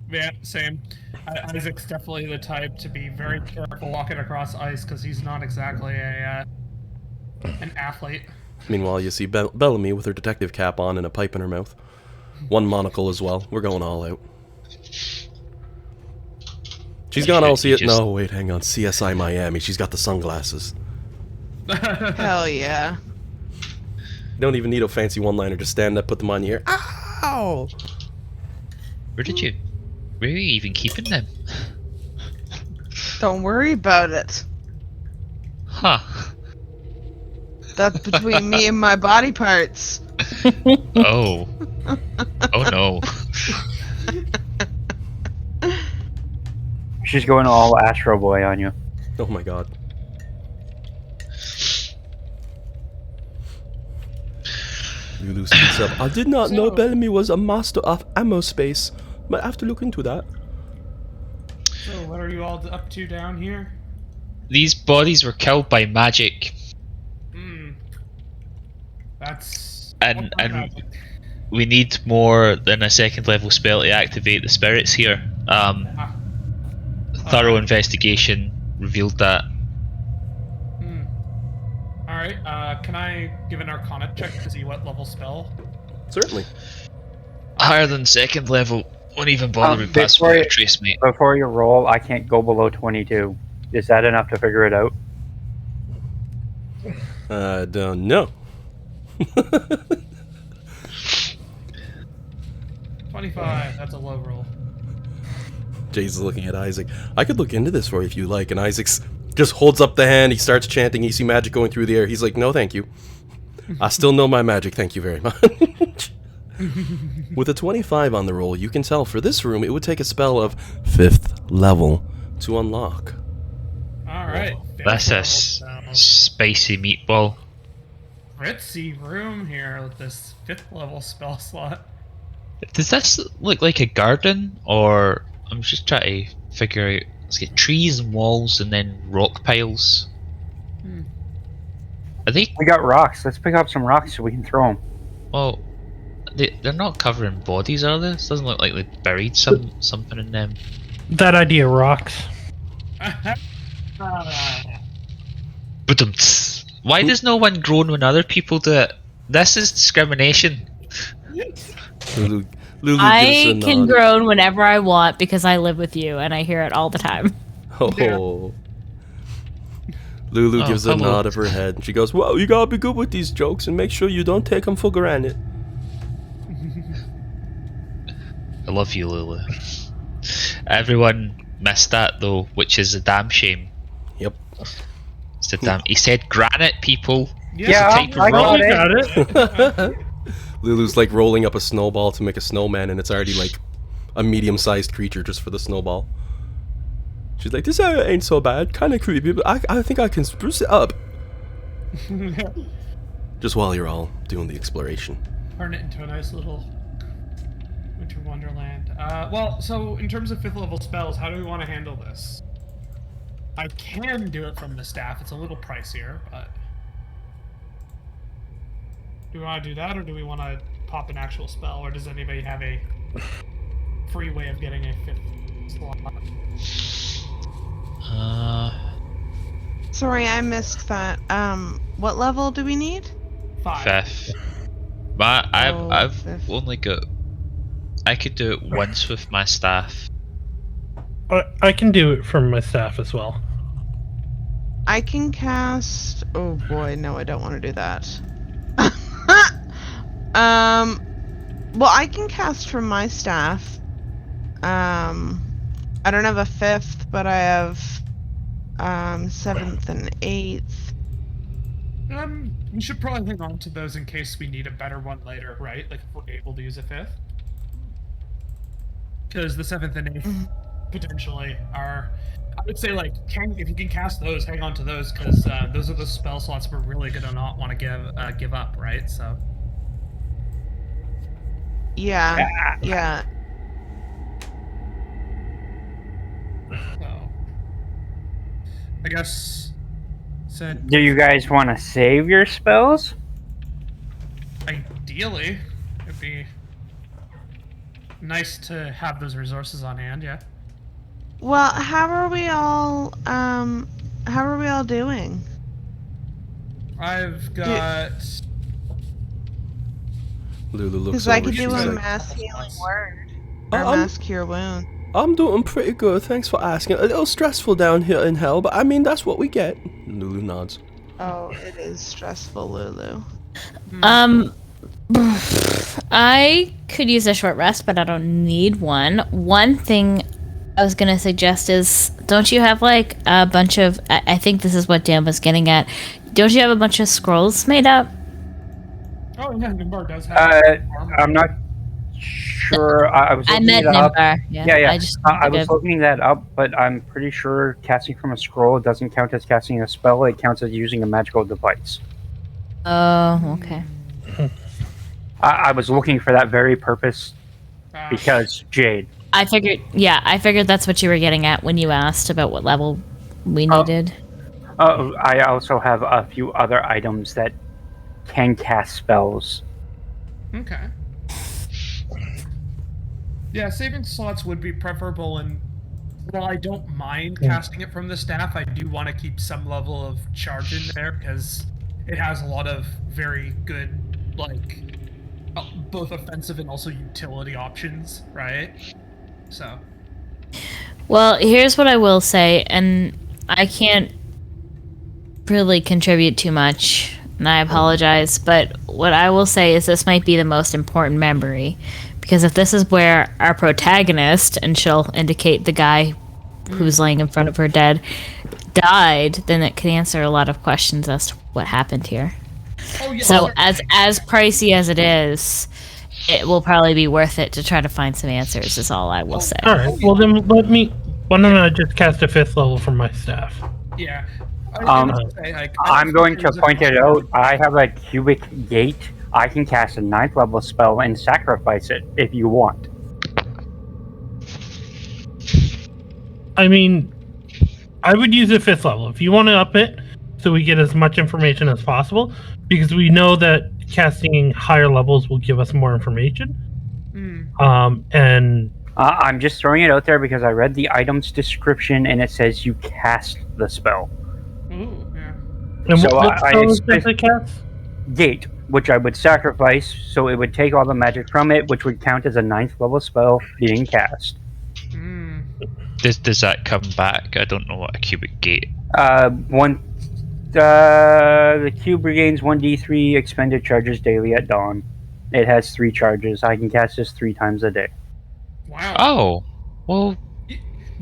Yeah, same. Isaac's definitely the type to be very careful walking across ice because he's not exactly an athlete. Meanwhile, you see Bellamy with her detective cap on and a pipe in her mouth. One monocle as well. We're going all out. She's gone all see it. No, wait, hang on. CSI Miami. She's got the sunglasses. Hell yeah. Don't even need a fancy one-liner. Just stand up, put them on your ear. Ow! Where are you even keeping them? Don't worry about it. Huh. That's between me and my body parts. Oh. Oh no. She's going all Astro Boy on you. Oh my god. Lulu speaks up. I did not know Bellamy was a master of ammo space. Might have to look into that. So what are you all up to down here? These bodies were killed by magic. That's... And we need more than a second level spell to activate the spirits here. Thorough investigation revealed that. Alright, can I give an Arcana check to see what level spell? Certainly. Higher than second level. Won't even bother with password or trace, mate. Before you roll, I can't go below 22. Is that enough to figure it out? I don't know. 25, that's a low roll. Jay's looking at Isaac. I could look into this for you if you like. And Isaac's just holds up the hand. He starts chanting. You see magic going through the air. He's like, no, thank you. I still know my magic. Thank you very much. With a 25 on the roll, you can tell for this room it would take a spell of 5th level to unlock. Alright. That's a spicy meatball. Ritzy room here with this 5th level spell slot. Does this look like a garden, or I'm just trying to figure out Let's get trees and walls, and then rock piles. Are they? We got rocks. Let's pick up some rocks so we can throw them. Well, they're not covering bodies, are they? This doesn't look like they buried something in them. That idea rocks. But why does no one groan when other people do it? This is discrimination. Lulu I gives a can nod. groan whenever I want because I live with you and I hear it all the time. Oh. Lulu gives a hello. nod of her head, and she goes, "Well, you gotta be good with these jokes and make sure you don't take them for granted." I love you, Lulu. Everyone missed that though, which is a damn shame. Yep. It's a damn. He said granite, people. Yeah, It's a type of I rock. got it. Lulu's like rolling up a snowball to make a snowman, and it's already like a medium-sized creature just for the snowball. She's like, "This ain't so bad, kind of creepy, but I think I can spruce it up." Just while you're all doing the exploration. Turn it into a nice little winter wonderland. Well, so in terms of 5th level spells, how do we want to handle this? I can do it from the staff. It's a little pricier, but do we want to do that, or do we want to pop an actual spell, or does anybody have a free way of getting a 5th slot? Sorry, I missed that. What level do we need? 5. 5th. But I've fifth. only got. I could do it once with my staff. I can do it from my staff as well. I can cast. Oh boy, no, I don't want to do that. Well, I can cast from my staff. I don't have a 5th, but I have 7th and 8th. We should probably hang on to those in case we need a better one later, right? Like if we're able to use a 5th. Because the 7th and 8th potentially are, I would say, like, if you can cast those, hang on to those, because those are the spell slots we're really gonna not want to give up, right? So. Yeah, yeah. So. I guess. Said Do you guys want to save your spells? ideally, it'd be nice to have those resources on hand. Yeah. Well, how are we all doing? I've got. Lulu looks Because over. I could do she's a like, mass healing word or I'm- mass cure wound. "I'm doing pretty good. Thanks for asking. A little stressful down here in hell, but I mean that's what we get." Lulu nods. Oh, it is stressful, Lulu. I could use a short rest, but I don't need one. One thing I was gonna suggest is, don't you have like a bunch of? I think this is what Dan was getting at. Don't you have a bunch of scrolls made up? Oh yeah, Nimbar does have. armor. I'm not sure. I was I looking meant it up. Nimbar. Yeah. I just I think was of- looking that up, but I'm pretty sure casting from a scroll doesn't count as casting a spell. It counts as using a magical device. Oh, okay. I was looking for that very purpose Ah, because Jade. I figured that's what you were getting at when you asked about what level we Oh. needed. I also have a few other items that can cast spells. Okay. Yeah, saving slots would be preferable, and while I don't mind casting it from the staff, I do want to keep some level of charge in there because it has a lot of very good, like, both offensive and also utility options, right? So. Well, here's what I will say, and I can't really contribute too much, and I apologize, but what I will say is this might be the most important memory, because if this is where our protagonist, and she'll indicate the guy who's laying in front of her dead, died, then it could answer a lot of questions as to what happened here. Oh, yeah. So as pricey as it is, it will probably be worth it to try to find some answers, is all I will say. Alright, well then why don't I just cast a 5th level from my staff? Yeah. I'm going to point it out. I have a cubic gate. I can cast a 9th level spell and sacrifice it if you want. I mean, I would use it 5th level. If you want to up it so we get as much information as possible, because we know that casting higher levels will give us more information. And I'm just throwing it out there because I read the item's description and it says you cast the spell. Ooh, yeah. and So what I spell does it cast? Gate, which I would sacrifice, so it would take all the magic from it, which would count as a 9th level spell being cast. Does that come back? I don't know what a cubic gate. The cube regains 1d3 expended charges daily at dawn. It has 3 charges. I can cast this 3 times a day. Wow. Oh, well,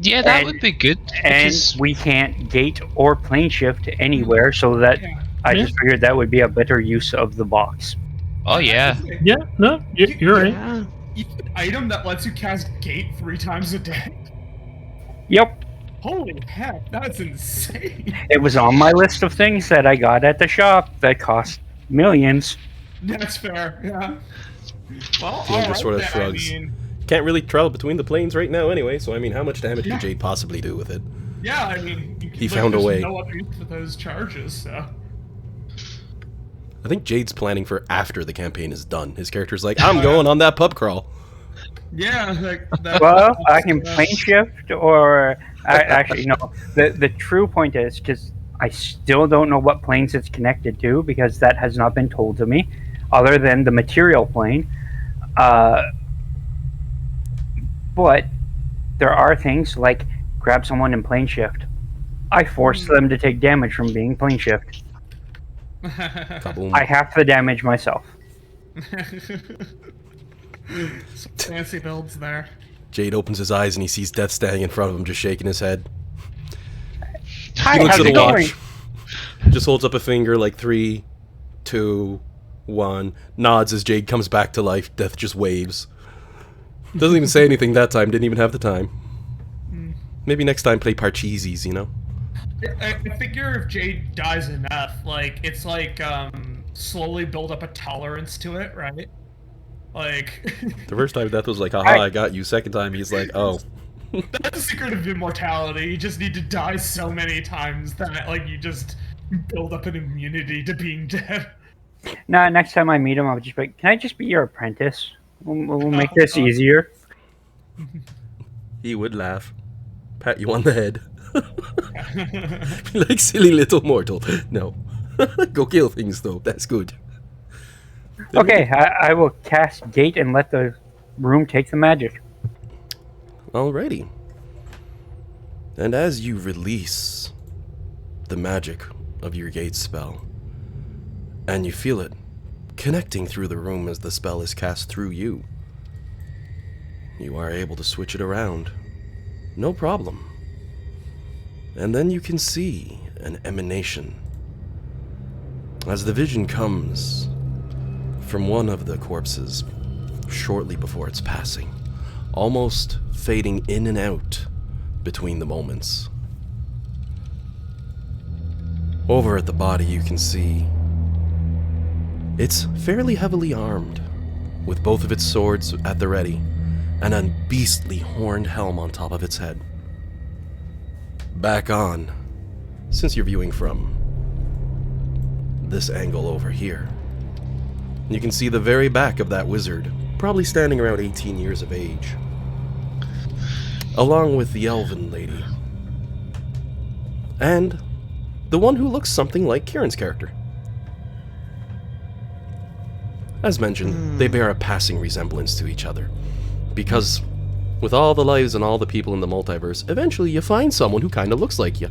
yeah, that would be good. And Because we can't gate or plane shift anywhere, so that I just figured that would be a better use of the box. oh yeah, Yeah, no, you're right. Yeah. An item that lets you cast gate 3 times a day. Yep. Holy heck, that's insane. It was on my list of things that I got at the shop that cost millions. That's fair, yeah. Well, Fiona alright sort of then, shrugs. I mean, Can't really travel between the planes right now anyway, so I mean, how much damage could Jade possibly do with it? yeah, I mean, He found a way. No other use for those charges, so. I think Jade's planning for after the campaign is done. His character's like, I'm going on that pub crawl. Yeah, like that. Well, I can plane shift, or actually, no. The true point is, because I still don't know what planes it's connected to, because that has not been told to me, other than the material plane. But there are things like grab someone in plane shift. I force them to take damage from being plane shift. Kaboom. I have the damage myself. Some fancy builds there. Jade opens his eyes and he sees Death standing in front of him, just shaking his head. Hi, He looks how's at it a going? watch. Just holds up a finger like 3, 2, 1. Nods as Jade comes back to life. Death just waves. Doesn't even say anything that time. Didn't even have the time. Maybe next time play Parcheesies, you know? I figure if Jade dies enough, like, it's like, slowly build up a tolerance to it, right? Like... The first time Death was like, haha, I got you. Second time he's like, oh. That's the secret of immortality. You just need to die so many times that, like, you just build up an immunity to being dead. Nah, next time I meet him, I'll just be like, can I just be your apprentice? We'll make this easier. He would laugh. Pat you on the head. Be like, silly little mortal. No. Go kill things, though. That's good. Okay, I will cast Gate and let the room take the magic. Alrighty. And as you release the magic of your Gate spell, and you feel it connecting through the room as the spell is cast through you, you are able to switch it around. No problem. And then you can see an emanation as the vision comes from one of the corpses shortly before its passing, almost fading in and out between the moments. Over at the body you can see it's fairly heavily armed, with both of its swords at the ready, and a beastly horned helm on top of its head. Back on, since you're viewing from this angle over here, you can see the very back of that wizard, probably standing around 18 years of age, along with the elven lady, and the one who looks something like Kieran's character. As mentioned, they bear a passing resemblance to each other, because with all the lives and all the people in the multiverse, eventually you find someone who kind of looks like you.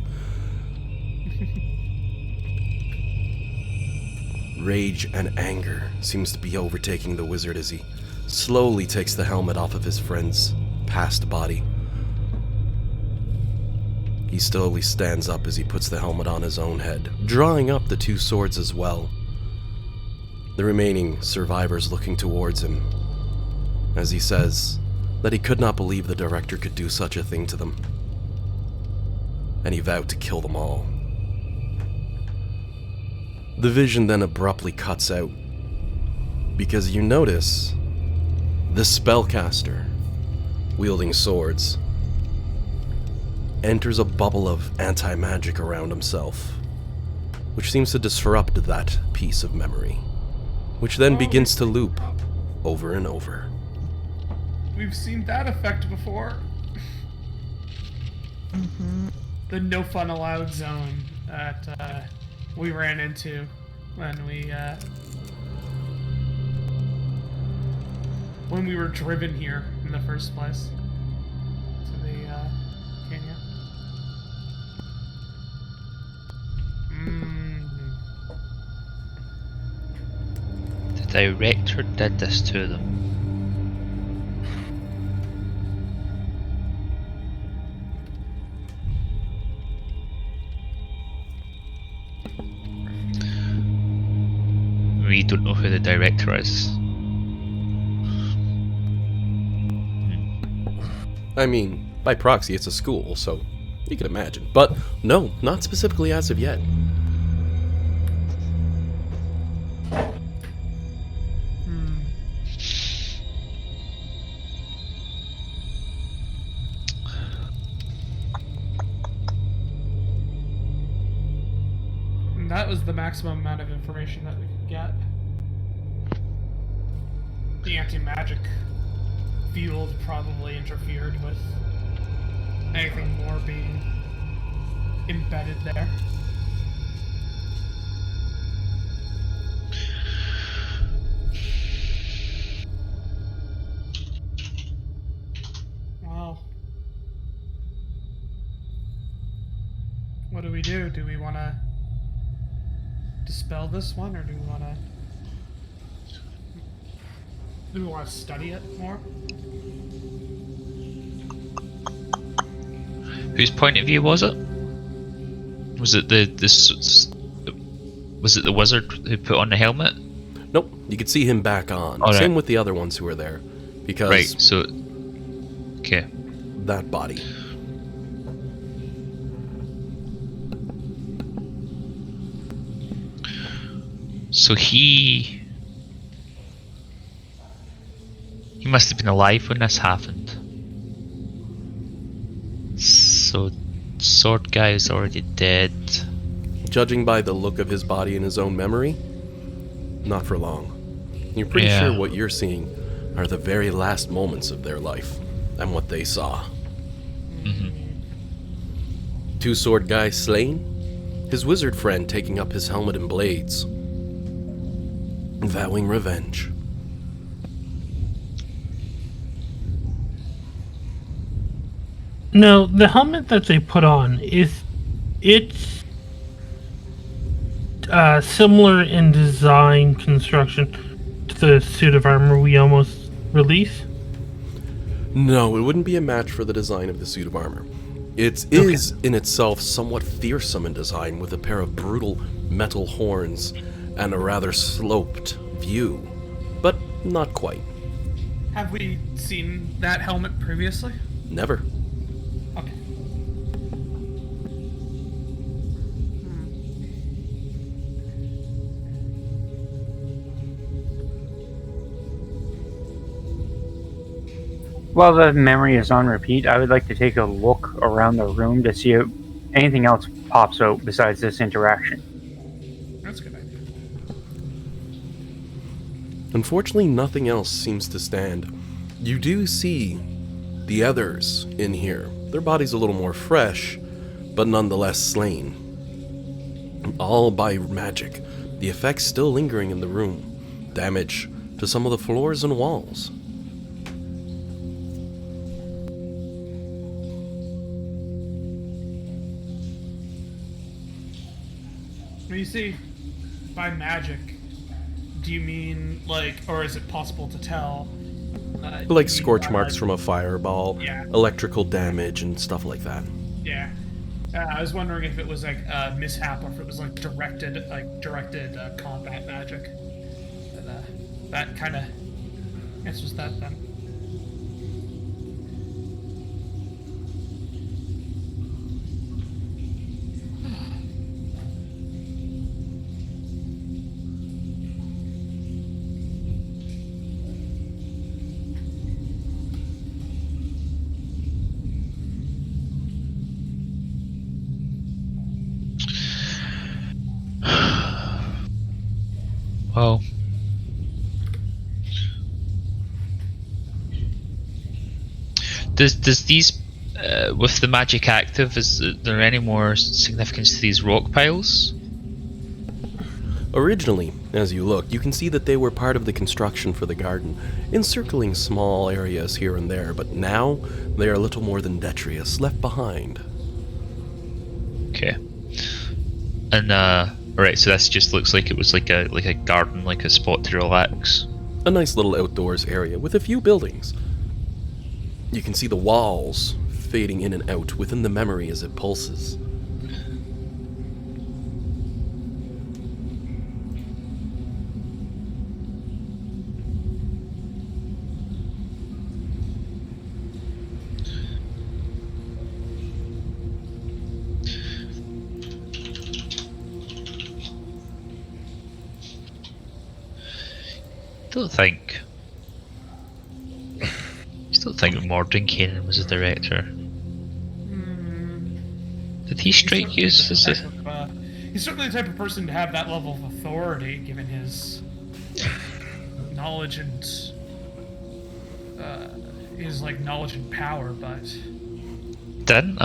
Rage and anger seems to be overtaking the wizard as he slowly takes the helmet off of his friend's past body. He slowly stands up as he puts the helmet on his own head, drawing up the 2 swords as well. The remaining survivors looking towards him, as he says that he could not believe the director could do such a thing to them, and he vowed to kill them all. The vision then abruptly cuts out, because you notice the spellcaster, wielding swords, enters a bubble of anti-magic around himself, which seems to disrupt that piece of memory, which then begins to loop over and over. We've seen that effect before. The no fun allowed zone that we ran into when we were driven here in the first place to the canyon. The director did this to them. We don't know who the director is. I mean, by proxy, it's a school, so you can imagine. But no, not specifically as of yet. And that was the maximum amount of information that we could get. The anti-magic field probably interfered with anything more being embedded there. Well, what do we do? Do we want to dispel this one, or do we want to study it more? Whose point of view was it? Was it the wizard who put on the helmet? Nope, you could see him back on. All right. Same with the other ones who were there. Because Right, so... Okay. that body. So he must have been alive when this happened. So sword guy is already dead. Judging by the look of his body and his own memory, not for long. You're pretty Yeah. sure what you're seeing are the very last moments of their life and what they saw. Two sword guy slain, his wizard friend taking up his helmet and blades, vowing revenge. No, the helmet that they put on it's similar in design construction to the suit of armor we almost released. No, it wouldn't be a match for the design of the suit of armor. It is in itself somewhat fearsome in design, with a pair of brutal metal horns and a rather sloped view, but not quite. Have we seen that helmet previously? Never. Okay. While the memory is on repeat, I would like to take a look around the room to see if anything else pops out besides this interaction. That's a good idea. Unfortunately, nothing else seems to stand. You do see the others in here. Their body's a little more fresh, but nonetheless slain. All by magic. The effects still lingering in the room. Damage to some of the floors and walls. When you say by magic, do you mean like, or is it possible to tell? Like scorch marks from a fireball, Yeah. electrical damage, and stuff like that. Yeah. I was wondering if it was like a mishap or if it was like directed combat magic. But, that kind of answers that then. Well, does these with the magic active, is there any more significance to these rock piles? Originally, as you look, you can see that they were part of the construction for the garden, encircling small areas here and there, but now they are little more than detritus, left behind. Okay. And alright, so this just looks like it was like a garden, like a spot to relax. A nice little outdoors area with a few buildings. You can see the walls fading in and out within the memory as it pulses. Don't think Morden Kanan was a director. Did he strike you as He's certainly the type of person to have that level of authority, given his knowledge and his knowledge and power. But didn't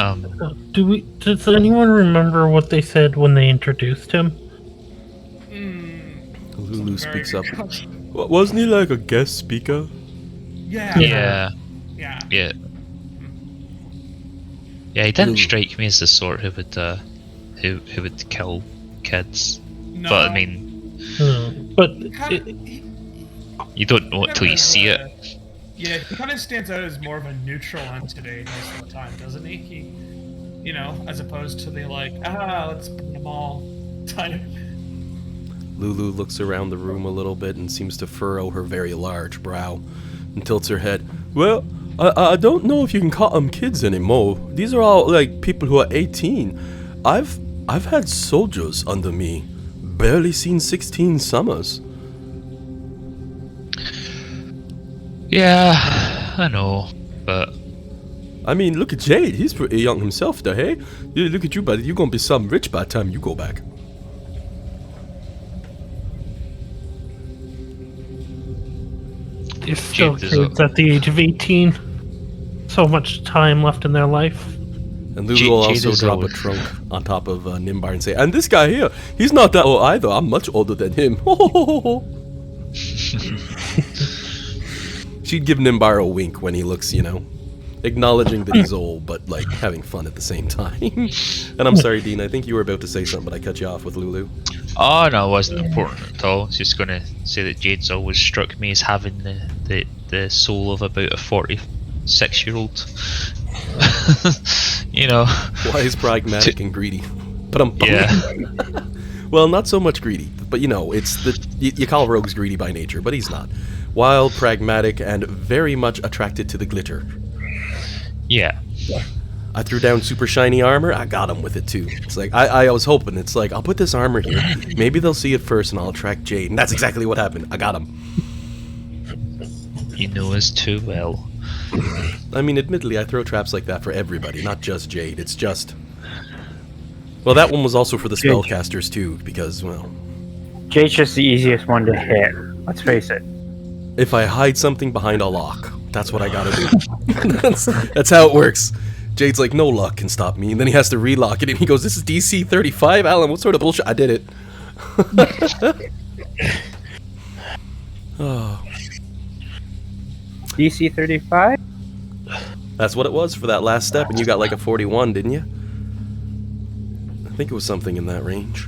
Does anyone remember what they said when they introduced him? Lulu speaks up. Wasn't he like a guest speaker? Yeah. Yeah. Yeah. Yeah, he didn't strike me as the sort who would kill kids. No. But I mean, But you don't know it till you see it. Yeah, he kind of stands out as more of a neutral entity most of the time, doesn't he? He, as opposed to the let's burn them all type. Lulu looks around the room a little bit and seems to furrow her very large brow and tilts her head. Well, I don't know if you can call them kids anymore. These are all people who are 18. I've had soldiers under me. Barely seen 16 summers. Yeah, I know, but I mean, look at Jade. He's pretty young himself, though, hey? Look at you, buddy. You're gonna be something rich by the time you go back. they're still kids at the age of 18. So much time left in their life. And Lulu will also drop a trunk on top of Nimbar and say, and this guy here, he's not that old either. I'm much older than him. She'd give Nimbar a wink when he looks, acknowledging that he's old, but having fun at the same time. And I'm sorry, Dean, I think you were about to say something, but I cut you off with Lulu. Oh no, it wasn't important at all. I was just gonna say that Jade's always struck me as having the soul of about a 46-year-old. Wise, pragmatic, and greedy. But yeah. Well, not so much greedy, but it's you call rogues greedy by nature, but he's not. Wild, pragmatic, and very much attracted to the glitter. Yeah. I threw down super shiny armor, I got him with it too. It's I was hoping, it's I'll put this armor here, maybe they'll see it first and I'll attract Jade, and that's exactly what happened. I got him. You know us too well. I mean, admittedly, I throw traps like that for everybody, not just Jade. It's just... Well, that one was also for the spellcasters too, because, well... Jade's just the easiest one to hit, let's face it. If I hide something behind a lock, that's what I gotta do. that's how it works. Jade's like, no luck can stop me, and then he has to relock it, and he goes, this is DC 35? Alan, what sort of bullshit? I did it. Oh. DC 35? That's what it was for that last step, and you got a 41, didn't you? I think it was something in that range.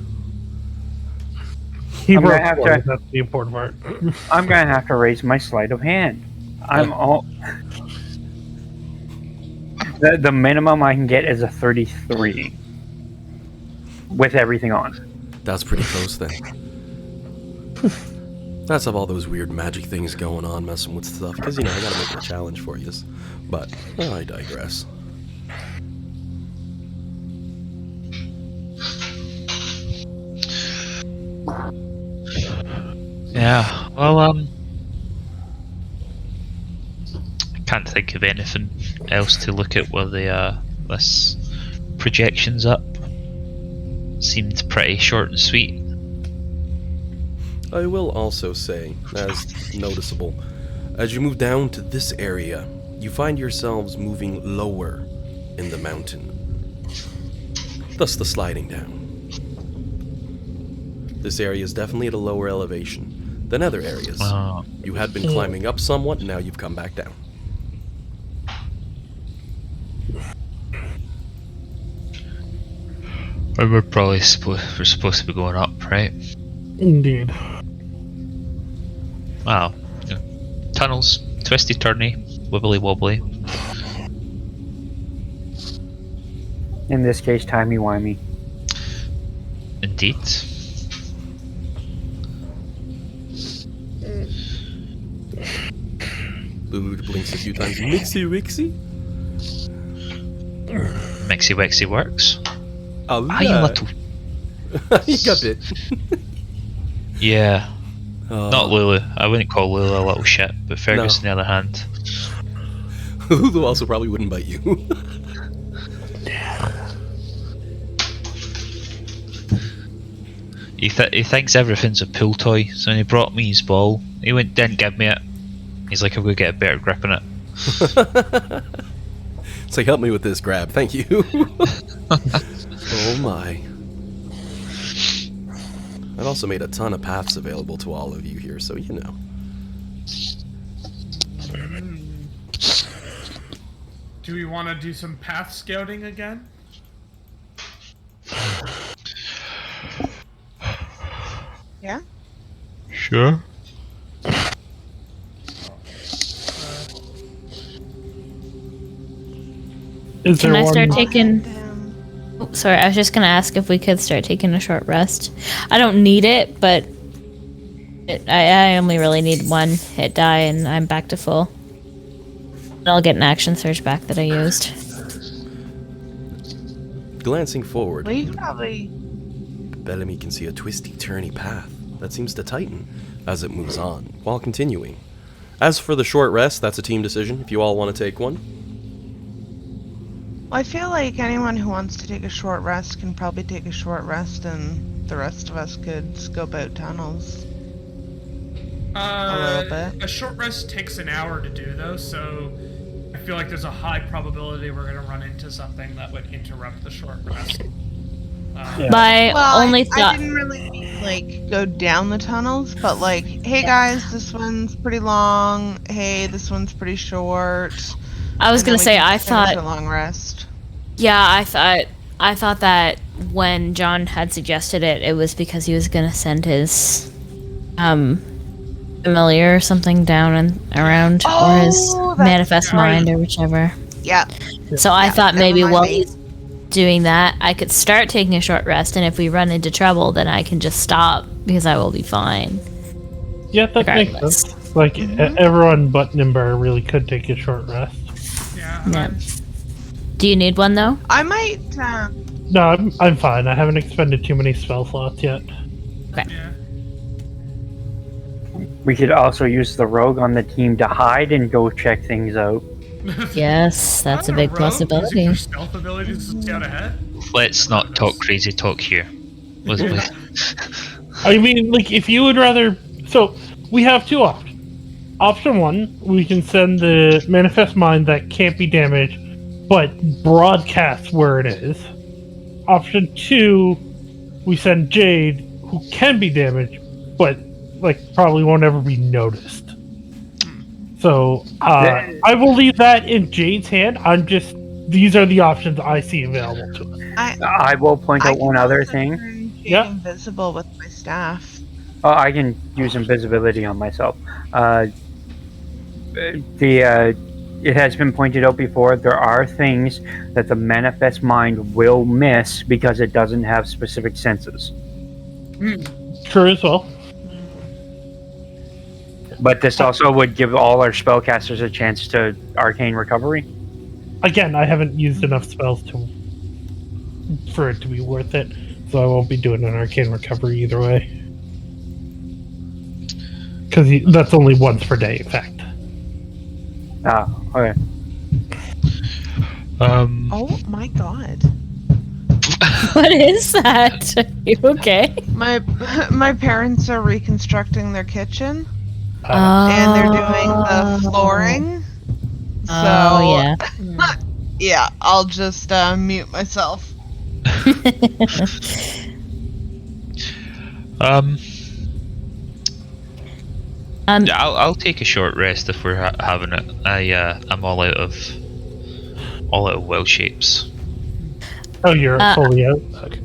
He wrote that's the important part. I'm gonna have to raise my sleight of hand. I'm all... The minimum I can get is a 33. With everything on. That's pretty close then. That's of all those weird magic things going on, messing with stuff, because, I gotta make it a challenge for you. But, I digress. Yeah, well, I can't think of anything else to look at where this projection's up. Seemed pretty short and sweet. I will also say, as noticeable, as you move down to this area, you find yourselves moving lower in the mountain, thus the sliding down. This area is definitely at a lower elevation than other areas. You had been climbing up somewhat, and now you've come back down. We're probably we're supposed to be going up, right? Indeed. Wow. Yeah. Tunnels, twisty turny, wibbly wobbly. In this case, timey-wimey. Indeed. Lulu blinks a few times. Mixy Wixy? Mixy Wixy works. Oh, Ah, you little. You got it. Yeah. Not Lulu. I wouldn't call Lulu a little shit, but Fergus, No. on the other hand. Lulu also probably wouldn't bite you. He thinks everything's a pool toy, so when he brought me his ball, didn't give me it. He's like, I'm going to get a better grip on it. It's like, help me with this grab, thank you. Oh my. I've also made a ton of paths available to all of you here, so you know. Do we want to do some path scouting again? Yeah? Sure. Is Can there I start one? taking? Oh, sorry, I was just gonna ask if we could start taking a short rest. I don't need it, but I only really need one hit die, and I'm back to full. And I'll get an action surge back that I used. Glancing forward, Well, you can probably. Bellamy can see a twisty, turny path that seems to tighten as it moves on, while continuing. As for the short rest, that's a team decision, if you all want to take one. Well, I feel like anyone who wants to take a short rest can probably take a short rest, and the rest of us could scope out tunnels. A little bit. A short rest takes an hour to do, though, so I feel like there's a high probability we're going to run into something that would interrupt the short rest. My only I thought. didn't really mean, like, go down the tunnels, but like, hey guys, this one's pretty long. Hey, this one's pretty short. I was And then gonna we say can I finish thought. a long rest. Yeah, I thought that when John had suggested it, it was because he was gonna send his familiar or something down and around, or his Oh, that's manifest right. mind, or whichever. Yeah. So I thought never maybe mind while me. he's doing that, I could start taking a short rest, and if we run into trouble, then I can just stop because I will be fine. Yeah, that makes Regardless. sense. Like, everyone but Nimbar really could take a short rest. Yeah. Yeah. Do you need one though? I might. No, I'm fine. I haven't expended too many spell slots yet. Yeah. We could also use the rogue on the team to hide and go check things out. Yes, that's a big possibility. Using your stealth abilities to scout ahead? Let's not talk crazy talk here. I mean, like, if you would rather... So, we have two options. Option one, we can send the Manifest Mind that can't be damaged, but broadcast where it is. Option two, we send Jade, who can be damaged, but, like, probably won't ever be noticed. So, I will leave that in Jade's hand. These are the options I see available to us. I will point out one other thing. Turn Jade Yeah. invisible with my staff. Oh, I can use invisibility on myself. It has been pointed out before, there are things that the Manifest Mind will miss because it doesn't have specific senses. True as well. But this also would give all our spellcasters a chance to arcane recovery. Again, I haven't used enough spells for it to be worth it, so I won't be doing an arcane recovery either way. Because that's only once per day, in fact. Ah, okay. Oh my god. What is that? Are you okay? My parents are reconstructing their kitchen, Oh. and they're doing the flooring. So Oh, yeah. yeah, I'll just mute myself. Yeah, I'll take a short rest if we're having it. I'm all out of well shapes. Oh, you're fully out? Okay.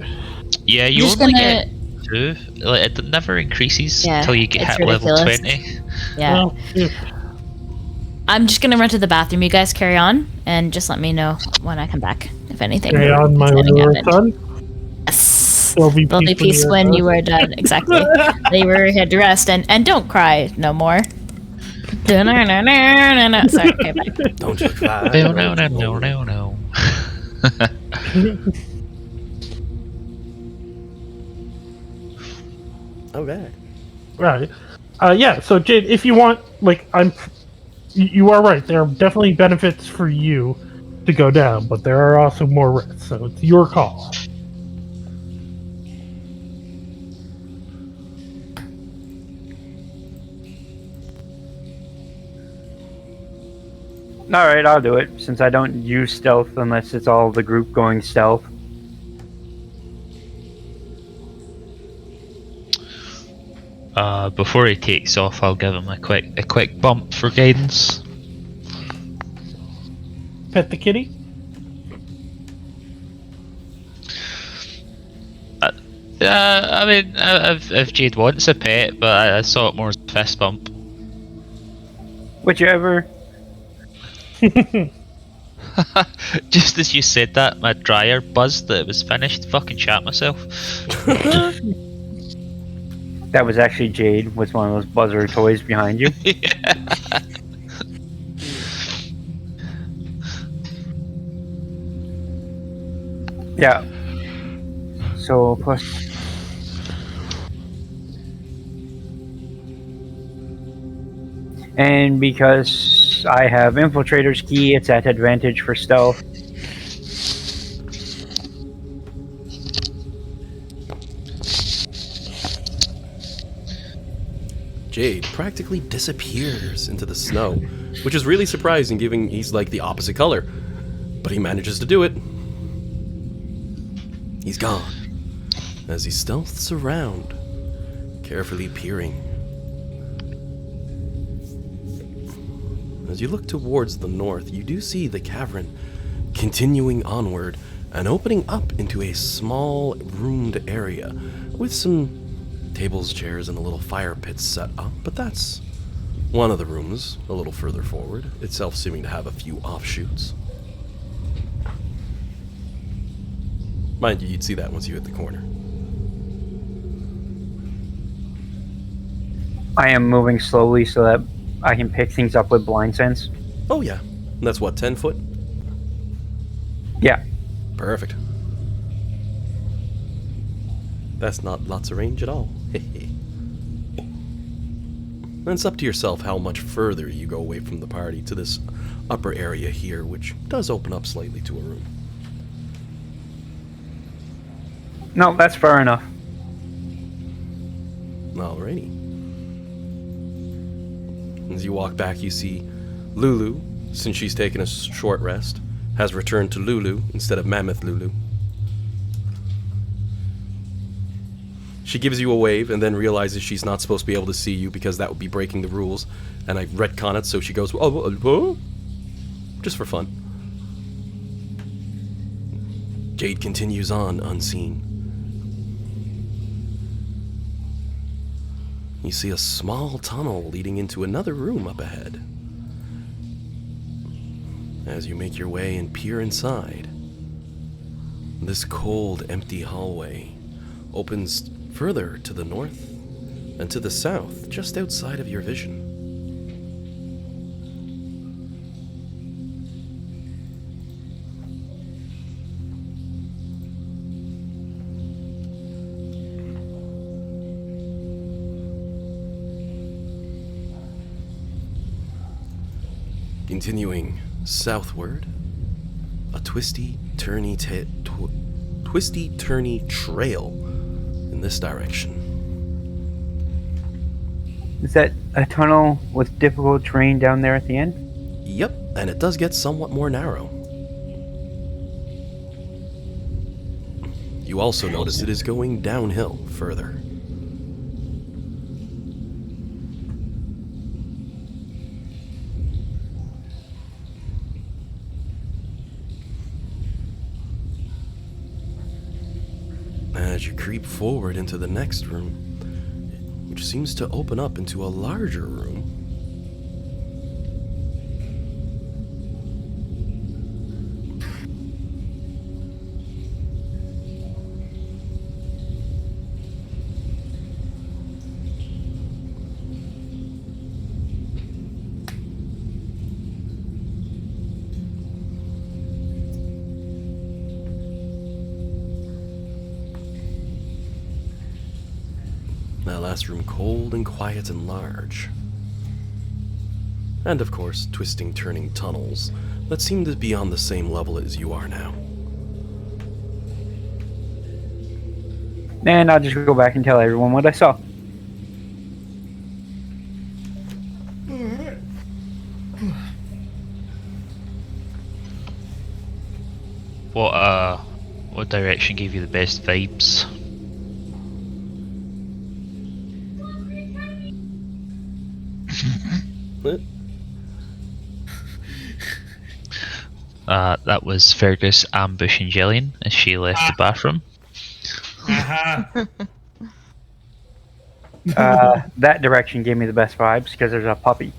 Yeah, you just only gonna- get 2. Like, it never increases Yeah, until you get it's hit level ridiculous. 20. Yeah. Well, yeah. I'm just gonna run to the bathroom. You guys carry on, and just let me know when I come back, if anything. Carry on, my exciting wayward happened. son. Yes. There'll be There'll be peace when you are done. Exactly. They were had to rest, and don't cry no more. Sorry, okay, bye. Don't you cry. No. Okay. Right. Yeah, so Jade, if you want, like, you are right. There are definitely benefits for you to go down, but there are also more risks, so it's your call. Alright, I'll do it, since I don't use stealth unless it's all the group going stealth. Before he takes off, I'll give him a quick bump for guidance. Pet the kitty? I mean, if Jade wants a pet, but I saw it more as a fist bump. Whichever. Just as you said that, my dryer buzzed that it was finished. Fucking shat myself. That was actually Jade with one of those buzzer toys behind you. Yeah. So plus. And because I have Infiltrator's Key, it's at advantage for stealth. Jade practically disappears into the snow, which is really surprising given he's like the opposite color. But he manages to do it. He's gone, as he stealths around, carefully peering. As you look towards the north, you do see the cavern continuing onward and opening up into a small roomed area with some tables, chairs, and a little fire pit set up, but that's one of the rooms a little further forward, itself seeming to have a few offshoots. Mind you, you'd see that once you hit the corner. I am moving slowly so that I can pick things up with blind sense. Oh yeah, and that's what, 10 foot? Yeah. Perfect. That's not lots of range at all. And it's up to yourself how much further you go away from the party to this upper area here, which does open up slightly to a room. No, that's far enough. Alrighty. As you walk back, you see Lulu, since she's taken a short rest, has returned to Lulu instead of Mammoth Lulu. She gives you a wave and then realizes she's not supposed to be able to see you because that would be breaking the rules, and I retcon it, so she goes, oh, just for fun. Jade continues on unseen. You see a small tunnel leading into another room up ahead. As you make your way and peer inside, this cold, empty hallway opens further to the north and to the south, just outside of your vision. Continuing southward, a twisty, turny twisty-turny trail in this direction. Is that a tunnel with difficult terrain down there at the end? Yep, and it does get somewhat more narrow. You also notice it is going downhill further. As you creep forward into the next room, which seems to open up into a larger room, that last room cold and quiet and large. And of course, twisting, turning tunnels that seem to be on the same level as you are now. And I'll just go back and tell everyone what I saw. What direction gave you the best vibes? That was Fergus ambushing Jillian as she left the bathroom. That direction gave me the best vibes because there's a puppy.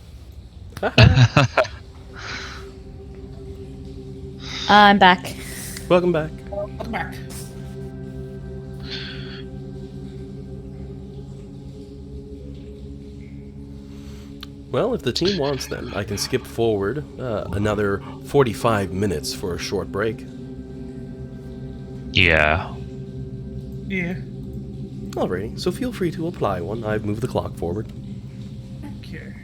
I'm back. Welcome back. Welcome back. Well, if the team wants them, I can skip forward another 45 minutes for a short break. Yeah. Yeah. Alrighty, so feel free to apply one. I've moved the clock forward. Okay.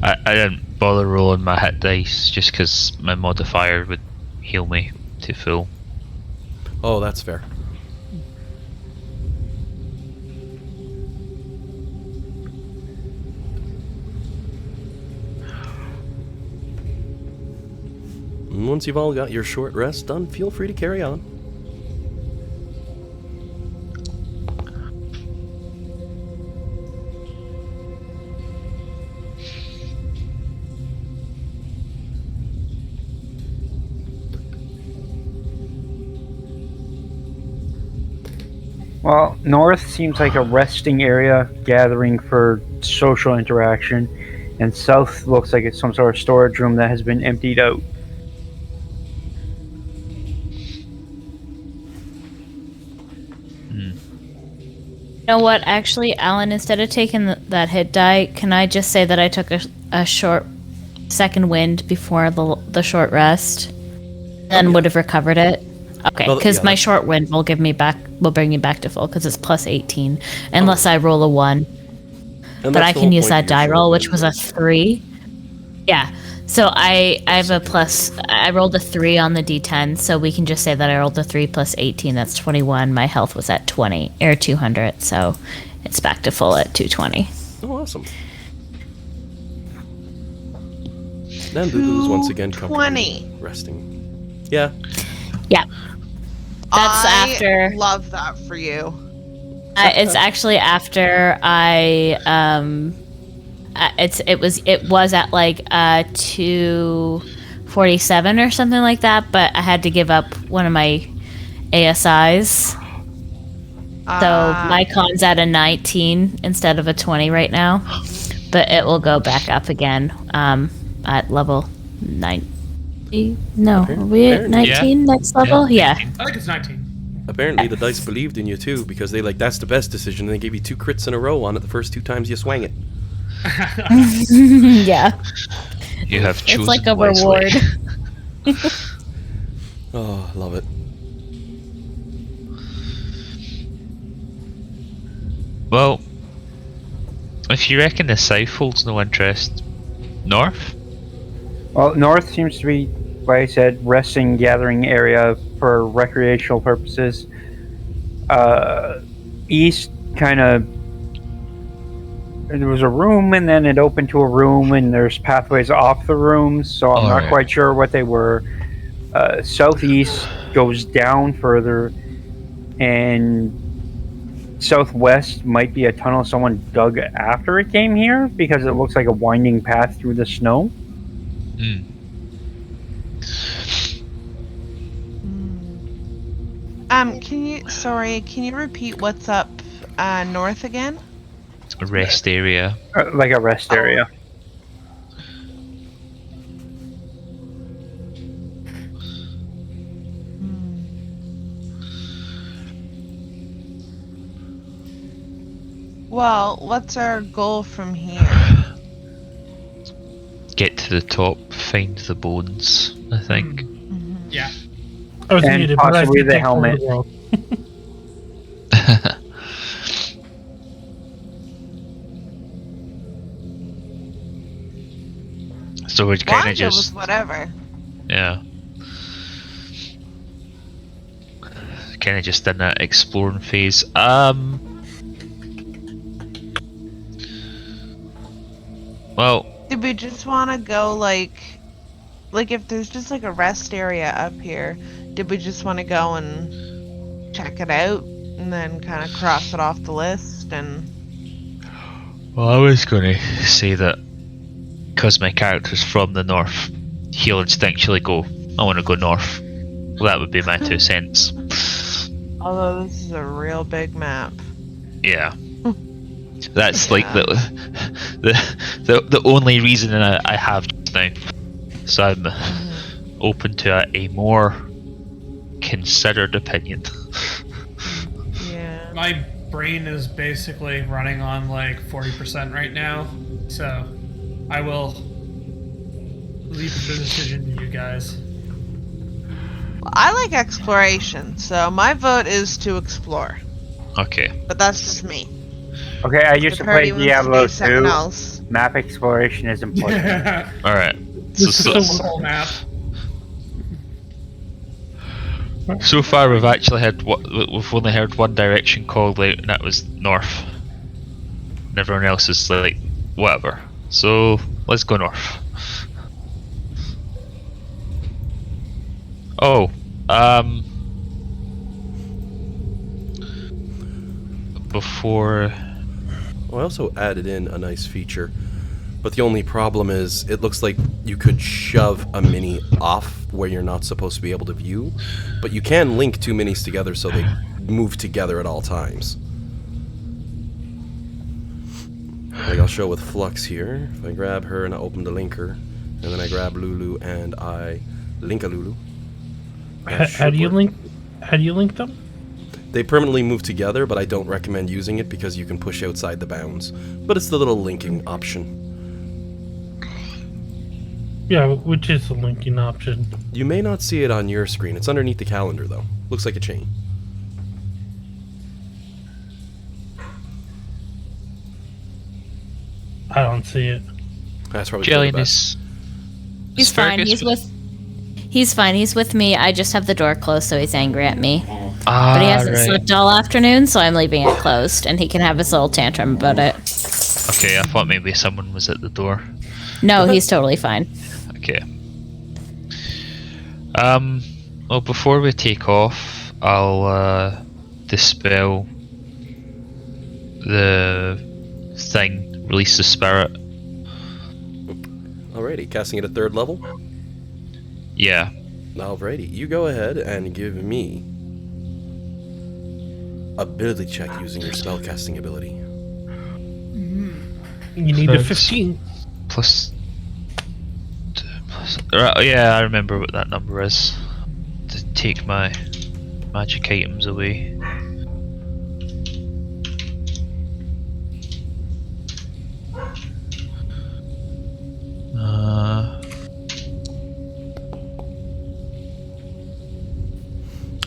I didn't bother rolling my hit dice just because my modifier would heal me to full. Oh, that's fair. And once you've all got your short rest done, feel free to carry on. Well, north seems like a resting area, gathering for social interaction, and south looks like it's some sort of storage room that has been emptied out. You know what? Actually, Alan, instead of taking that hit die, can I just say that I took a short second wind before the short rest, and would have recovered it? Okay, Well, because yeah, my that's- short wind will bring me back to full because it's plus 18, unless I roll a 1. And But that's I the can whole use point that of your die short roll, which wind, was a 3. Yeah. So I have a plus. I rolled a 3 on the d10, so we can just say that I rolled a 3 plus 18. That's 21. My health was at 20 or 200, so it's back to full at 220. Oh, awesome. And Lulu is once again comfortably 220. resting. Yeah. Yeah. That's I after. love that for you. It's actually after I it was at like 247 or something like that, but I had to give up one of my ASIs. So my con's at a 19 instead of a 20 right now, but it will go back up again at level 9. No, are we at 19 next level? Yeah. I think it's 19. Apparently the dice believed in you too, because they that's the best decision, and they gave you 2 crits in a row on it the first 2 times you swang it. Yeah. You have chosen It's like a wisely. reward. Oh, love it. Well, if you reckon the south holds no interest, north? Well, north seems to be, like I said, resting, gathering area for recreational purposes. East kind of, there was a room and then it opened to a room and there's pathways off the rooms, so I'm not quite sure what they were. Southeast goes down further, and southwest might be a tunnel someone dug after it came here, because it looks like a winding path through the snow. Can you repeat what's up north again? A rest area. Like a rest area. Well, what's our goal from here? Get to the top, find the bones, I think. Yeah. I was And muted, but I possibly think the that's helmet. wrong. So we're kind of just... with whatever. Yeah. Kind of just in that exploring phase. Well, Did we just want to go like if there's just like a rest area up here, did we just want to go and check it out and then kind of cross it off the list? And well, I was going to say that because my character's from the north, he'll instinctually go, I want to go north. Well, that would be my 2 cents. although this is a real big map. Yeah. That's like the only reason I have just now. So I'm open to a more considered opinion. Yeah. My brain is basically running on like 40% right now, so I will leave the decision to you guys. I like exploration, so my vote is to explore. Okay. But that's just me. Okay, I used The to play party wants to Diablo be something 2. else. Map exploration is important. Alright. Whole map. So far we've actually we've only heard one direction called out, and that was north. And everyone else is like, whatever. So let's go north. Oh, before... Well, I also added in a nice feature, but the only problem is it looks like you could shove a mini off where you're not supposed to be able to view, but you can link 2 minis together so they move together at all times. Like I'll show with Flux here. If I grab her and I open the linker, and then I grab Lulu and I link a Lulu. How do you link? How do you link them? They permanently move together, but I don't recommend using it because you can push outside the bounds. But it's the little linking option. Yeah, which is the linking option? You may not see it on your screen. It's underneath the calendar, though. Looks like a chain. I don't see it. That's probably Jillian for the best. He's fine. Asparagus He's fine. He's with me. I just have the door closed, so he's angry at me. Ah, But he hasn't right. slept all afternoon, so I'm leaving it closed, and he can have his little tantrum about it. Okay, I thought maybe someone was at the door. No, he's totally fine. Okay. Well, before we take off, I'll dispel the thing, release the spirit. Alrighty, casting it at 3rd level. Yeah. Alrighty, you go ahead and give me ability check using your spellcasting ability. You need a Thanks. 15. Plus. Yeah, I remember what that number is. To take my magic items away.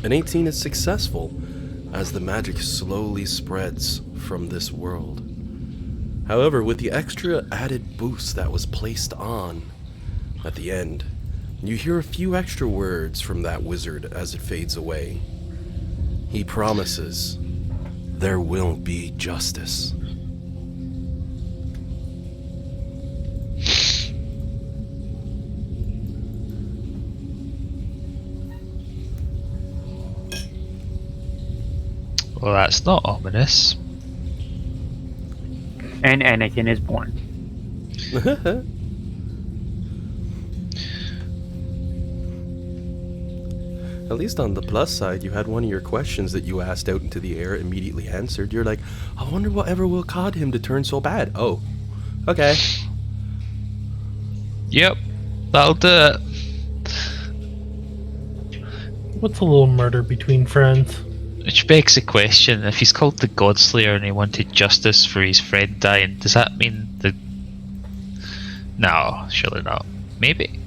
An 18 is successful as the magic slowly spreads from this world. However, with the extra added boost that was placed on at the end, you hear a few extra words from that wizard as it fades away. He promises there will be justice. Well, that's not ominous. And Anakin is born. At least on the plus side, you had one of your questions that you asked out into the air immediately answered. You're like, I wonder whatever will cause him to turn so bad. Oh, okay. Yep, that'll do it. What's a little murder between friends? Which begs the question, if he's called the Godslayer and he wanted justice for his friend dying, does that mean the... No, surely not. Maybe.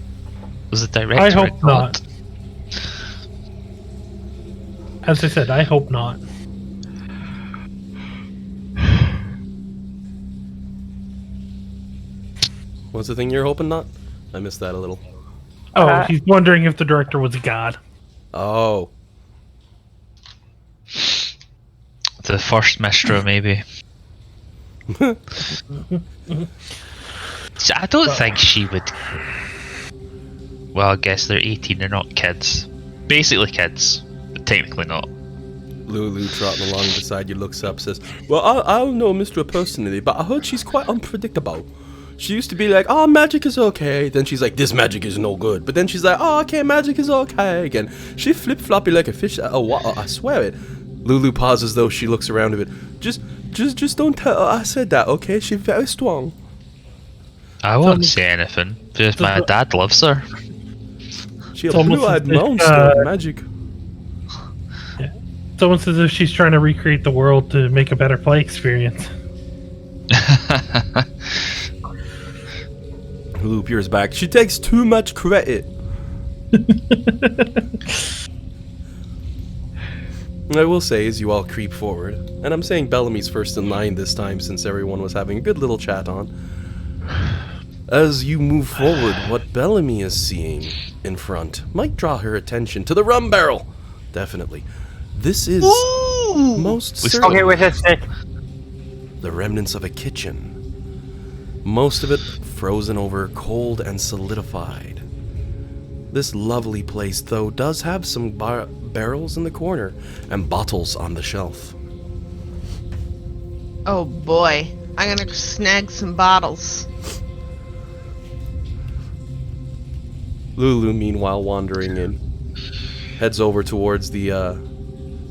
Was the director I a hope god? not. As I said, I hope not. What's the thing you're hoping not? I missed that a little. Oh, he's wondering if the director was a god. Oh. The first Mistra, maybe. So I don't think she would... Well, I guess they're 18, they're not kids. Basically kids, but technically not. Lulu trotting along beside you looks up, says, well, I don't know Mistra personally, but I heard she's quite unpredictable. She used to be like, oh, magic is okay. Then she's like, this magic is no good. But then she's like, oh, okay, magic is okay again. She flip-floppy like a fish out of water, I swear it. Lulu pauses though, she looks around a bit. Just don't tell her I said that, okay? She's very strong. I won't say anything, if my dad loves her. She a blue-eyed monster, magic. Yeah. It's almost as if she's trying to recreate the world to make a better play experience. Lulu peers back. She takes too much credit. I will say, as you all creep forward, and I'm saying Bellamy's first in line this time since everyone was having a good little chat on. As you move forward, what Bellamy is seeing in front might draw her attention to the rum barrel. Definitely. This is most certainly Okay, with a stick. the remnants of a kitchen. Most of it frozen over, cold and solidified. This lovely place, though, does have some barrels in the corner and bottles on the shelf. Oh boy, I'm gonna snag some bottles. Lulu, meanwhile, wandering in, heads over towards the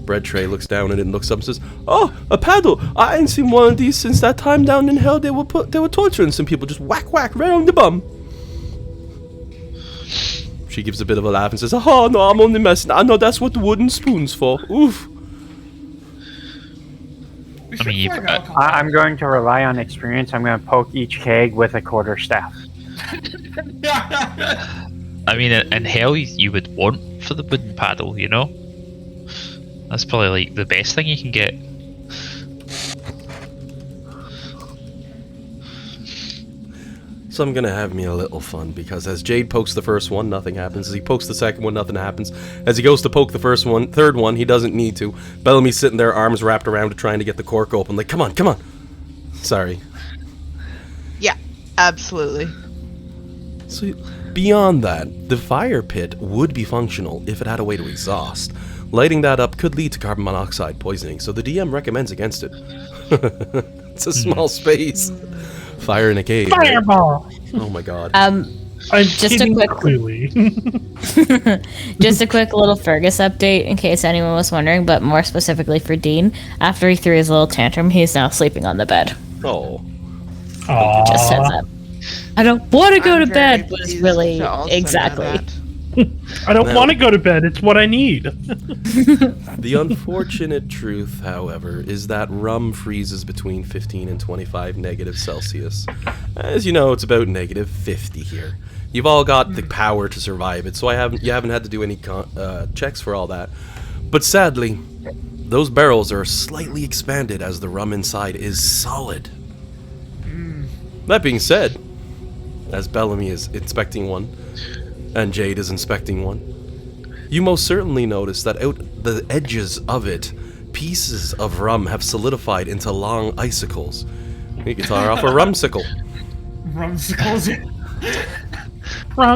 bread tray, looks down at it and looks up and says, oh, a paddle! I ain't seen one of these since that time down in hell they were torturing some people, just whack whack right on the bum. She gives a bit of a laugh and says, oh no, I'm only messing. I know that's what the wooden spoon's for. Oof. I mean, I'm going to rely on experience. I'm going to poke each keg with a quarter staff. I mean, in hell, you would want for the wooden paddle, you know? That's probably like the best thing you can get. So I'm gonna have me a little fun, because as Jade pokes the first one, nothing happens. As he pokes the second one, nothing happens. As he goes to poke the third one, he doesn't need to. Bellamy's sitting there, arms wrapped around it, trying to get the cork open. Like, come on, come on. Sorry. Yeah, absolutely. So, beyond that, the fire pit would be functional if it had a way to exhaust. Lighting that up could lead to carbon monoxide poisoning, so the DM recommends against it. It's a small space. Fire in a cave. Fireball! Right? Oh my god. I'm just a kidding quick clearly. Just a quick little Fergus update in case anyone was wondering, but more specifically for Dean. After he threw his little tantrum, he's now sleeping on the bed. Oh. Just heads up. I don't want to go I'm to very bed was pleased really to also know exactly. that. I don't No. want to go to bed. It's what I need. The unfortunate truth, however, is that rum freezes between 15 and 25 negative Celsius. As you know, it's about negative 50 here. You've all got the power to survive it, so you haven't had to do any checks for all that. But sadly, those barrels are slightly expanded as the rum inside is solid. That being said, as Bellamy is inspecting one, and Jade is inspecting one, you most certainly notice that out the edges of it, pieces of rum have solidified into long icicles. You can tell her off a rumsicle. Rumsicles.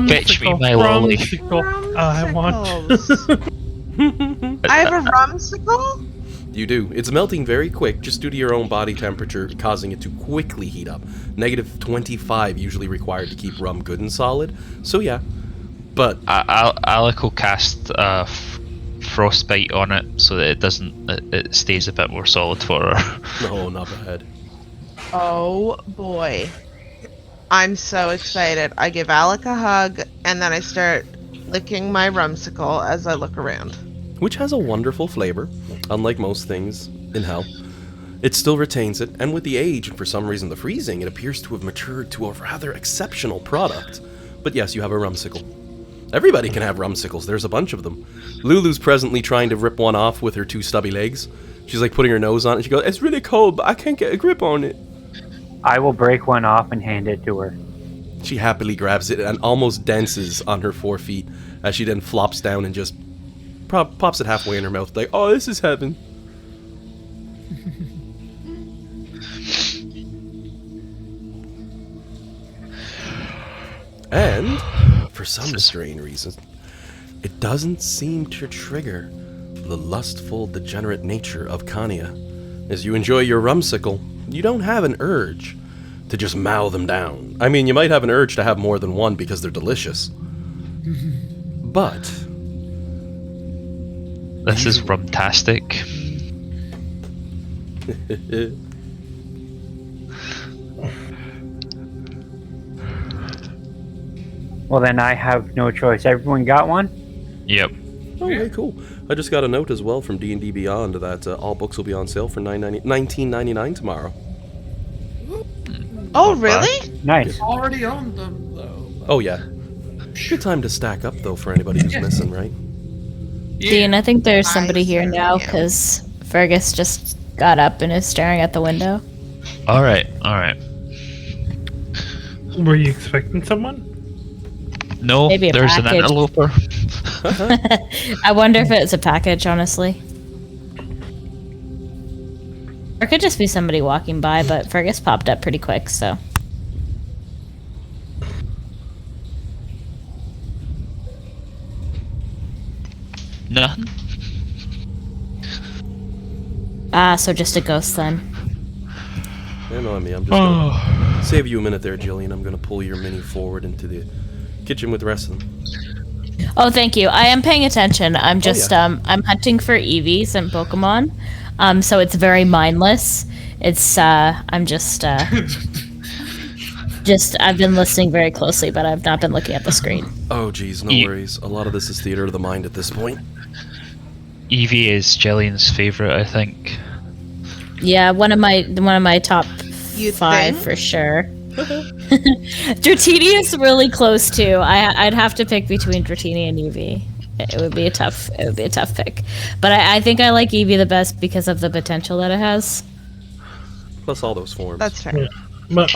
Fetch me my lolly. I want. I have a rumsicle? You do. It's melting very quick, just due to your own body temperature, causing it to quickly heat up. Negative 25 usually required to keep rum good and solid. So yeah. But Alec will cast frostbite on it so that it stays a bit more solid for her. no, not bad. Oh boy. I'm so excited. I give Alec a hug and then I start licking my rumsicle as I look around. Which has a wonderful flavor, unlike most things in hell. It still retains it, and with the age and for some reason the freezing, it appears to have matured to a rather exceptional product. But yes, you have a rumsicle. Everybody can have rumsicles, there's a bunch of them. Lulu's presently trying to rip one off with her two stubby legs. She's like putting her nose on it, she goes, "It's really cold, but I can't get a grip on it." I will break one off and hand it to her. She happily grabs it and almost dances on her 4 feet, as she then flops down and just pops it halfway in her mouth, like, "Oh, this is heaven." And, for some strange reason, it doesn't seem to trigger the lustful, degenerate nature of Kanya. As you enjoy your rumsicle, you don't have an urge to just mow them down. I mean, you might have an urge to have more than one because they're delicious. But This is rumtastic. Well, then I have no choice. Everyone got one? Yep. Okay, cool. I just got a note as well from D&D Beyond that all books will be on sale for $19.99 tomorrow. Oh, really? Nice. Already owned them, though. Oh yeah. Good time to stack up though for anybody who's missing, right? Dean, I think there's I somebody here certainly now am. because Fergus just got up and is staring at the window. Alright. Were you expecting someone? No, Maybe a there's an package. interloper. I wonder if it's a package, honestly. Or it could just be somebody walking by, but Fergus popped up pretty quick, so. Nothing. Ah, so just a ghost then. Yeah, no, I mean, I'm just gonna save you a minute there, Jillian. I'm gonna pull your mini forward into the kitchen with the rest of them. Oh, thank you. I am paying attention. I'm just yeah. I'm hunting for Eevees and Pokemon. So it's very mindless. It's I'm just I've been listening very closely, but I've not been looking at the screen. Oh geez, no worries. A lot of this is theater of the mind at this point. Eevee is Jillian's favorite, I think. Yeah, one of my top You 5 think? for sure. Dratini is really close too. I'd have to pick between Dratini and Eevee. It would be a tough pick. But I think I like Eevee the best because of the potential that it has. Plus all those forms. That's fair. Yeah.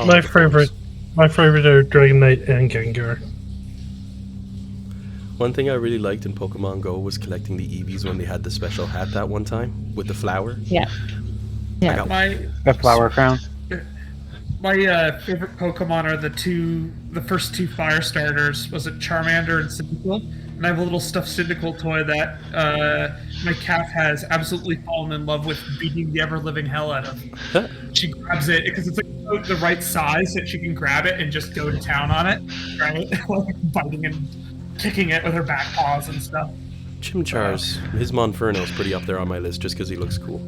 My favorite are Dragon Knight and Gengar. One thing I really liked in Pokemon Go was collecting the Eevees when they had the special hat that one time with the flower. Yeah. I got A flower crown. My favorite Pokemon are the first two fire starters. Was it Charmander and Cyndaquil? And I have a little stuffed Cyndaquil toy that my cat has absolutely fallen in love with, beating the ever-living hell out of. She grabs it because it's like the right size that she can grab it and just go to town on it, right? Like biting and kicking it with her back paws and stuff. Chimchar's, his Monferno's pretty up there on my list just because he looks cool.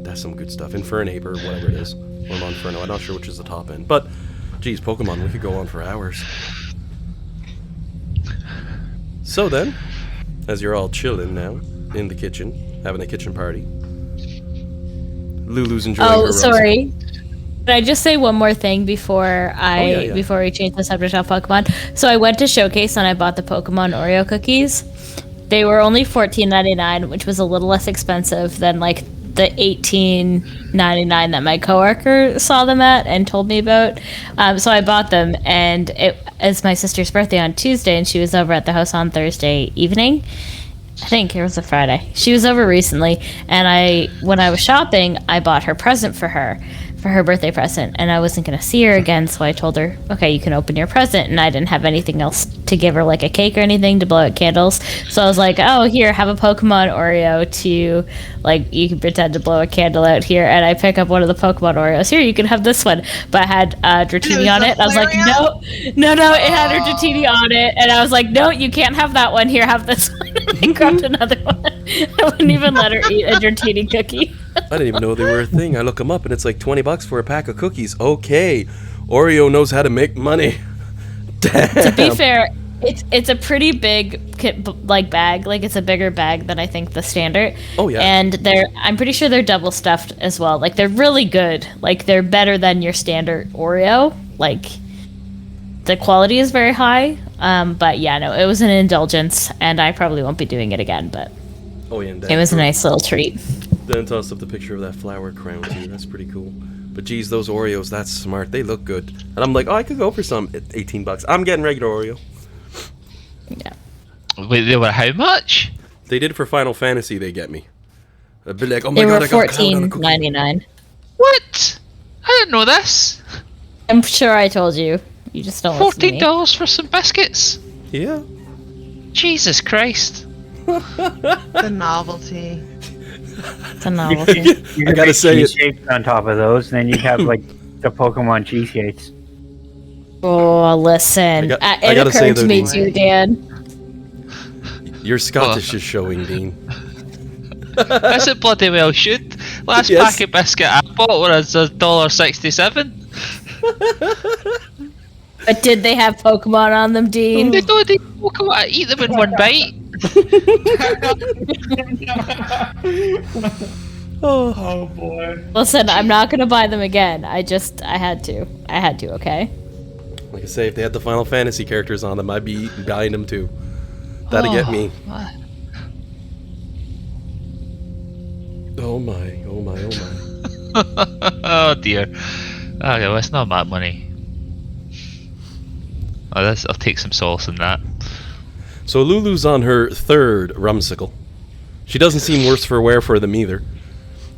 That's some good stuff. Infernape or whatever it is. Or Monferno, I'm not sure which is the top end. But Geez, Pokemon, we could go on for hours. So then, as you're all chilling now in the kitchen, having a kitchen party, Lulu's enjoying her rose. Sorry. Can I just say one more thing before before we change the subject off Pokemon? So I went to Showcase and I bought the Pokemon Oreo cookies. They were only $14.99, which was a little less expensive than like the $18.99 that my coworker saw them at and told me about. So I bought them, and it's my sister's birthday on Tuesday, and she was over at the house on Thursday evening. I think it was a Friday. She was over recently, and when I was shopping, I bought her present for her birthday present, and I wasn't going to see her again, so I told her, okay, you can open your present, and I didn't have anything else to give her, like a cake or anything to blow out candles, so I was like, oh, here, have a Pokemon Oreo to, like, you can pretend to blow a candle out here, and I pick up one of the Pokemon Oreos. Here, you can have this one, but it had Dratini on it, and I was like, no, it had her Dratini on it, and I was like, no, you can't have that one, here, have this one, and I grabbed another one. I wouldn't even let her eat a Dratini cookie. I didn't even know they were a thing. I look them up and it's like $20 for a pack of cookies. Okay, Oreo knows how to make money. Damn. To be fair, it's a pretty big like bag. Like it's a bigger bag than I think the standard. Oh yeah. And I'm pretty sure they're double stuffed as well. Like they're really good. Like they're better than your standard Oreo. Like the quality is very high. But yeah, no, it was an indulgence, and I probably won't be doing it again. But oh yeah, it was a nice little treat. Then toss up the picture of that flower crown too. That's pretty cool. But geez, those Oreos, that's smart. They look good. And I'm like, oh, I could go for some at $18. I'm getting regular Oreo. Yeah. Wait, they were how much? They did it for Final Fantasy. They get me. I'd be like, oh my They god, were I got Cloud on a cookie. $14.99. What? I didn't know this. I'm sure I told you. You just don't listen to me. $14 for some biscuits? Yeah. Jesus Christ. The novelty. It's a novelty. You I gotta say it. cheesecakes on top of those, and then you have like the Pokemon cheesecakes. Oh, listen. I It gotta say occurred to though, me Dean, too, Dan. Your Scottish is showing, Dean. As it bloody well should. Last Yes. pack of biscuit I bought was $1.67. But did they have Pokemon on them, Dean? They don't eat Pokemon. I eat them in one bite. Oh boy. Listen, I'm not gonna buy them again. I had to, okay? Like I say, if they had the Final Fantasy characters on them, I'd be buying them too. That'd get me. Oh my, oh my, oh my. Oh dear. Okay, well, it's not that money. Oh, I'll take some solace in that. So Lulu's on her third rumsicle. She doesn't seem worse for wear for them either.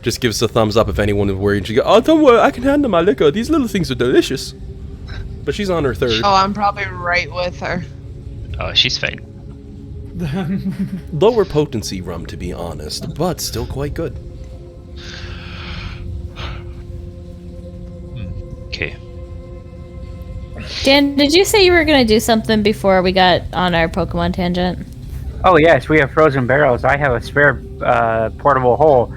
Just gives a thumbs up if anyone is worried. She goes, oh, don't worry, I can handle my liquor. These little things are delicious. But she's on her third. Oh, I'm probably right with her. Oh, she's fine. Lower potency rum, to be honest, but still quite good. Okay. Dan, did you say you were gonna do something before we got on our Pokemon tangent? Oh yes, we have frozen barrels. I have a spare portable hole.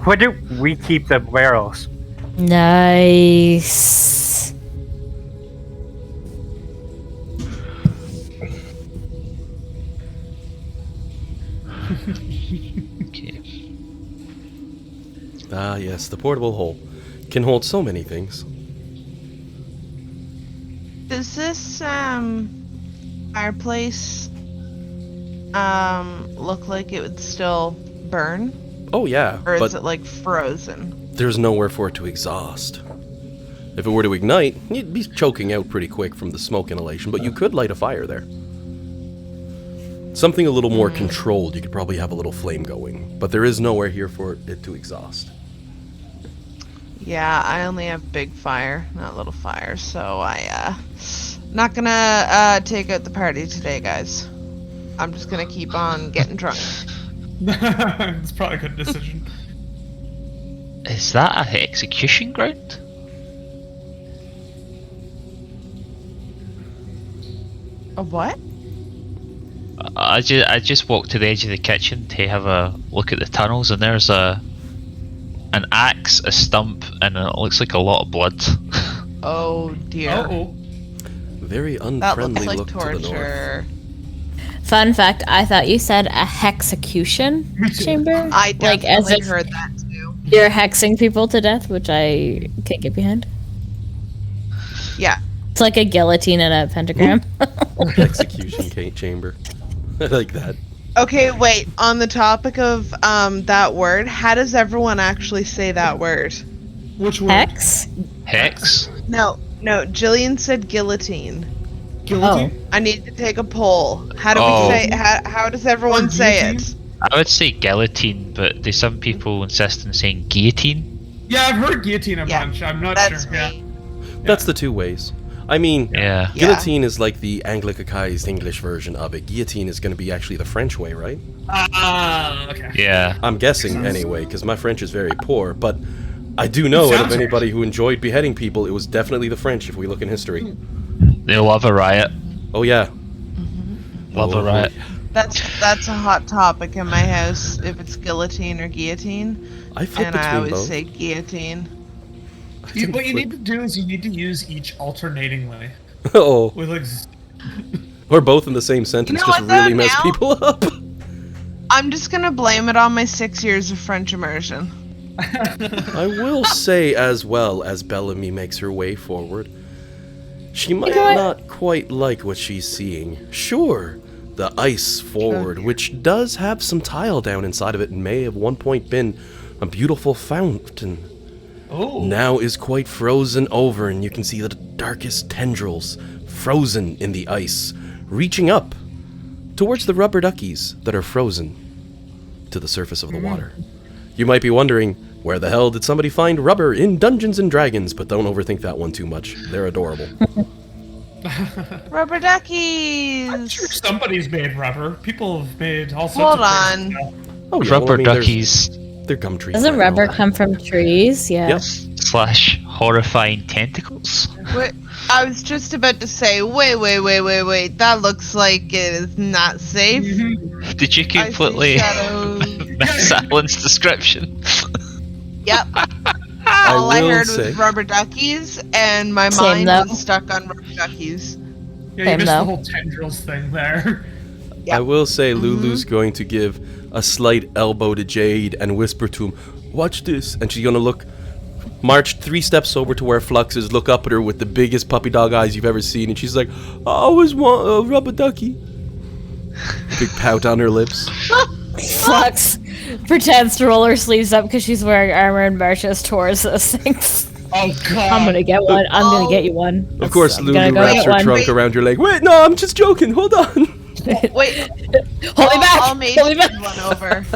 What do we keep the barrels? Nice. Okay. Ah, yes, the portable hole can hold so many things. Does this fireplace look like it would still burn? Oh yeah, Or is but it like frozen? there's nowhere for it to exhaust. If it were to ignite, you'd be choking out pretty quick from the smoke inhalation, but you could light a fire there. Something a little more controlled, you could probably have a little flame going, but there is nowhere here for it to exhaust. Yeah, I only have big fire, not little fire, so not gonna take out the party today, guys. I'm just gonna keep on getting drunk. It's probably a good decision. Is that an execution ground? A what? I just walked to the edge of the kitchen to have a look at the tunnels, and there's an axe, a stump, and it looks like a lot of blood. Oh dear. Oh. Very That looks unfriendly like look to the north. torture. Fun fact: I thought you said a hexecution chamber. I like as definitely if heard that too. you're hexing people to death, which I can't get behind. Yeah. It's like a guillotine and a pentagram. Execution chamber. I like that. Okay, wait. On the topic of that word, how does everyone actually say that word? Which word? Hex. Hex? No. Jillian said guillotine. Guillotine? I need to take a poll. How do Oh. we say? How does everyone Or say guillotine? it? I would say guillotine, but there's some people insist on saying guillotine. Yeah, I've heard guillotine a Yeah, bunch. I'm not That's sure. me. Yeah. That's the two ways. I mean, Yeah. Yeah. guillotine is like the Anglicized English version of it. Guillotine is going to be actually the French way, right? Okay. Yeah. I'm guessing anyway, because my French is very poor, but I do know It out of sounds anybody who enjoyed beheading people, it was definitely the French if we look in history. They love a riot. Oh yeah. Love a Oh, riot. That's a hot topic in my house. If it's guillotine or guillotine, I flip and I between always both. say guillotine. What you need to do is you need to use each alternatingly. Oh, With like, or both in the same sentence know just what, though, really mess now? people up. I'm just gonna blame it on my 6 years of French immersion. I will say, as well as Bellamy makes her way forward, she might know what? not quite like what she's seeing. Sure, the ice forward, which does have some tile down inside of it and may have one point been a beautiful fountain, now is quite frozen over, and you can see the darkest tendrils frozen in the ice, reaching up towards the rubber duckies that are frozen to the surface of the water. You might be wondering, where the hell did somebody find rubber in Dungeons and Dragons? But don't overthink that one too much. They're adorable. Rubber I'm duckies. sure somebody's made rubber. People have made all sorts Hold of on. crazy stuff. Oh, yeah, Rubber well, I mean, duckies They're gum trees. Doesn't rubber come from trees? Yeah. Yep. / horrifying tentacles. Wait, I was just about to say, wait. That looks like it is not safe. Did you I see completely shadows. miss Alan's description? Yep. All I will heard say- was rubber duckies, and my Same, mind though. was stuck on rubber duckies. Yeah, you Same, missed though. the whole tendrils thing there. I will say Lulu's going to give a slight elbow to Jade and whisper to him, "Watch this," and she's gonna march 3 steps over to where Flux is, look up at her with the biggest puppy dog eyes you've ever seen, and she's like, "I always want a rubber ducky." Big pout on her lips. Flux pretends to roll her sleeves up because she's wearing armor and marches towards those things. Oh god. I'm gonna get one. I'm gonna get you one. Of course, I'm Lulu gonna go wraps get her one. trunk around your leg. Wait, no, I'm just joking. Hold on. Wait, Hold me back! I'll mage Hold me back! one over.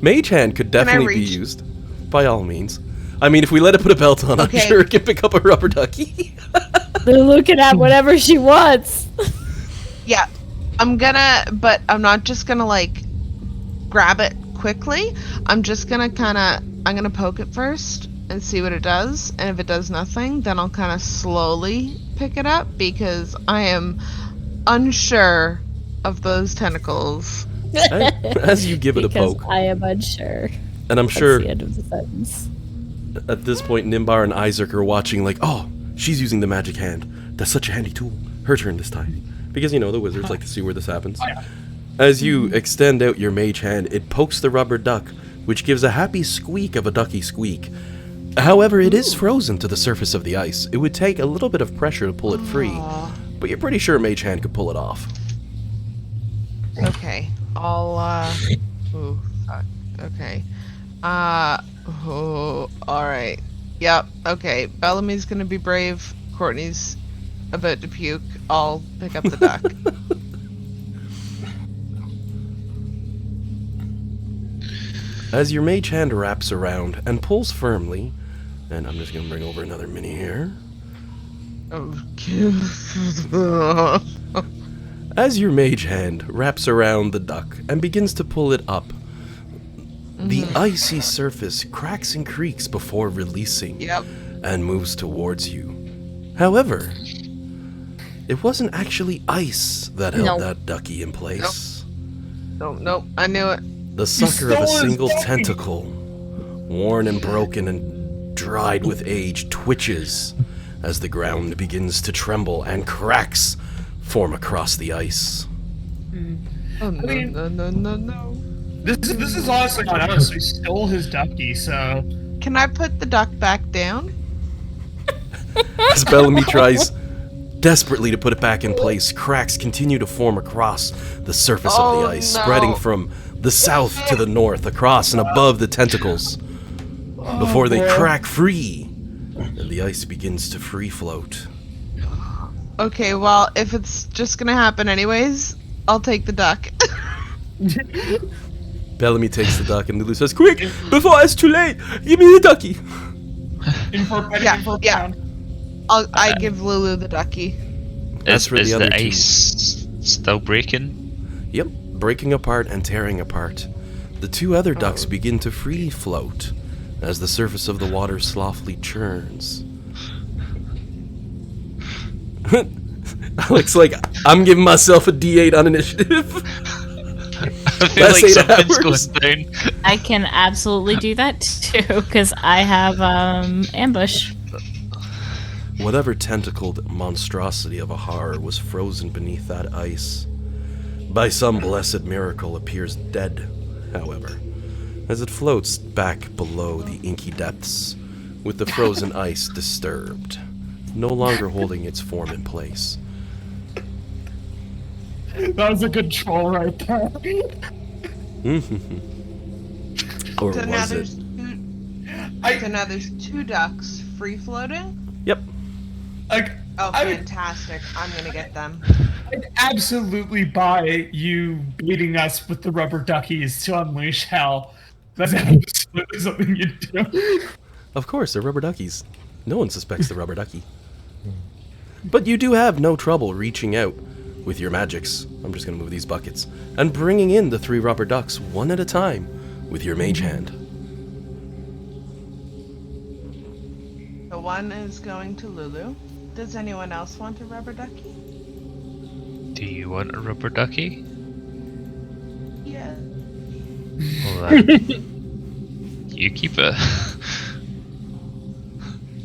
Mage hand could definitely be reach? used, by all means. I mean, if we let it put a belt on, Okay. I'm sure it can pick up a rubber ducky. They're looking at whatever she wants. Yeah, but I'm not just gonna like grab it quickly. I'm just gonna I'm gonna poke it first and see what it does. And if it does nothing, then I'll kind of slowly pick it up because I am unsure of those tentacles. As you give it a Because poke, I am unsure. and I'm That's sure the end of the sentence. at this point Nimbar and Isaac are watching like, oh, she's using the magic hand. That's such a handy tool. Her turn this time. Because, the wizards like to see where this happens. As you extend out your mage hand, it pokes the rubber duck, which gives a happy squeak of a ducky squeak. However, it is frozen to the surface of the ice. It would take a little bit of pressure to pull it free, but you're pretty sure mage hand could pull it off. Okay, I'll ooh, fuck. Okay. Alright. Yep, okay. Bellamy's gonna be brave. Courtney's about to puke. I'll pick up the duck. As your mage hand wraps around and pulls firmly, and I'm just going to bring over another mini here. As your mage hand wraps around the duck and begins to pull it up, the icy surface cracks and creaks before releasing Yep. and moves towards you. However, it wasn't actually ice that held No. that ducky in place. Nope, I knew it. The sucker of a stole his single ducky. tentacle, worn and broken and dried with age, twitches as the ground begins to tremble and cracks form across the ice. Oh no, no. This is honestly on us. We stole his ducky, so Can I put the duck back down? As Bellamy tries desperately to put it back in place, cracks continue to form across the surface of the ice, spreading from the south to the north, across and above the tentacles, before they crack free, and the ice begins to free float. Okay, well, if it's just gonna happen anyways, I'll take the duck. Bellamy takes the duck, and Lulu says, "Quick, before it's too late, give me the ducky." in for a penny, Yeah, in for a yeah. pound. I give Lulu the ducky. That's for the is other the two. ice still breaking? Yep, breaking apart and tearing apart. The two other ducks begin to free float as the surface of the water softly churns. Alex, like, I'm giving myself a D8 on initiative. I feel Last like 8 something's hours. going down. I can absolutely do that too, because I have ambush. Whatever tentacled monstrosity of a horror was frozen beneath that ice, by some blessed miracle appears dead, however, as it floats back below the inky depths, with the frozen ice disturbed, no longer holding its form in place. That was a good troll right there. Or So now was there's it? so now there's two ducks free floating. Yep. Like, Oh, I would- fantastic! I'm gonna get them. I'd absolutely buy you beating us with the rubber duckies to unleash hell. That's absolutely something you do. Of course, they're rubber duckies. No one suspects the rubber ducky. But you do have no trouble reaching out with your magics. I'm just going to move these buckets. And bringing in the 3 rubber ducks one at a time with your mage hand. The one is going to Lulu. Does anyone else want a rubber ducky? Do you want a rubber ducky? Yeah. Well, you keep it.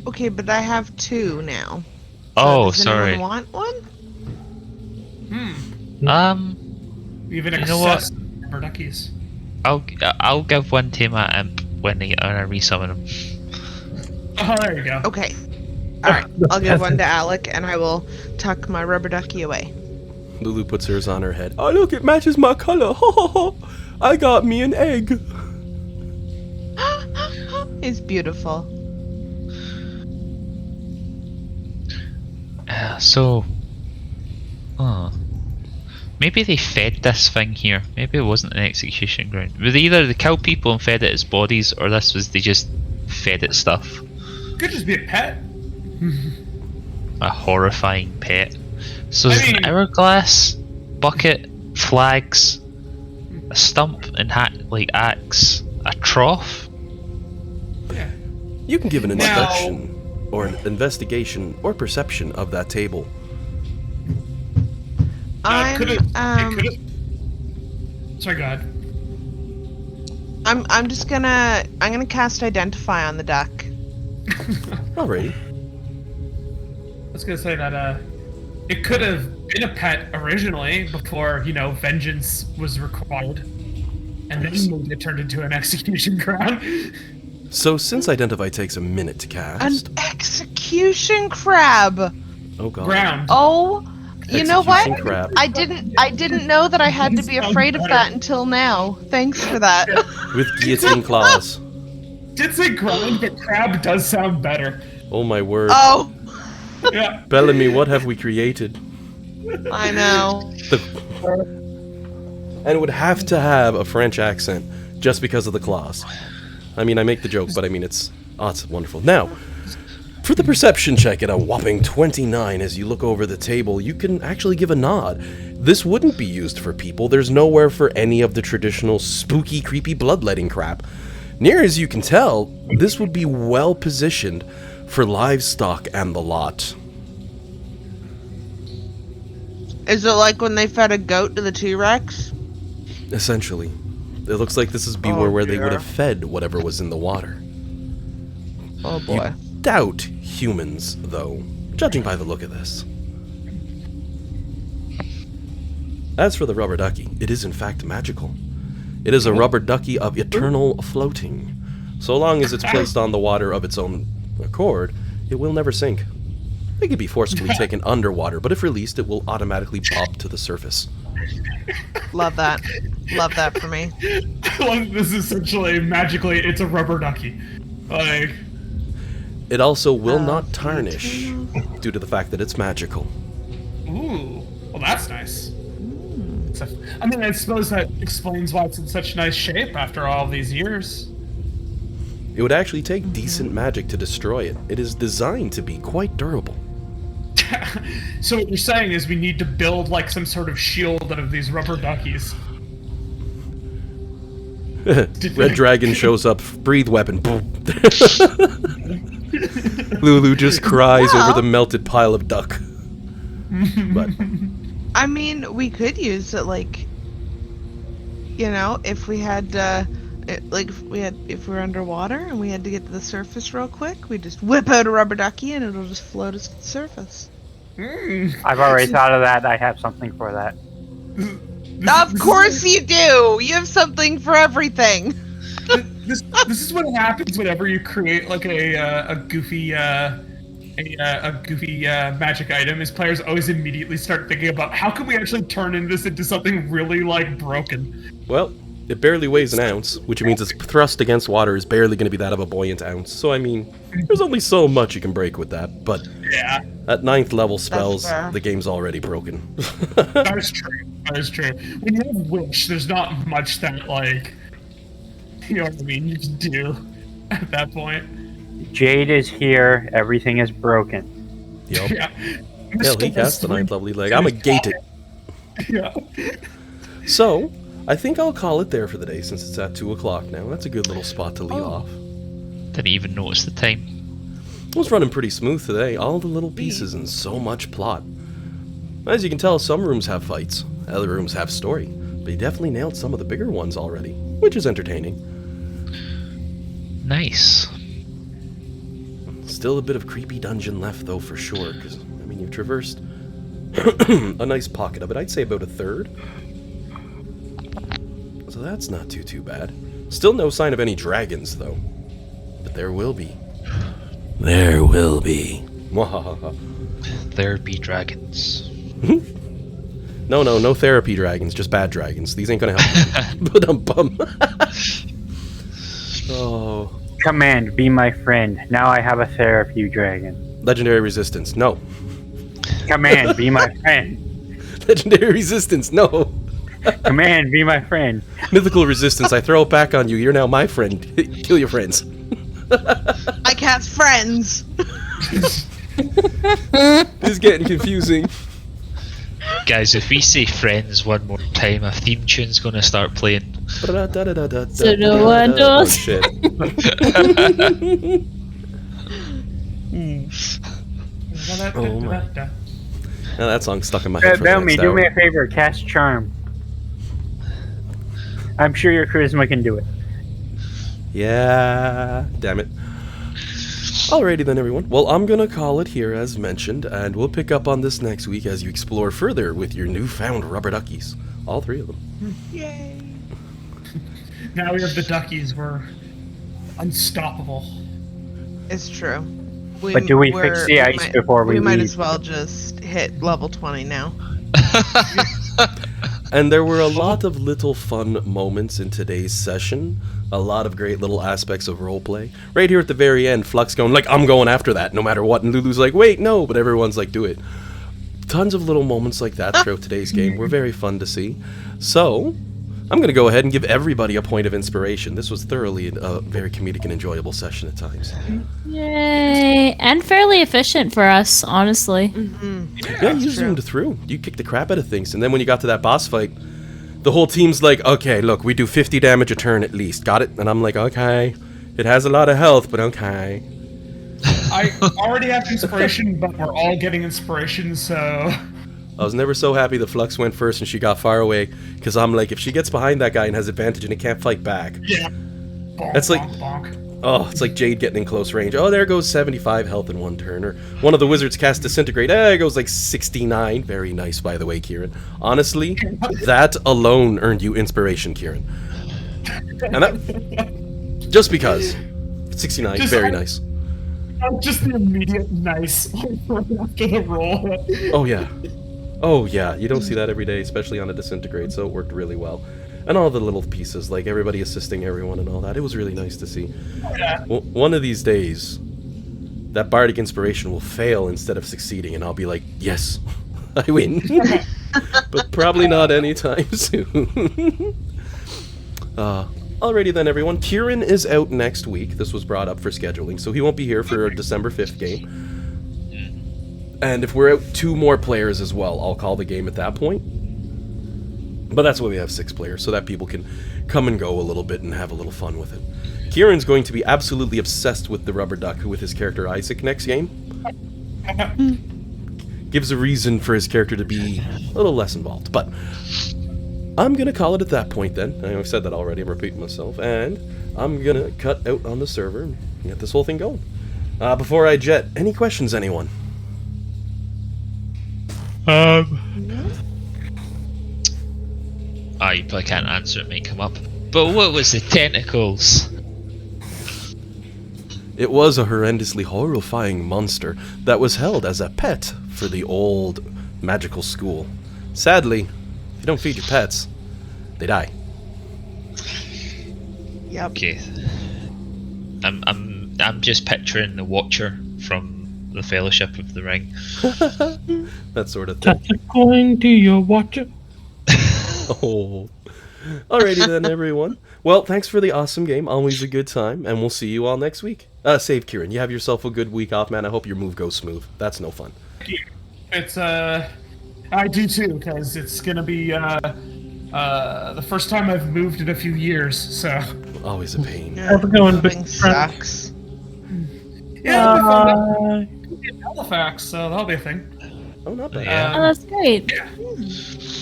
Okay, but I have 2 now. Oh, Does sorry. anyone want one? Even You know what? excess rubber duckies. I'll give one to my imp when I resummon him. Oh, there you go. Okay. All right. I'll give one to Alec, and I will tuck my rubber ducky away. Lulu puts hers on her head. Oh, look, it matches my color. Ho, ho, ho. I got me an egg. It's beautiful. Maybe they fed this thing here. Maybe it wasn't an execution ground. But either they killed people and fed it its bodies, or this was they just fed it stuff. Could just be a pet. A horrifying pet. So I there's mean- an hourglass, bucket, flags, a stump and axe, a trough. Yeah. You can give an Now- inspection or an investigation or perception of that table. I'm Sorry, God. I'm just gonna cast Identify on the duck. Alrighty. I was gonna say that it could have been a pet originally before vengeance was required, and then maybe it turned into an execution ground. So since Identify takes a minute to An cast... execution crab. Oh god. Ground. Oh, you know what? Execution crab. I didn't know that I had to be afraid of that until now. Thanks for that. With guillotine claws. Did say ground, but crab does sound better. Oh my word. Oh, Yeah. Bellamy, what have we created? I know. And it would have to have a French accent just because of the claws. I mean, I make the joke, but I mean, it's wonderful. Now, for the perception check at a whopping 29, as you look over the table, you can actually give a nod. This wouldn't be used for people. There's nowhere for any of the traditional spooky, creepy bloodletting crap. Near as you can tell, this would be well positioned for livestock and the lot. Is it like when they fed a goat to the T-Rex? Essentially. It looks like this is where they would have fed whatever was in the water. Oh boy. Doubt humans, though, judging by the look of this. As for the rubber ducky, it is in fact magical. It is a rubber ducky of eternal floating. So long as it's placed on the water of its own accord, it will never sink. It can be forcibly taken underwater, but if released, it will automatically bob to the surface. Love that. Love that for me. Well, this is essentially magically, it's a rubber ducky. Like, It also will not tarnish due to the fact that it's magical. ooh, well that's nice. So, I mean, I suppose that explains why it's in such nice shape after all these years. It would actually take decent magic to destroy it. It is designed to be quite durable. So what you're saying is we need to build like some sort of shield out of these rubber duckies. Red Dragon shows up, breathe weapon, boom. Lulu just cries over the melted pile of duck. But I mean, we could use it like, you know, if we had, if we were underwater and we had to get to the surface real quick, we just whip out a rubber ducky and it'll just float us to the surface. I've already thought of that. I have something for that. Of course you do! You have something for everything! This is what happens whenever you create like a goofy magic item. Is players always immediately start thinking about how can we actually turn this into something really like broken. well, it barely weighs an ounce, which means its thrust against water is barely going to be that of a buoyant ounce. So I mean, there's only so much you can break with that. But Yeah, at 9th level spells, fair. the game's already broken. that is true. That is true. When you have wish, there's not much that like, you know what I mean, you can do at that point. Jade is here. Everything is broken. Yup. Yeah. Hell, he cast the 9th level. He's like, I'ma gate it. Yeah. So, I think I'll call it there for the day since it's at 2 o'clock now. That's a good little spot to leave off. Didn't even notice the time. It was running pretty smooth today. All the little pieces and so much plot. As you can tell, some rooms have fights, other rooms have story. But you definitely nailed some of the bigger ones already, which is entertaining. Nice. Still a bit of creepy dungeon left though for sure, because, I mean, you've traversed a nice pocket of it. I'd say about a third. So that's not too bad. Still no sign of any dragons though. But there will be. There will be. Mwahaha. There be dragons. No therapy dragons, just bad dragons. These ain't gonna help you. Ba-dum-bum. Oh. Command, be my friend. Now I have a therapy dragon. Legendary resistance, no. Command, be my friend. Legendary resistance, no. Command, be my friend. Mythical resistance, I throw it back on you. You're now my friend. Kill your friends. I cast friends! This is getting confusing. Guys, if we say friends one more time, a theme tune's gonna start playing. So no one knows. Oh, shit. Oh my. Now that song's stuck in my head for the Belmy, next do hour. me a favor. Cast Charm. I'm sure your charisma can do it. Yeah, damn it. Alrighty then, everyone. Well, I'm gonna call it here as mentioned, and we'll pick up on this next week as you explore further with your newfound rubber duckies. All 3 of them. Yay! Now we have the duckies. We're unstoppable. It's true. But do we fix the ice before we might leave? as well just hit level 20 now. And there were a lot of little fun moments in today's session. A lot of great little aspects of roleplay. Right here at the very end, Flux going like, I'm going after that no matter what. And Lulu's like, wait, no. But everyone's like, do it. Tons of little moments like that throughout today's game were very fun to see. So, I'm going to go ahead and give everybody a point of inspiration. This was thoroughly a very comedic and enjoyable session at times. Yay! And fairly efficient for us, honestly. Yeah, you zoomed through. You kicked the crap out of things. And then when you got to that boss fight, the whole team's like, okay, look, we do 50 damage a turn at least. Got it? And I'm like, okay. It has a lot of health, but okay. I already have inspiration, but we're all getting inspiration, so... I was never so happy the Flux went first and she got far away, because I'm like, if she gets behind that guy and has advantage and it can't fight back, Yeah. Bonk, That's like- bonk, bonk. Oh, it's like Jade getting in close range. Oh, there goes 75 health in one turn. Or one of the wizards cast Disintegrate. It goes like 69. Very nice, by the way, Kieran. Honestly, that alone earned you inspiration, Kieran. And that, just because. 69, very nice. Just the immediate nice after the roll. Oh, yeah. Oh, yeah. You don't see that every day, especially on a Disintegrate, so it worked really well. And all the little pieces, like everybody assisting everyone and all that. It was really nice to see. Yeah. Well, one of these days, that Bardic Inspiration will fail instead of succeeding, and I'll be like, yes, I win. But probably not anytime soon. Alrighty then, everyone. Kieran is out next week. This was brought up for scheduling, so he won't be here for a December 5th game. And if we're out 2 more players as well, I'll call the game at that point. But that's why we have 6 players, so that people can come and go a little bit and have a little fun with it. Kieran's going to be absolutely obsessed with the rubber duck with his character Isaac next game. Gives a reason for his character to be a little less involved. But I'm going to call it at that point then. I know I've said that already, I'm repeating myself. And I'm going to cut out on the server and get this whole thing going. Before I jet, any questions, anyone? You probably can't answer, it may come up. But what was the tentacles? It was a horrendously horrifying monster that was held as a pet for the old magical school. Sadly, if you don't feed your pets, they die. Yep. Okay. I'm just picturing the Watcher from the Fellowship of the Ring. That sort of thing. Going to your watcher. Oh. Alrighty then, everyone. Well, thanks for the awesome game. Always a good time, and we'll see you all next week. Save Kieran. You have yourself a good week off, man. I hope your move goes smooth. That's no fun. It's I do too, because it's gonna be the first time I've moved in a few years. So Always a pain. Yeah, How's it going, moving big friend? sucks. yeah, it'll be in Halifax, so that'll be a thing. Oh, not bad. Yeah. Oh, that's great.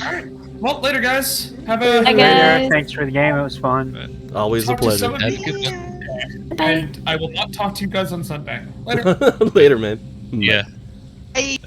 All right. Well, later, guys. Have a Bye, Later. guys. Thanks for the game. It was fun. Always a talk to pleasure. some of Have you, a good one. Bye. and I will not talk to you guys on Sunday. Later. Later, man. Yeah. Bye.